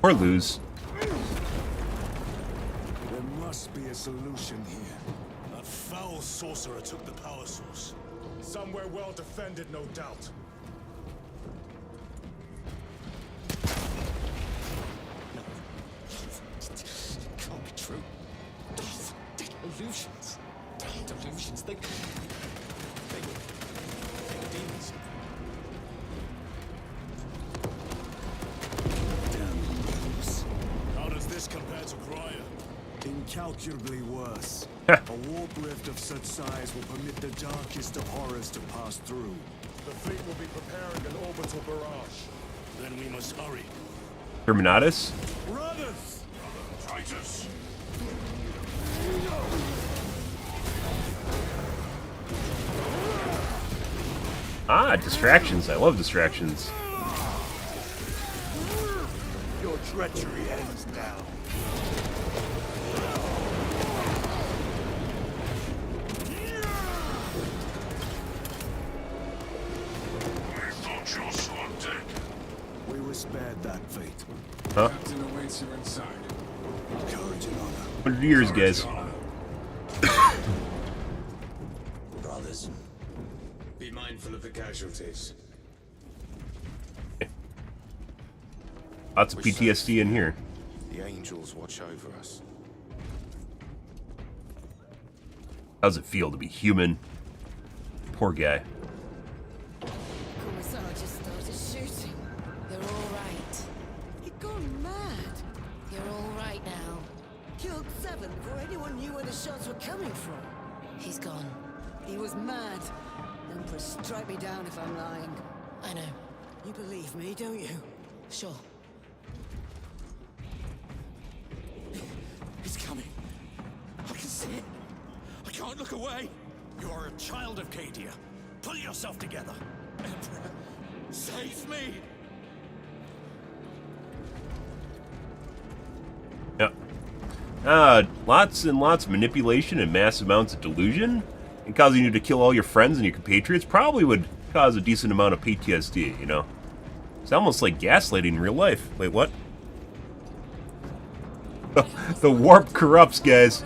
Or lose. There must be a solution here. That foul sorcerer took the power source. Somewhere well defended, no doubt. Can't be true. Delusions. Delusions. They were demons. How does this compare to Cryer? Incalculably worse. Ha. A warp rift of such size will permit the darkest of horrors to pass through. The fleet will be preparing an orbital barrage. Then we must hurry. Terminatus. Brothers! Titus! Ah, distractions. I love distractions. Your treachery ends now. I thought your son dead. We were spared that fate. Huh? Captain awaits you inside. Courage and honor. 100 years, guys. Brothers, be mindful of the casualties. Lots of PTSD in here. The angels watch over us. How's it feel to be human? Poor guy. Commissar just started shooting. You're all right. He'd gone mad. You're all right now. Killed 7 before anyone knew where the shots were coming from. He's gone. He was mad. Empress, strike me down if I'm lying. I know. You believe me, don't you? Sure. He's coming. I can see it. I can't look away. You are a child of Cadia. Pull yourself together. Emperor, save me. Yep. Lots and lots of manipulation and massive amounts of delusion, and causing you to kill all your friends and your compatriots probably would cause a decent amount of PTSD, you know? It's almost like gaslighting in real life. Wait, what? The warp corrupts, guys.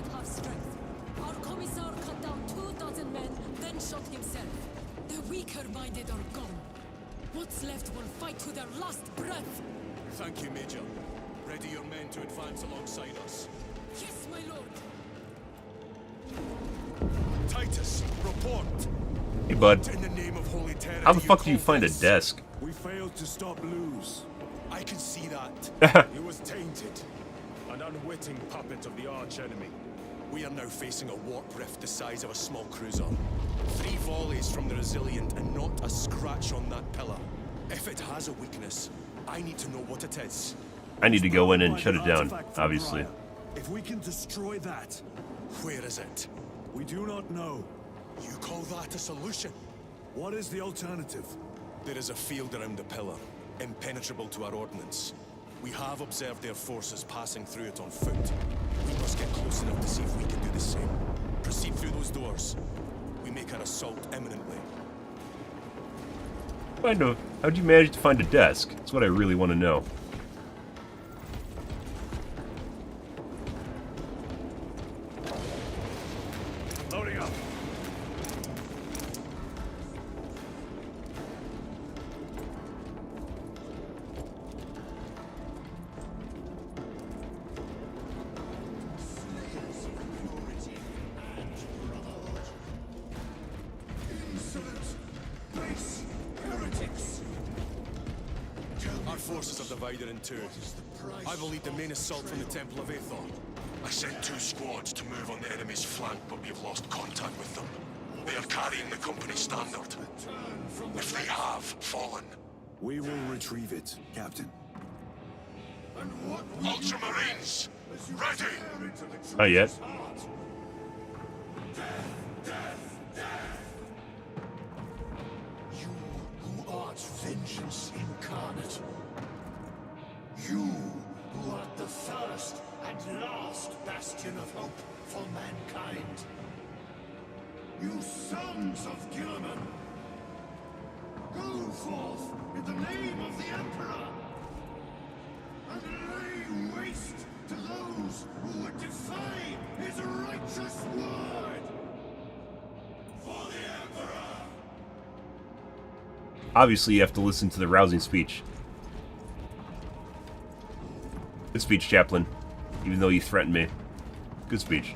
Our commissar cut down 2,000 men, then shot himself. The weaker-minded are gone. What's left will fight to their last breath. Thank you, Major. Ready your men to advance alongside us. Yes, my lord. Titus, report. Hey, bud. In the name of Holy Trinity, How the fuck do you call find a this? desk? We failed to stop Luz. I can see that. He was tainted. An unwitting puppet of the arch-enemy. We are now facing a warp rift the size of a small cruiser. 3 volleys from the Resilient and not a scratch on that pillar. If it has a weakness, I need to know what it is. I need to go in and By shut the it down, artifact from obviously. Cryer. If we can destroy that, Where is it? we do not know. You call that a solution? What is the alternative? There is a field around the pillar, impenetrable to our ordnance. We have observed their forces passing through it on foot. We must get close enough to see if we can do the same. Proceed through those doors. We make our assault imminently. How'd you manage to find a desk? That's what I really want to know. Loading up. Our forces are divided in 2. I will lead the main assault from the Temple of Aethor. I sent 2 squads to move on the enemy's flank, but we've lost contact with them. They are carrying the company standard. If they have fallen. We will retrieve it, Captain. Ultramarines! Ready! Not yet. You who art vengeance incarnate. You who art the first and last bastion of hope for mankind. You sons of Gilliman! Go forth in the name of the Emperor! And lay waste to those who would defy his righteous word! For the Emperor! Obviously, you have to listen to the rousing speech. Good speech, Chaplain. Even though you threatened me. Good speech.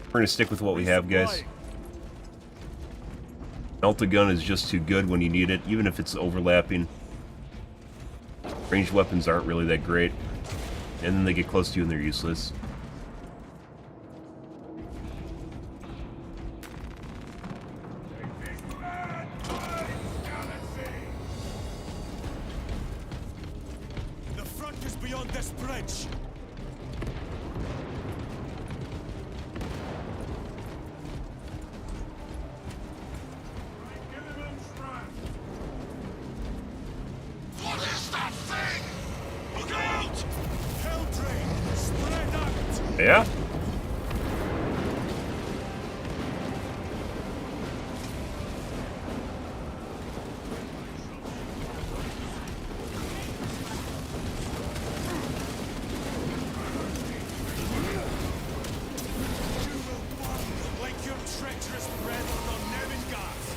We're gonna stick with what we have, guys. Melta gun is just too good when you need it, even if it's overlapping. Ranged weapons aren't really that great. And then they get close to you and they're useless. The front is beyond this bridge. What is that thing? Look out! Helldrain, spread out. Yeah? Like your treacherous brethren on Nevingarth.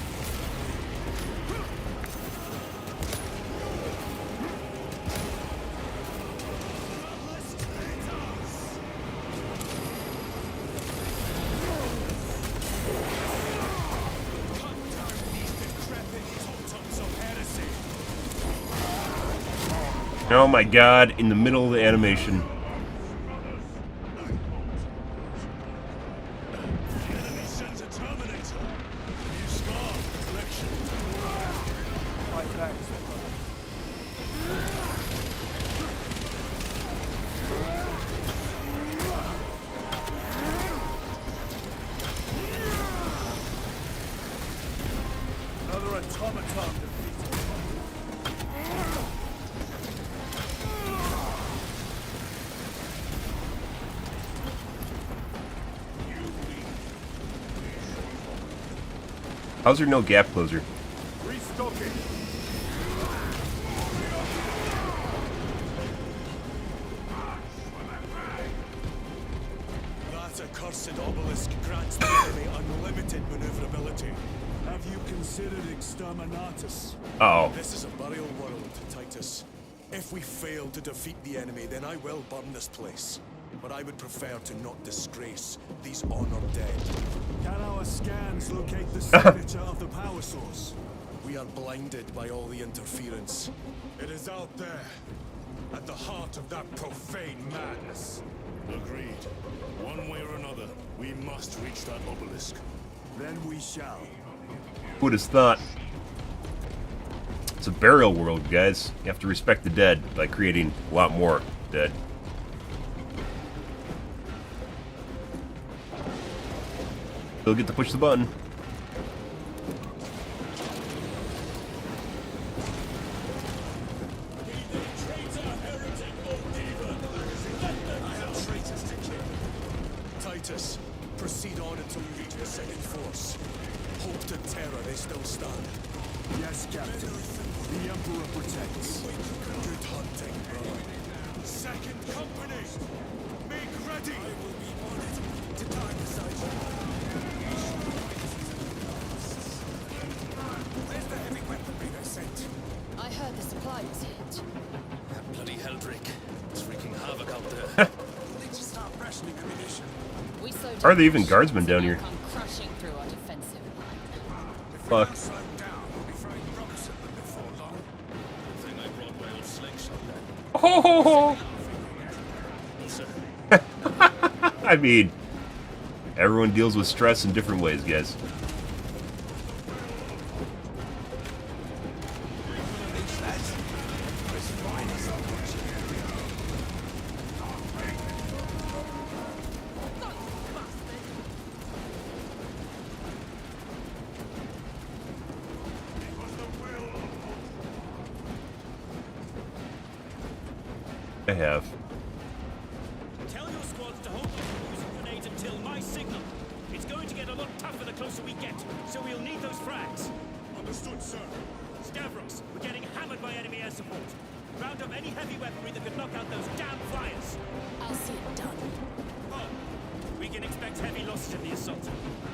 Cut down these decrepit totems of heresy. Oh my god, in the middle of the animation. Enemy sends a Terminator. New scar collection. Fight back. Another automaton defeated. How's there no gap closer? Restocking. That accursed obelisk grants the enemy unlimited maneuverability. Have you considered exterminatus? Uh-oh. This is a burial world, Titus. If we fail to defeat the enemy, then I will burn this place. But I would prefer to not disgrace these honored dead. Can our scans locate the signature of the power source? We are blinded by all the interference. It is out there, at the heart of that profane madness. Agreed. One way or another, we must reach that obelisk. Then we shall. Who would have thought? It's a burial world, guys. You have to respect the dead by creating a lot more dead. Still get to push the button. Titus, proceed on until you reach the second force. Hope to terror they still stand. Yes, Captain. The Emperor protects. Good hunting, brother. Second company! Make ready! I will be on it to die beside you. Where's the heavy weaponry they sent? I heard the supply was hit. That bloody Helldrake is wreaking havoc out there. They just start rationing ammunition. We so Are there even guardsmen down here? come crashing through our defensive line. If Fuck. we don't slow them down, we'll be throwing rocks at them before long. I think I brought my old slingshot then. Oh! I mean, Everyone deals with stress in different ways, guys. I have. Tell your squads to hold the use of grenades until my signal. It's going to get a lot tougher the closer we get, so we'll need those frags. Understood, sir. Stavros, we're getting hammered by enemy air support. Round up any heavy weaponry that could knock out those damn flyers. I'll see it done. Oh, we can expect heavy losses in the assault.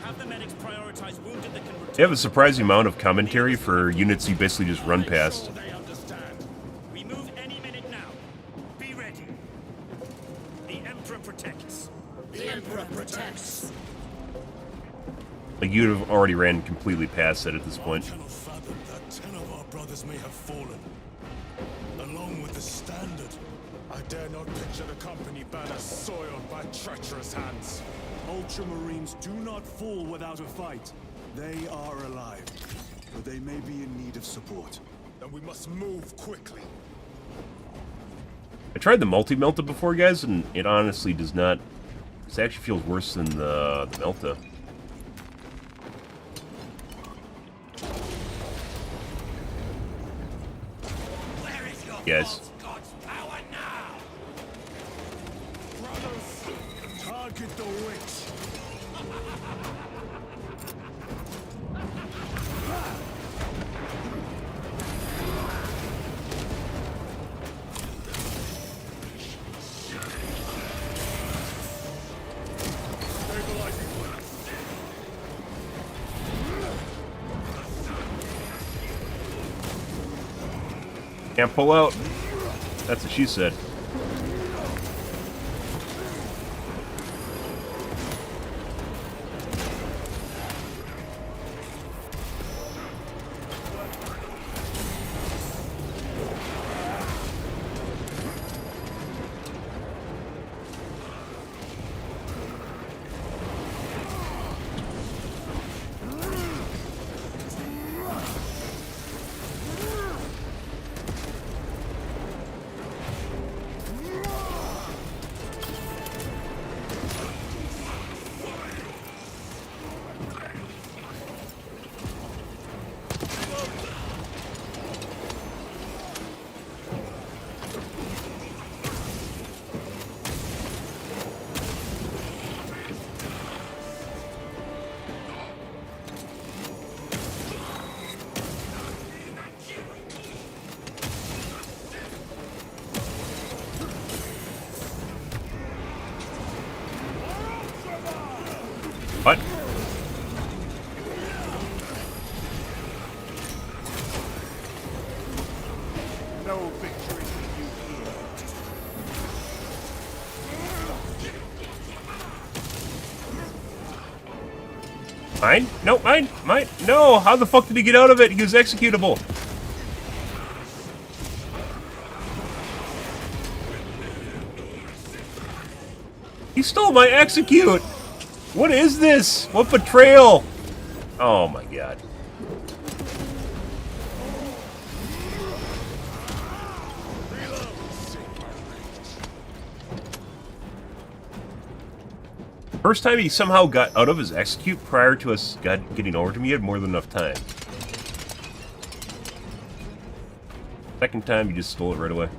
Have the medics prioritize wounded that can return. They have a surprising amount of commentary for units you basically just run past. They understand. We move any minute now. Be ready. The Emperor protects. The Emperor protects. Like, you'd have already ran completely past it at this point. I cannot fathom that 10 of our brothers may have fallen, along with the Standard. I dare not picture the company banner soiled by treacherous hands. Ultramarines do not fall without a fight. They are alive, but they may be in need of support. Then we must move quickly. I tried the multi-melta before, guys, and it honestly does not... It actually feels worse than the melta. Where is your Yes. false god's power now? Brothers, target the witch. Can't pull out. That's what she said. What? No victory for you here. Mine? No, mine! Mine! No! How the fuck did he get out of it? He was executable! He stole my execute! What is this? What betrayal? Oh my god. First time he somehow got out of his execute prior to us getting over to me, he had more than enough time. Second time, he just stole it right away.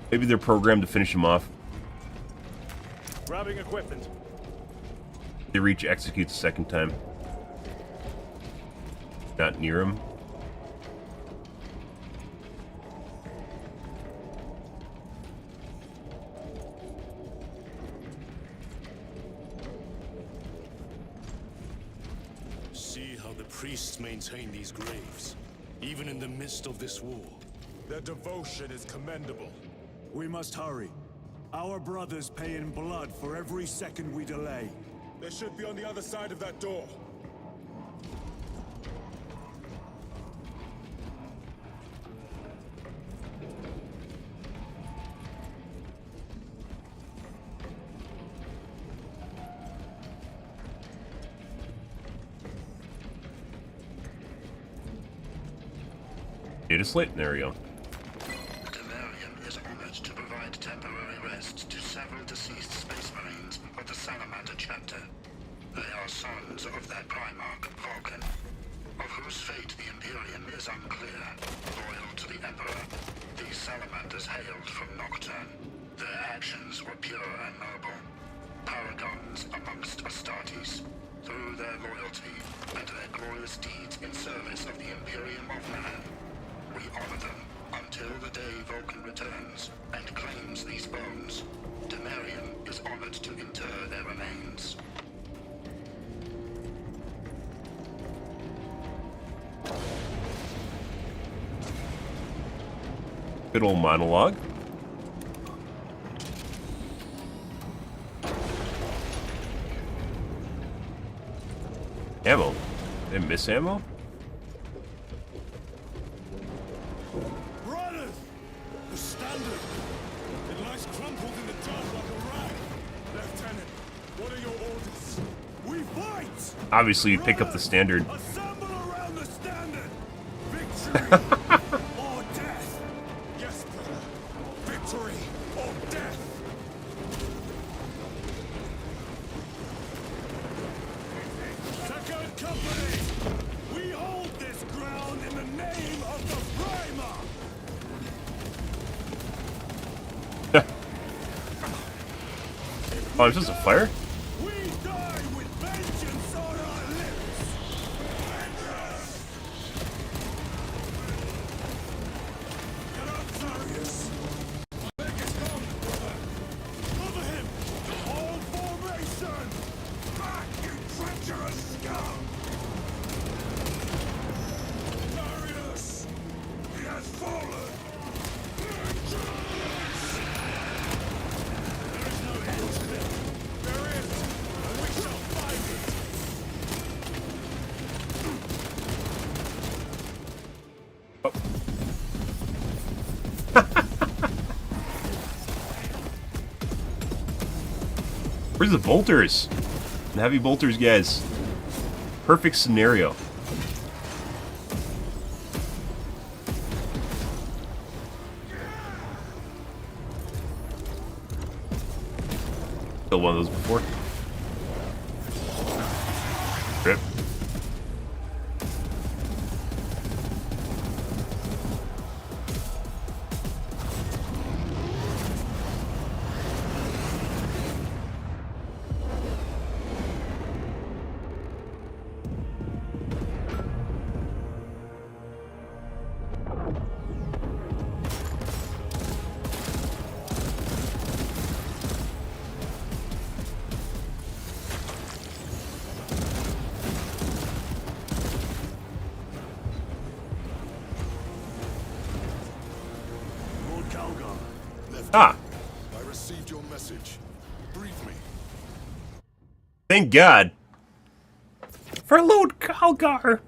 Maybe they're programmed to finish him off. Grabbing equipment. They reach execute the second time. Not near him. See how the priests maintain these graves, even in the midst of this war. Their devotion is commendable. We must hurry. Our brothers pay in blood for every second we delay. They should be on the other side of that door. Data slate? There we go. Demarium is honored to provide temporary rest to several deceased space marines of the Salamander chapter. They are sons of their primarch, Vulcan, of whose fate the Imperium is unclear. Loyal to the Emperor, these salamanders hailed from Nocturne. Their actions were pure and noble, paragons amongst Astartes. Through their loyalty and their glorious deeds in service of the Imperium of Man, we honor them until the day Vulcan returns and claims these bones. Demarium is honored to inter their remains. Good old monologue. Ammo. Did I miss ammo? Brothers! The standard! It lies crumpled in the dirt like a rag. Lieutenant, what are your orders? We fight! Obviously, you pick up the standard. Assemble around the standard! Victory or death! Yes, brother. Victory or death! Second company! We hold this ground in the name of the Primer! Oh, is this a fire? We die with vengeance on our lips! Galantarius! Make it come, brother! Cover him! All formation! Back, you treacherous scum! Darius! He has fallen! Where's the bolters? The heavy bolters, guys. Perfect scenario. Killed one of those before. Rip. Ah. I received your message. Brief me. Thank God. For Lord Calgar.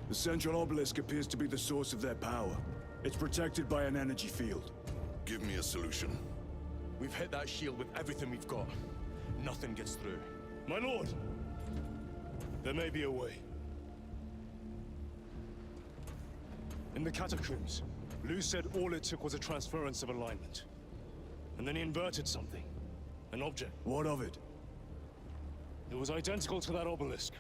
The central obelisk appears to be the source of their power. It's protected by an energy field. Give me a solution. We've hit that shield with everything we've got. Nothing gets through. My lord, there may be a way. In the catacombs, Lou said all it took was a transference of alignment. And then he inverted something. An object. What of it? It was identical to that obelisk.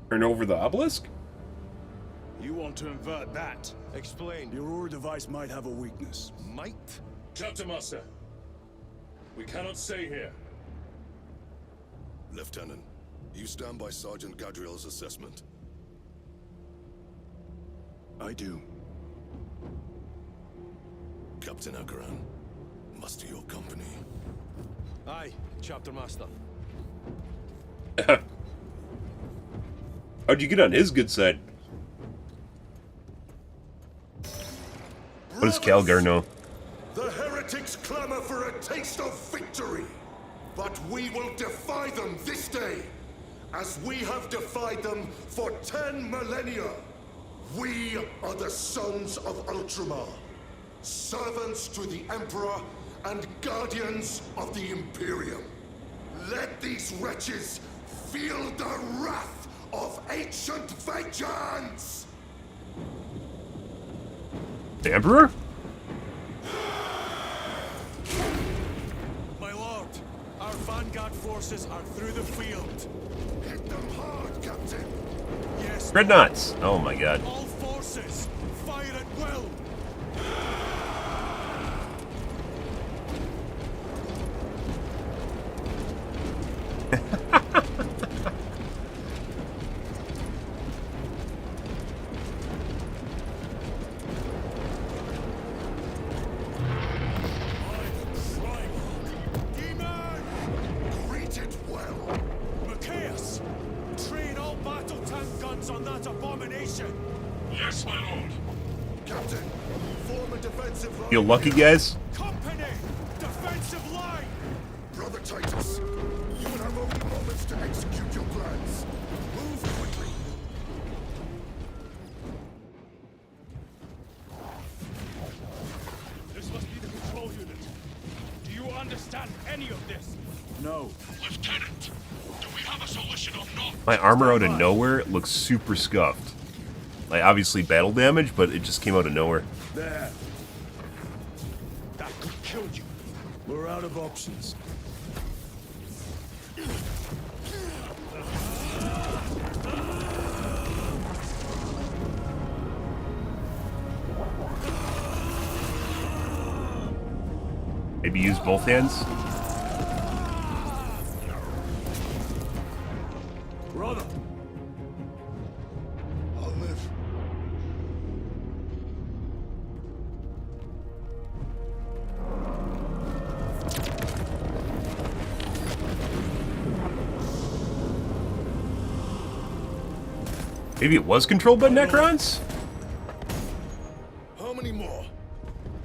Turn over the obelisk? You want to invert that? Explain. The Aurora device might have a weakness. Might? Chapter Master, we cannot stay here. Lieutenant, you stand by Sergeant Gadriel's assessment. I do. Captain Akaran, muster your company. Aye, Chapter Master. How'd you get on his good side? What does Calgar know? The heretics clamor for a taste of victory, but we will defy them this day, as we have defied them for 10 millennia. We are the sons of Ultramar, servants to the Emperor and guardians of the Imperium. Let these wretches feel the wrath of ancient vengeance! The Emperor? My lord, our vanguard forces are through the field. Hit them hard, Captain! Yes. Dreadnoughts! Oh my god. All forces, fire at will! On that abomination! Yes, my lord. Captain, form a defensive line. Feel lucky, guys? Company! Defensive line! Brother Titus, you will have only moments to execute your plans. Move quickly. This must be the control unit. Do you understand any of this? No. Lieutenant, do we have a solution or not? My armor out of nowhere looks super scuffed. Like, obviously battle damage, but it just came out of nowhere. There. That could kill you. We're out of options. Maybe use both hands? Brother! I'll live. Maybe it was controlled by Necrons? How many more?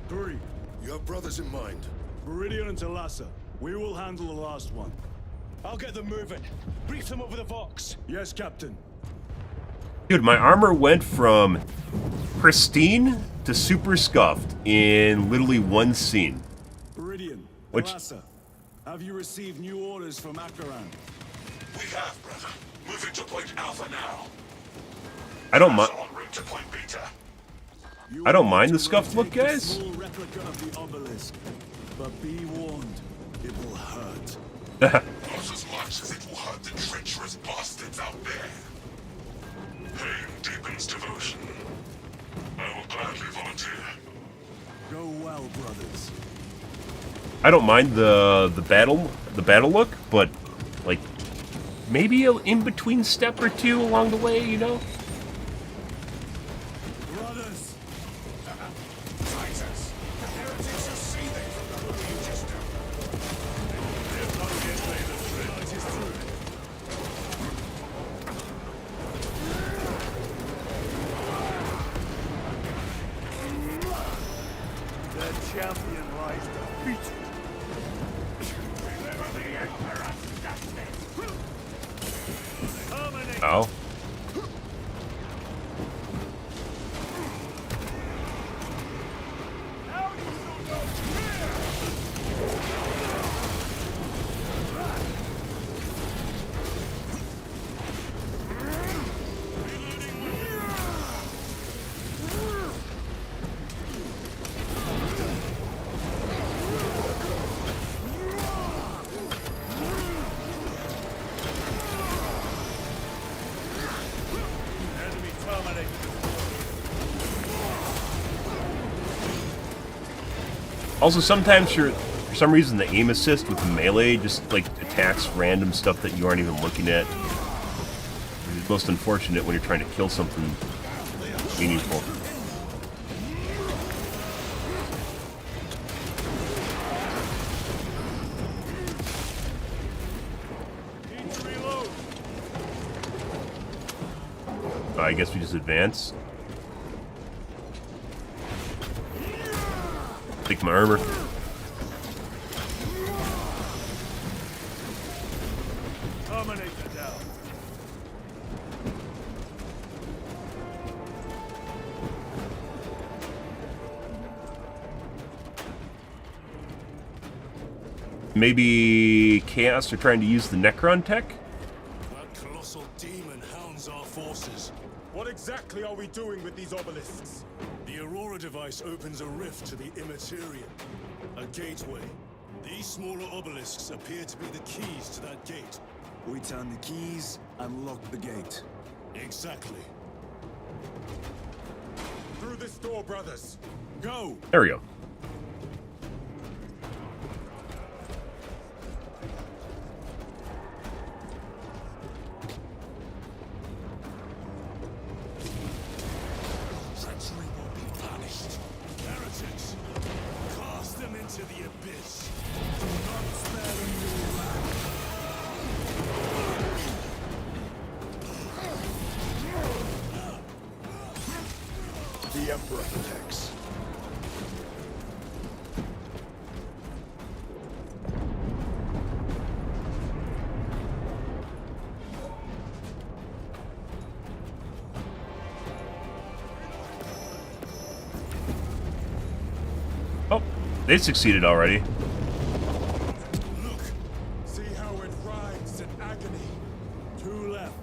3. You have brothers in mind. Meridian and Talassa. We will handle the last one. I'll get them moving. Brief them over the Vox. Yes, Captain. Dude, my armor went from pristine to super scuffed in literally one scene. Meridian, Which... Talassa, have you received new orders from Acheron? We have, brother. Moving to point Alpha now. I don't mind. En route to point Beta. I don't mind the scuffed look, guys. Small replica of the obelisk, but be warned, it will hurt. Not as much as it will hurt the treacherous bastards out there. Pain deepens devotion. I will gladly volunteer. Go well, brothers. I don't mind the battle look, but like maybe an in-between step or two along the way, you know? Brothers! Titus, the heretics are seething from the look you just done. They've not yet made the trip. It is true. The champion lies defeated. Remember the Emperor's justice. Oh. Also, sometimes for some reason the aim assist with the melee just like attacks random stuff that you aren't even looking at. It's most unfortunate when you're trying to kill something meaningful. I guess we just advance. Take my armor. Terminator down. Maybe Chaos are trying to use the Necron tech? That colossal demon hounds weakens our forces. What exactly are we doing with these obelisks? The Aurora device opens a rift to the Immaterium, a gateway. These smaller obelisks appear to be the keys to that gate. We turn the keys and lock the gate. Exactly. Through this door, brothers. Go! There we go. Treachery will be punished. Heretics, cast them into the abyss. Do not spare them your wrath. The Emperor protects. Oh, they succeeded already. Look, see how it writhes in agony. 2 left.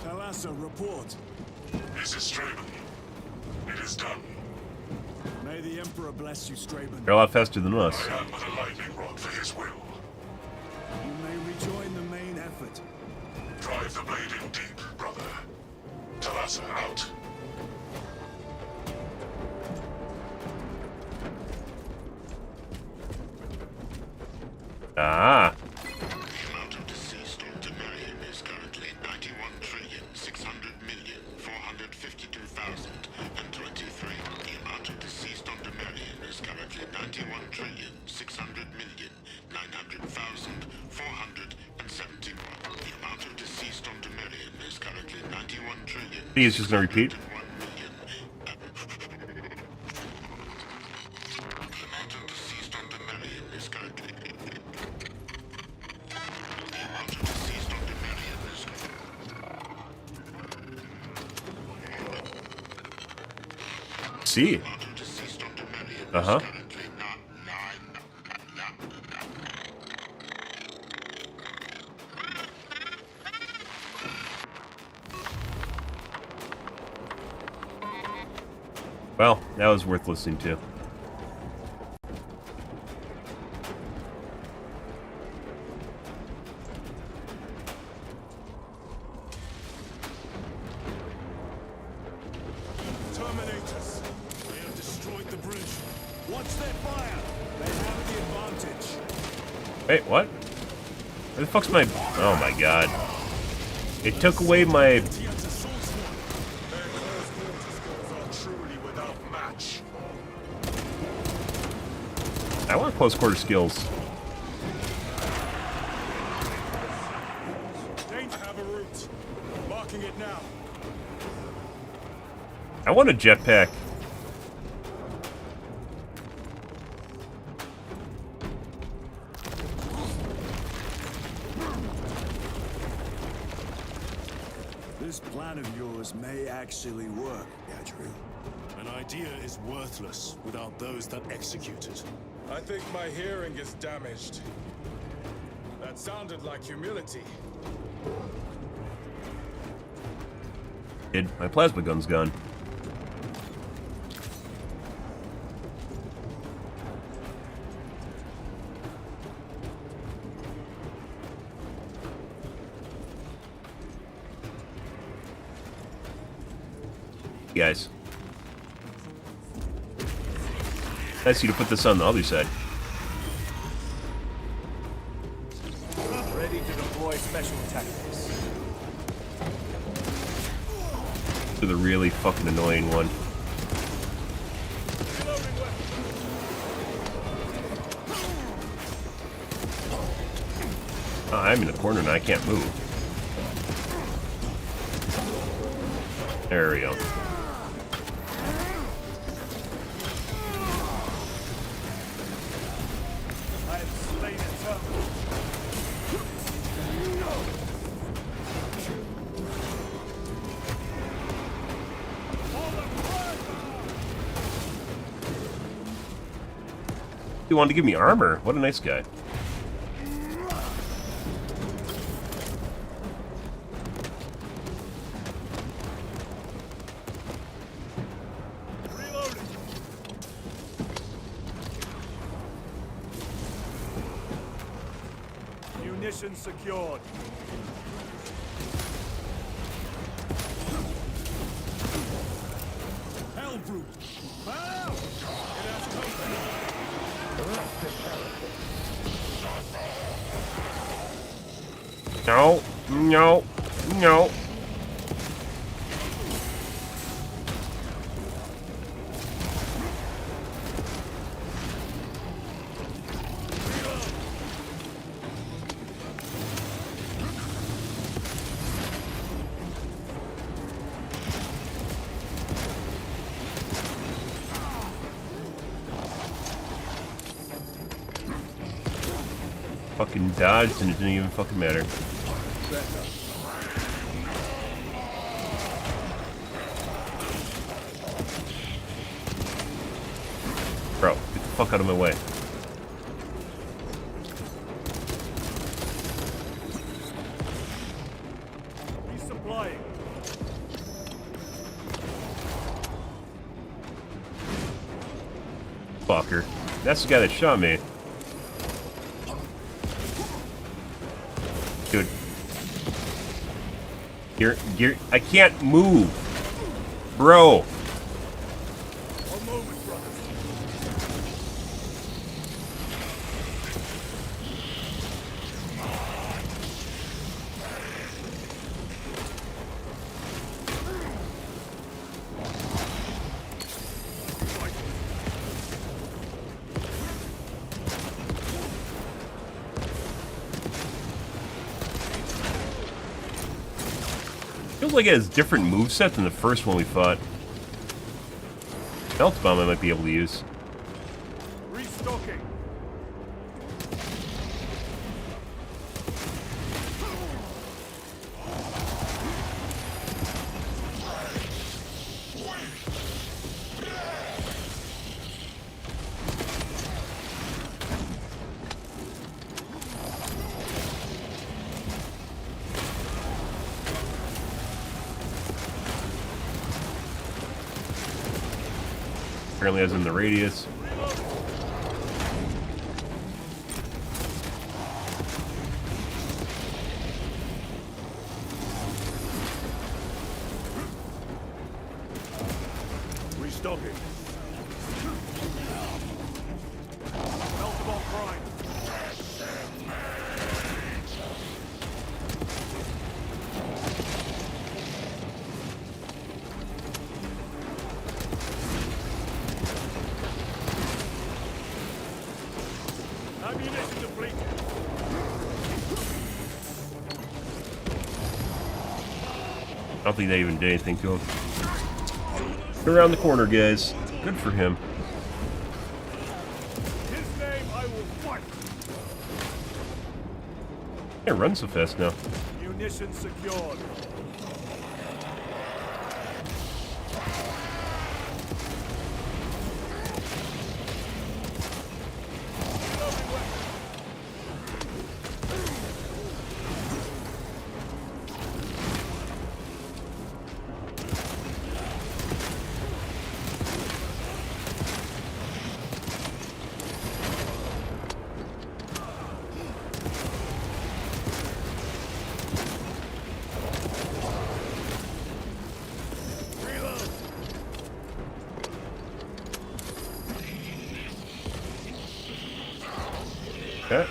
Thalassa, report. This is Straben. It is done. May the Emperor bless you, Straben. They're a lot faster than us. I am but a lightning rod for his will. You may rejoin the main effort. Drive the blade in deep, brother. Thalassa out. Ah. The amount of deceased on Temerium is currently 91,600,452,023. The amount of deceased on Temerium is currently 91,600,900,471. The amount of deceased on Temerium is currently 91,000,000,000. I think it's just gonna repeat. See. Uh-huh. Well, that was worth listening to. Terminators, they have destroyed the bridge. Watch their fire. They have the advantage. Wait, what? Where the fuck's my... Oh my god. It took away my... I want close quarter skills. I have a route. Marking it now. I want a jetpack. This plan of yours may actually work, Gadriel. An idea is worthless without those that execute it. I think my hearing is damaged. That sounded like humility. Kid, my plasma gun's gone. Guys. Nice of you to put this on the other side. Ready to deploy special tactics. To the really fucking annoying one. Oh, I'm in a corner and I can't move. There we go. He wanted to give me armor. What a nice guy. Munitions secured. Hellbrute! Wow! It has company! No, no, no. Fucking dodged and it didn't even fucking matter. Bro, get the fuck out of my way. Resupplying. Fucker. That's the guy that shot me. Dude. You're, I can't move. Bro. One moment, brother. Feels like it has different moveset than the first one we fought. Melt bomb I might be able to use. Restocking. Apparently I was in the radius. Restocking. Multiple prime. Ammunition depleted. I don't think they even did anything to him. Around the corner, guys. Good for him. His name I will fight. Can't run so fast now. Munitions secured. Okay.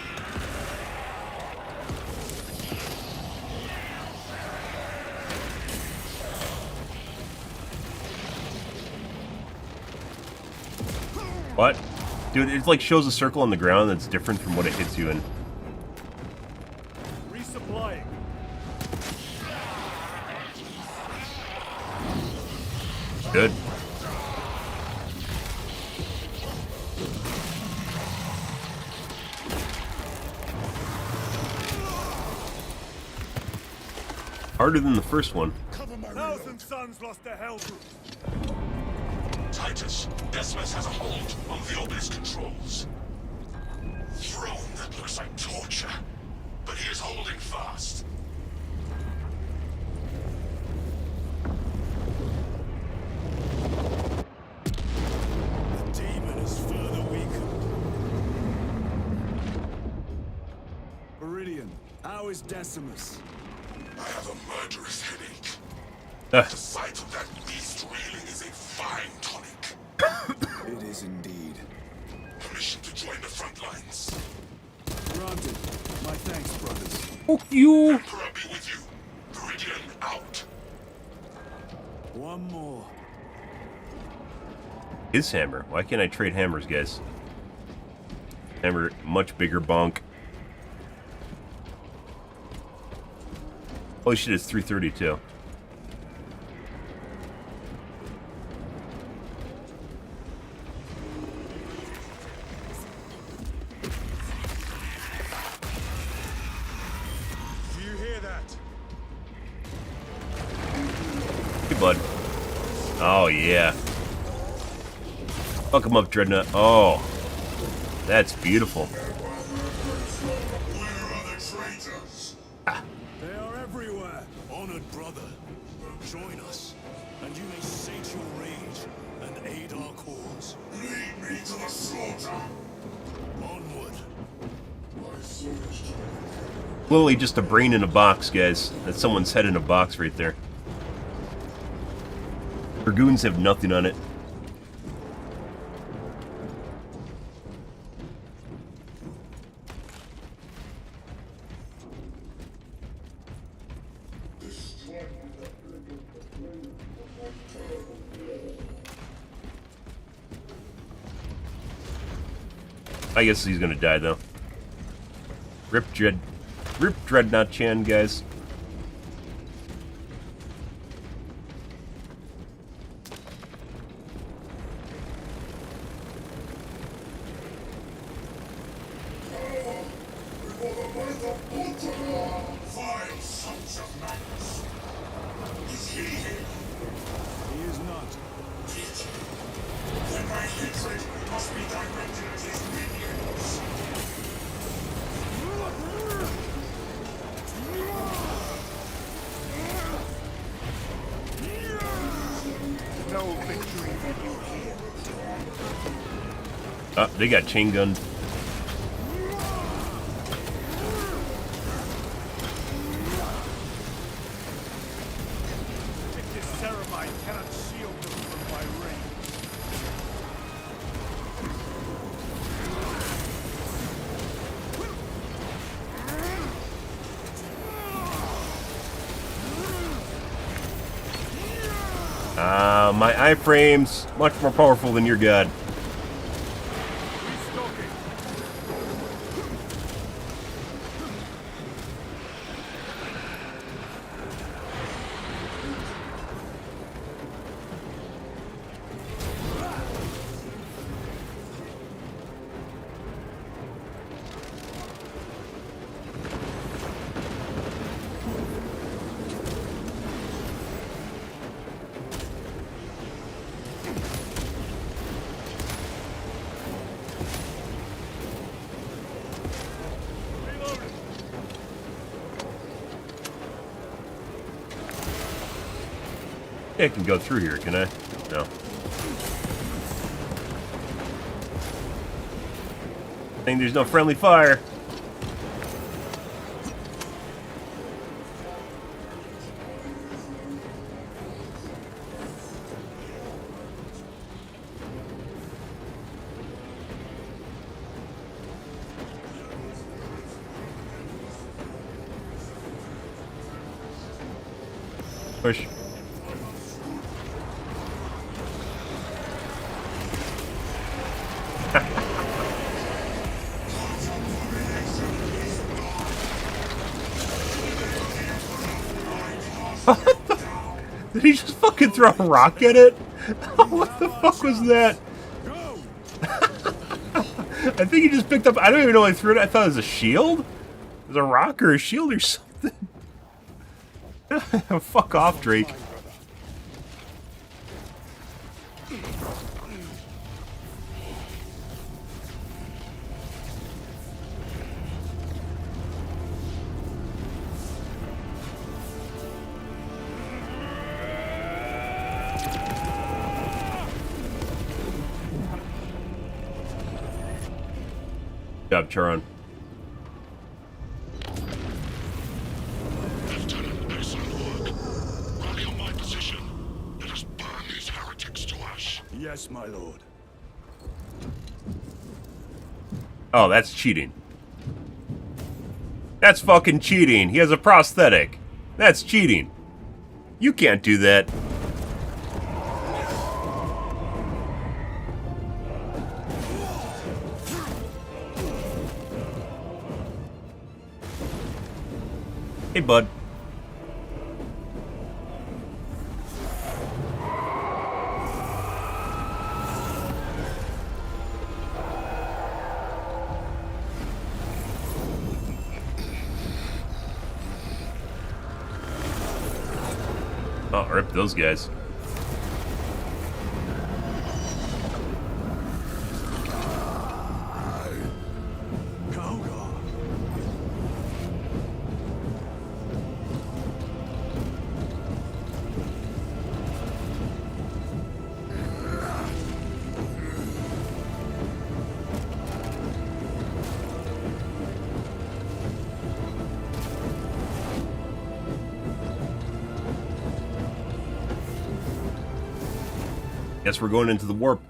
What? Dude, it like shows a circle on the ground that's different from what it hits you in. Resupplying. Good. Harder than the first one. Thousand Sons lost their Hellbrute. Titus, Decimus has a hold on the Obelisk controls. Throne that looks like torture, but he is holding fast. The demon is further weakened. Viridian, is Decimus? I have a murderous headache. Ah. The sight of that beast reeling is a fine tonic. It is indeed. Permission to join the front lines. Granted. My thanks, brothers. Fuck you. Emperor be with you. Viridian out. One more. His hammer. Why can't I trade hammers, guys? Hammer, much bigger bonk. Holy shit, it's 332. Do you hear that? Hey, bud. Oh, yeah. Fuck him up, Dreadnought. Oh. That's beautiful. Where are the traitors? They are everywhere. Honored brother, join us, and you may sate your rage and aid our cause. Lead me to the slaughter. Onward. Literally just a brain in a box, guys. That's someone's head in a box right there. Dragoons have nothing on it. I guess he's gonna die though. Rip Dreadnought Chan, guys. Vile sons of madness. Is he here? He is not. Then my hatred must be directed at his minions. No victory for you here. Oh, they got chain gunned. This ceramide cannot shield them from my range. My iframe's much more powerful than your god. I can go through here, can I? No. I think there's no friendly fire. Push. Did he just fucking throw a rock at it? What the fuck was that? I think he just picked up... I don't even know why he threw it. I thought it was a shield? It was a rock or a shield or something. Fuck off, Drake. Good job, Charon. Yes, my lord. Oh, that's cheating. That's fucking cheating. He has a prosthetic. That's cheating. You can't do that. Hey, bud. Oh, rip those guys. Guess we're going into the warp.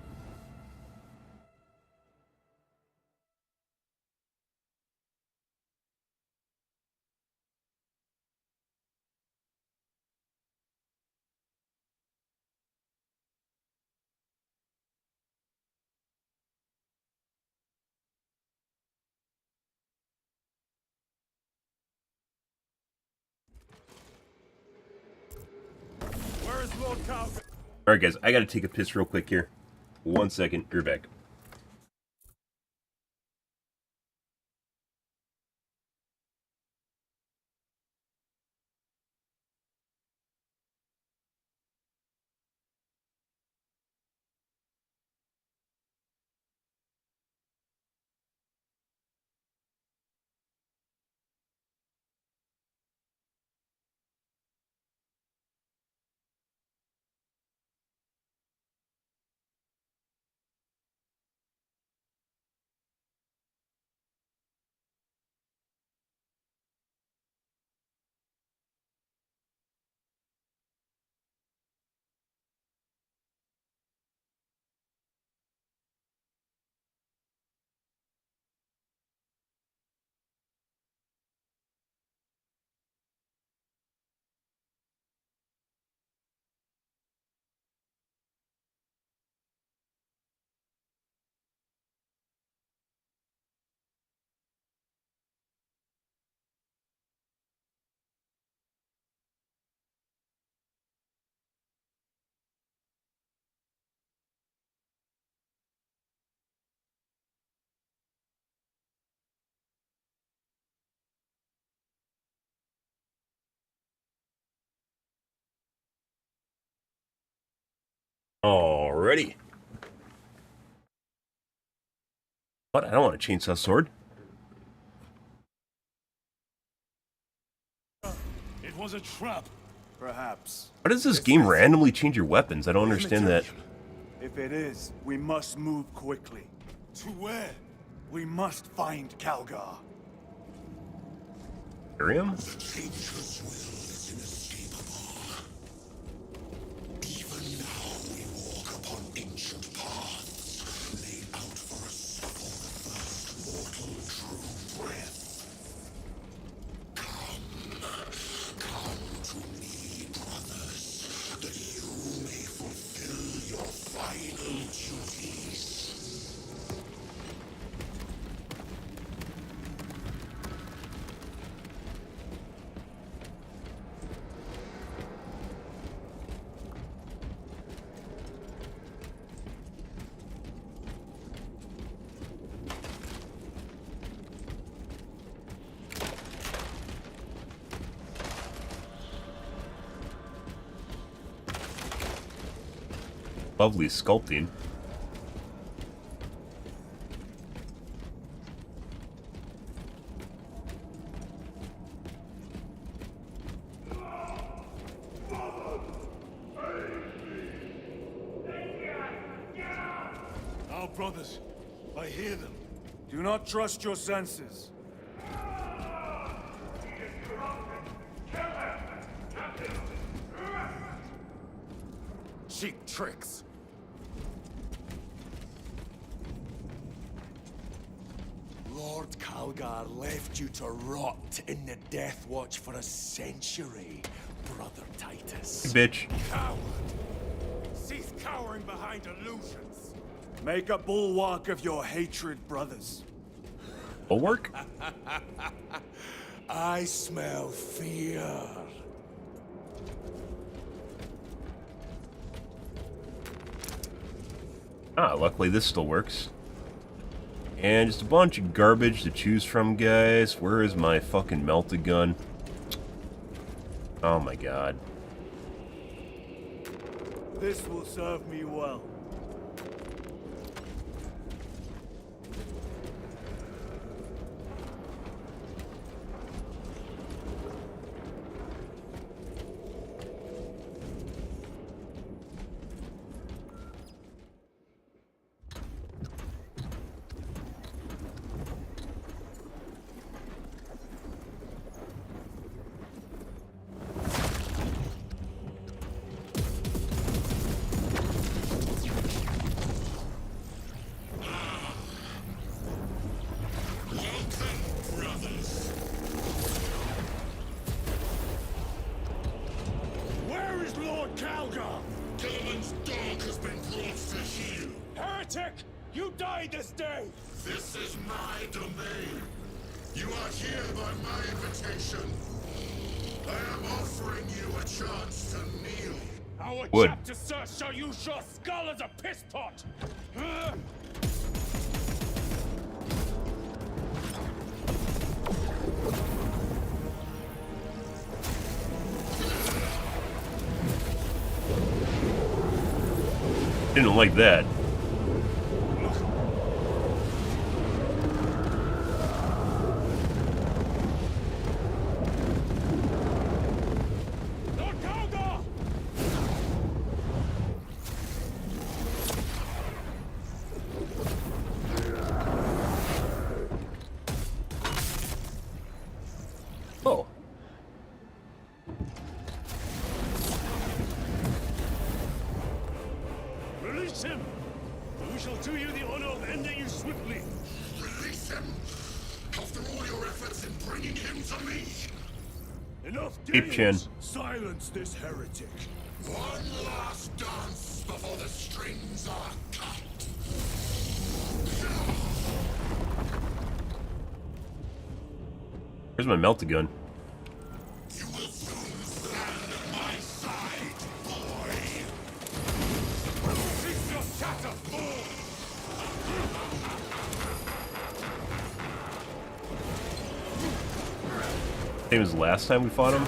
Where is Lord Cal? Alright guys, I gotta take a piss real quick here. 1 second, you're back. Alrighty. What? I don't want a chainsaw sword. It was a trap. Perhaps. Why does this game randomly change your weapons? I don't understand that. If it is, we must move quickly. To where? We must find Calgar. Miriam? The Changeless will is inescapable. Even now we walk upon ancient paths, laid out for us for the first mortal true breath. Come to me, brothers, that you may fulfill your final duties. Lovely sculpting. Our brothers, I hear them. Do not trust your senses. Cheap tricks. Lord Calgar left you to rot in the Death Watch for a century, Brother Titus. Hey, bitch. Coward! Cease cowering behind illusions. Make a bulwark of your hatred, brothers. Bulwark? I smell fear. Ah, luckily this still works. And just a bunch of garbage to choose from, guys. Where is my fucking melted gun? Oh my god. This will serve me well. This is my domain. You are here by my invitation. I am offering you a chance to kneel. Our Wood. chapter, sir, shall use your skull as a piss pot. Didn't like that. Oh. Release him! We shall do you the honor of ending you swiftly. Release him! After all your efforts in bringing him to me! Enough Keep chin. games! Silence this heretic. One last dance before the strings are cut! Where's my melted gun? You will soon stand at my side, boy! Cease your chatter, fool! Same as the last time we fought him?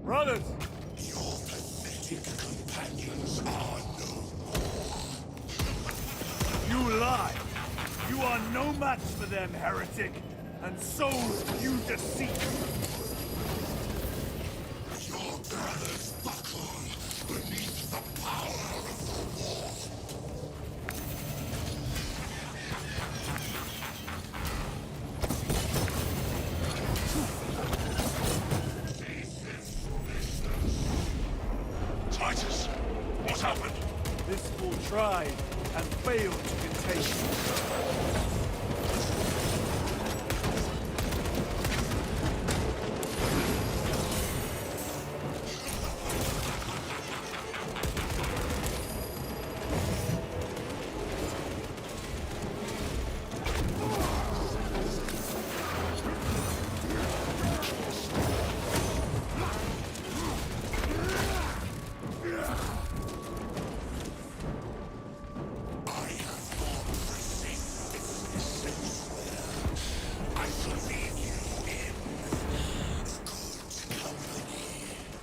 Brothers! Your pathetic companions are no more. You lie! You are no match for them, heretic! And so you deceit! Your brothers buckle beneath the power of the war. Titus, what happened? This fool tried and failed to contain you.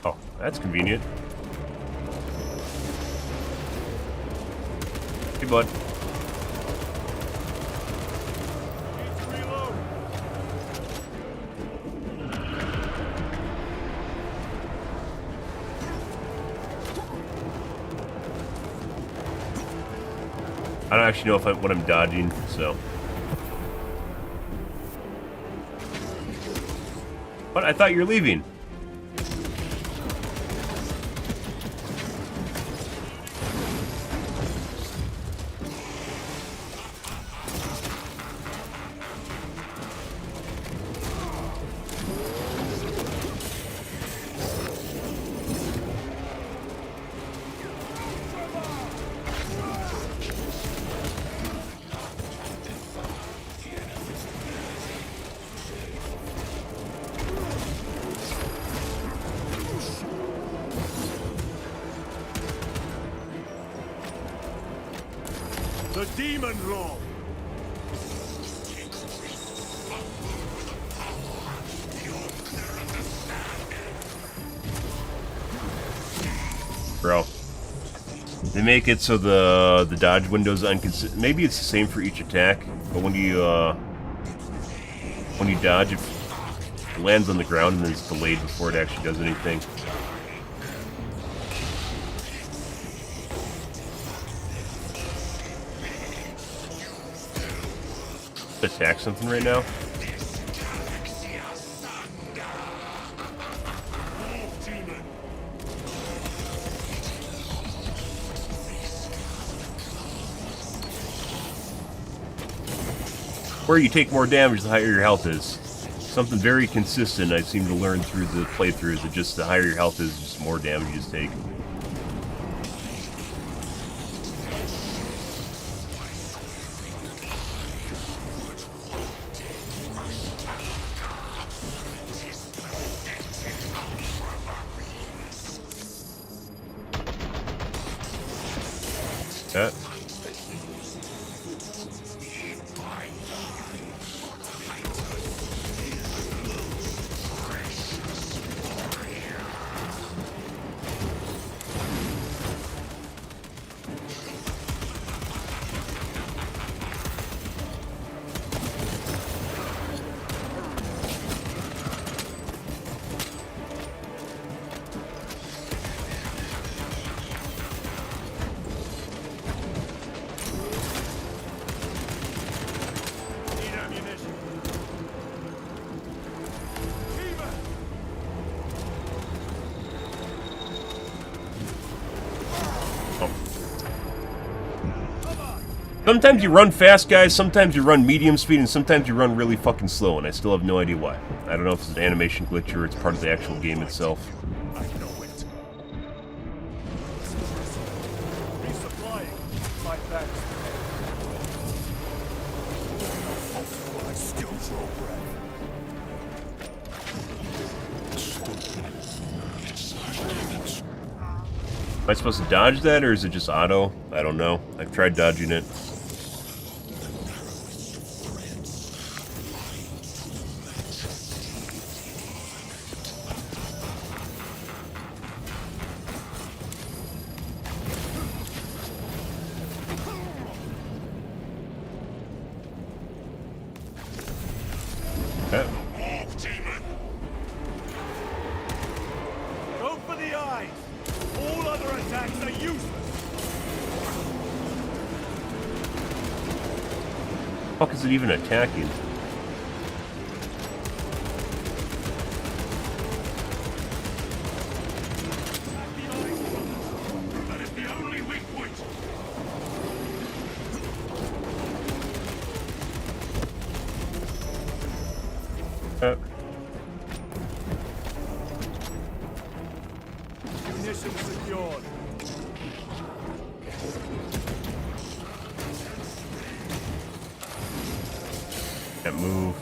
Oh, that's convenient. Hey, bud. I don't actually know what I'm dodging, so. But I thought you were leaving. The Demon Lord! Bro. They make it so the dodge window's inconsistent. Maybe it's the same for each attack, but when you dodge, it lands on the ground and then it's delayed before it actually does anything. Attack something right now. Where you take more damage, the higher your health is. Something very consistent I seem to learn through the playthrough is that just the higher your health is, just more damage you just take. That. Sometimes you run fast, guys, sometimes you run medium speed, and sometimes you run really fucking slow, and I still have no idea why. I don't know if it's an animation glitch or it's part of the actual game itself. I know it. Resupplying. Fight back. I still draw breath. Am I supposed to dodge that, or is it just auto? I don't know. I've tried dodging it. Go for the eyes! All other attacks are useless! The fuck is it even attacking? That is the only weak point. Munition secured. Can't move.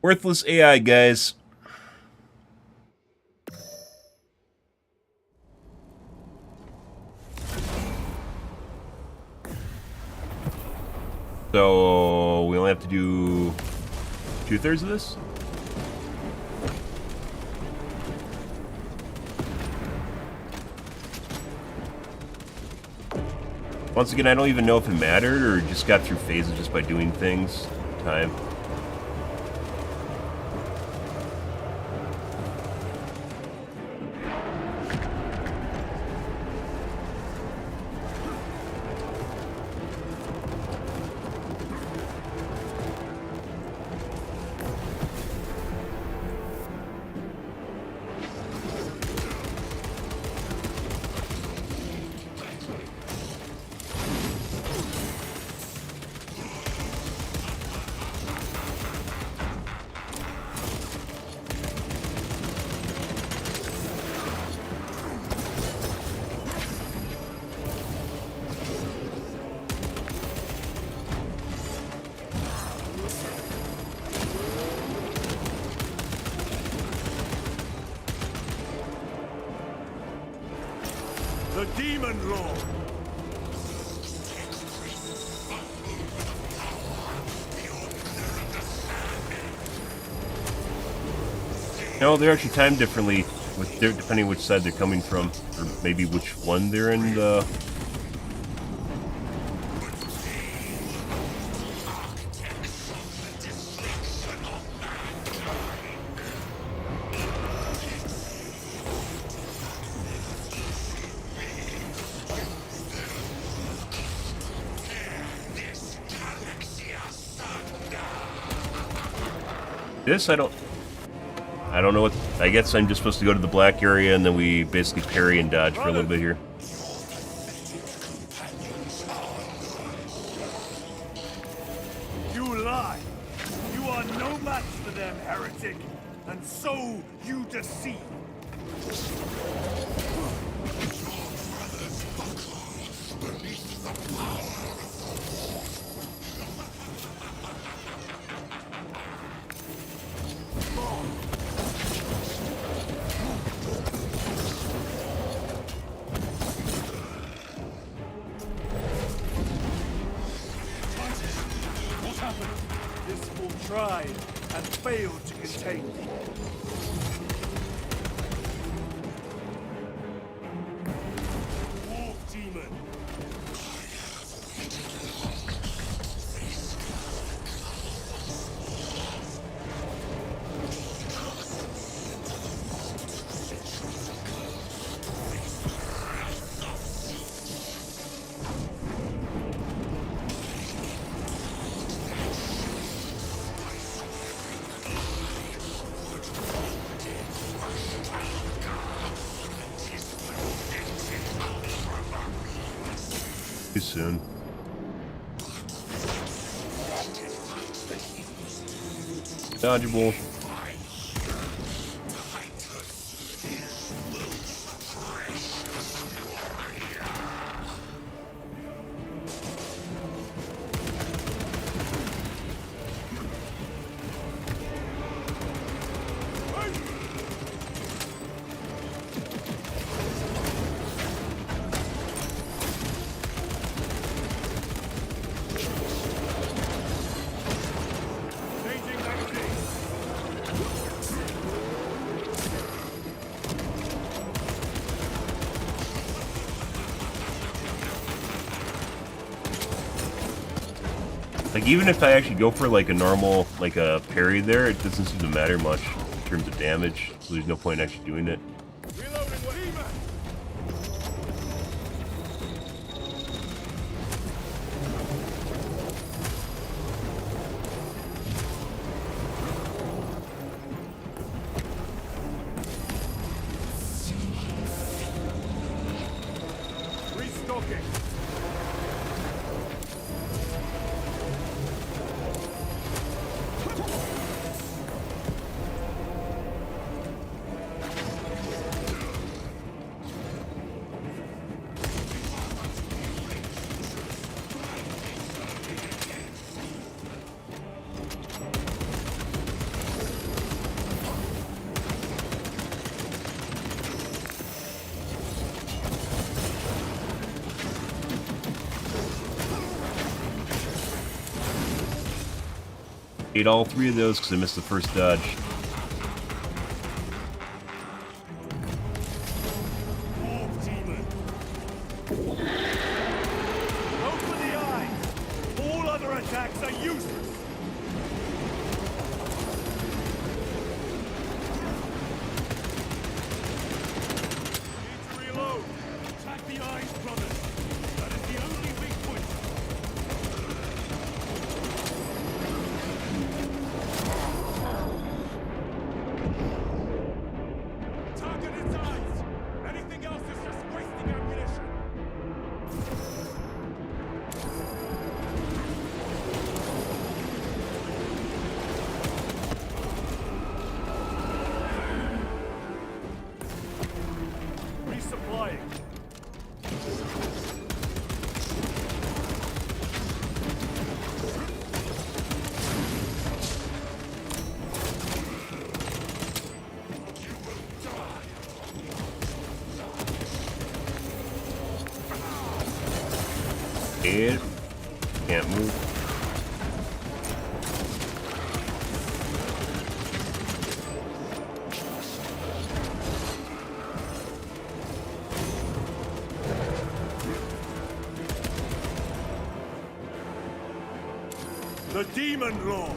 Worthless AI, guys. So we only have to do 2/3 of this? Once again, I don't even know if it mattered or just got through phases just by doing things at a time. The Demon Lord! No, they're actually timed differently, depending which side they're coming from, or maybe which one they're in the... This, I don't know what... I guess I'm just supposed to go to the black area and then we basically parry and dodge for a little bit here. You lie! You are no match for them, heretic! And so you deceive! This will try and fail to contain me. Wolf demon! Too soon. Dodgeable. Like, even if I actually go for, like, a normal, like, a parry there, it doesn't seem to matter much in terms of damage, so there's no point in actually doing it. Restocking! Ate all 3 of those because I missed the first dodge. Attacks are useless. Need to reload. Attack the eyes, brothers. That is the only weak point. Target its eyes. Anything else is just wasting ammunition. Resupplying. And can't move. The Demon Lord.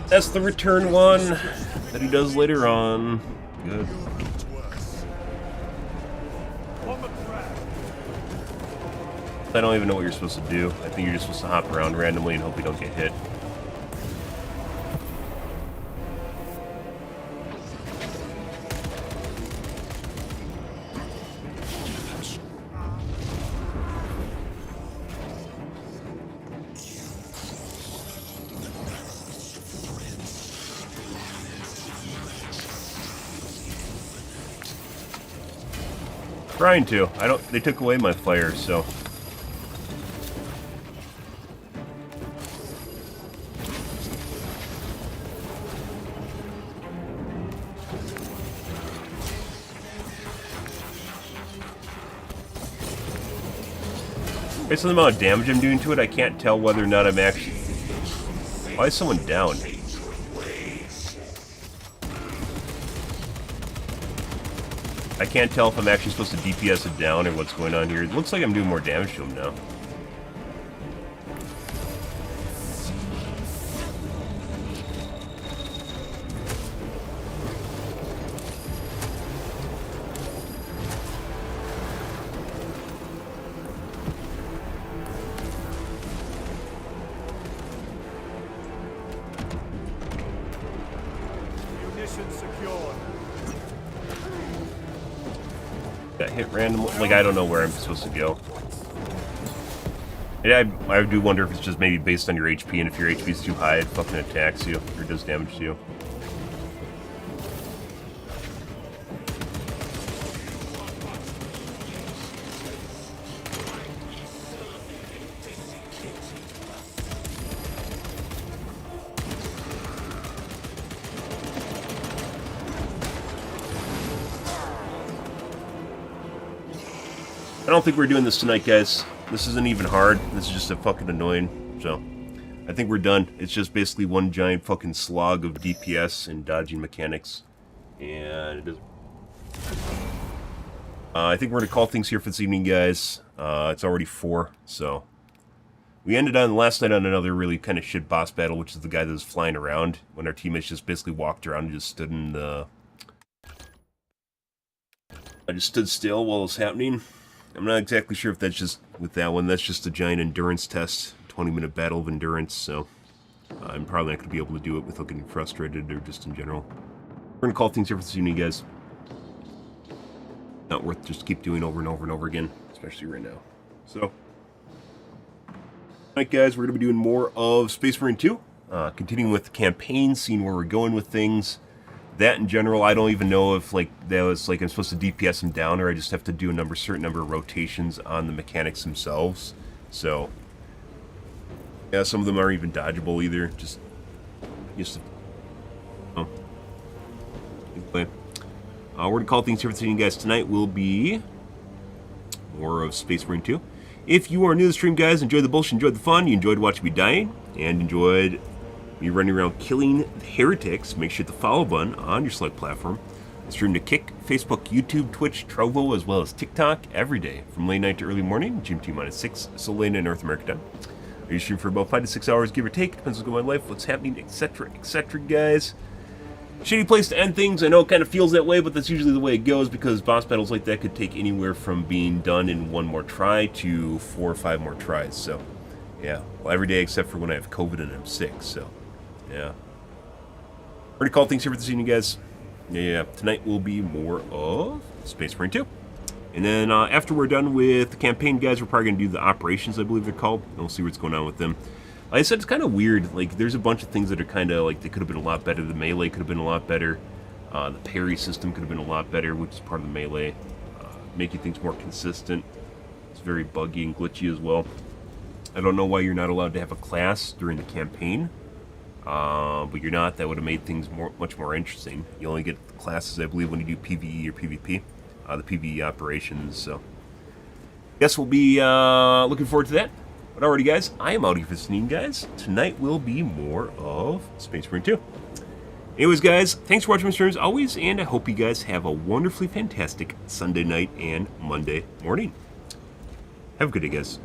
That's the return one that he does later on. Good. I don't even know what you're supposed to do. I think you're just supposed to hop around randomly and hope you don't get hit. Trying to. I don't. They took away my fire, so. Based on the amount of damage I'm doing to it, I can't tell whether or not I'm actually. Why is someone down? I can't tell if I'm actually supposed to DPS it down or what's going on here. It looks like I'm doing more damage to him now. Munition secured. Got hit randomly. Like, I don't know where I'm supposed to go. Yeah, I do wonder if it's just maybe based on your HP, and if your HP is too high, it fucking attacks you, or does damage to you. I don't think we're doing this tonight, guys. This isn't even hard. This is just a fucking annoying. So, I think we're done. It's just basically one giant fucking slog of DPS and dodging mechanics. And it is... I think we're going to call things here for this evening, guys. It's already 4, so... We ended on last night on another really kind of shit boss battle, which is the guy that was flying around, when our teammates just basically walked around and just stood in the... I just stood still while it was happening. I'm not exactly sure if that's just with that one. That's just a giant endurance test, 20-minute battle of endurance, so I'm probably not going to be able to do it without getting frustrated or just in general. We're going to call things here for this evening, guys. Not worth just keep doing over and over and over again, especially right now. So, tonight, guys, we're going to be doing more of Space Marine 2, continuing with the campaign, seeing where we're going with things. that in general, I don't even know if like that was like I'm supposed to DPS them down, or I just have to do a certain number of rotations on the mechanics themselves. So yeah, some of them aren't even dodgeable either. Just oh. Anyway, we're gonna call things here for seeing you guys tonight. Will be more of Space Marine 2. If you are new to the stream, guys, enjoyed the bullshit, enjoyed the fun, you enjoyed watching me dying, and enjoyed me running around killing heretics, make sure to hit the follow button on your select platform. I stream to Kick, Facebook, YouTube, Twitch, Trovo, as well as TikTok every day from late night to early morning, GMT -6, so late night North America time. I usually stream for about 5 to 6 hours, give or take. Depends what's going on in life, what's happening, etc., etc., guys. Shitty place to end things. I know it kind of feels that way, but that's usually the way it goes because boss battles like that could take anywhere from being done in 1 more try to 4 or 5 more tries. So, yeah. Well, every day except for when I have COVID and I'm sick. So, yeah. Already called things here for this evening, guys. Yeah. Tonight will be more of Space Marine 2. And then after we're done with the campaign, guys, we're probably going to do the operations, I believe they're called. And we'll see what's going on with them. Like I said, it's kind of weird. Like, there's a bunch of things that are kind of like they could have been a lot better. The melee could have been a lot better. The parry system could have been a lot better, which is part of the melee. Making things more consistent. It's very buggy and glitchy as well. I don't know why you're not allowed to have a class during the campaign. But you're not. That would have made things much more interesting. You only get classes, I believe, when you do PvE or PvP. The PvE operations. So, guess we'll be looking forward to that. But alrighty, guys, I am out here for this evening, guys. Tonight will be more of Space Marine 2. Anyways, guys, thanks for watching my streams as always, and I hope you guys have a wonderfully fantastic Sunday night and Monday morning. Have a good day, guys.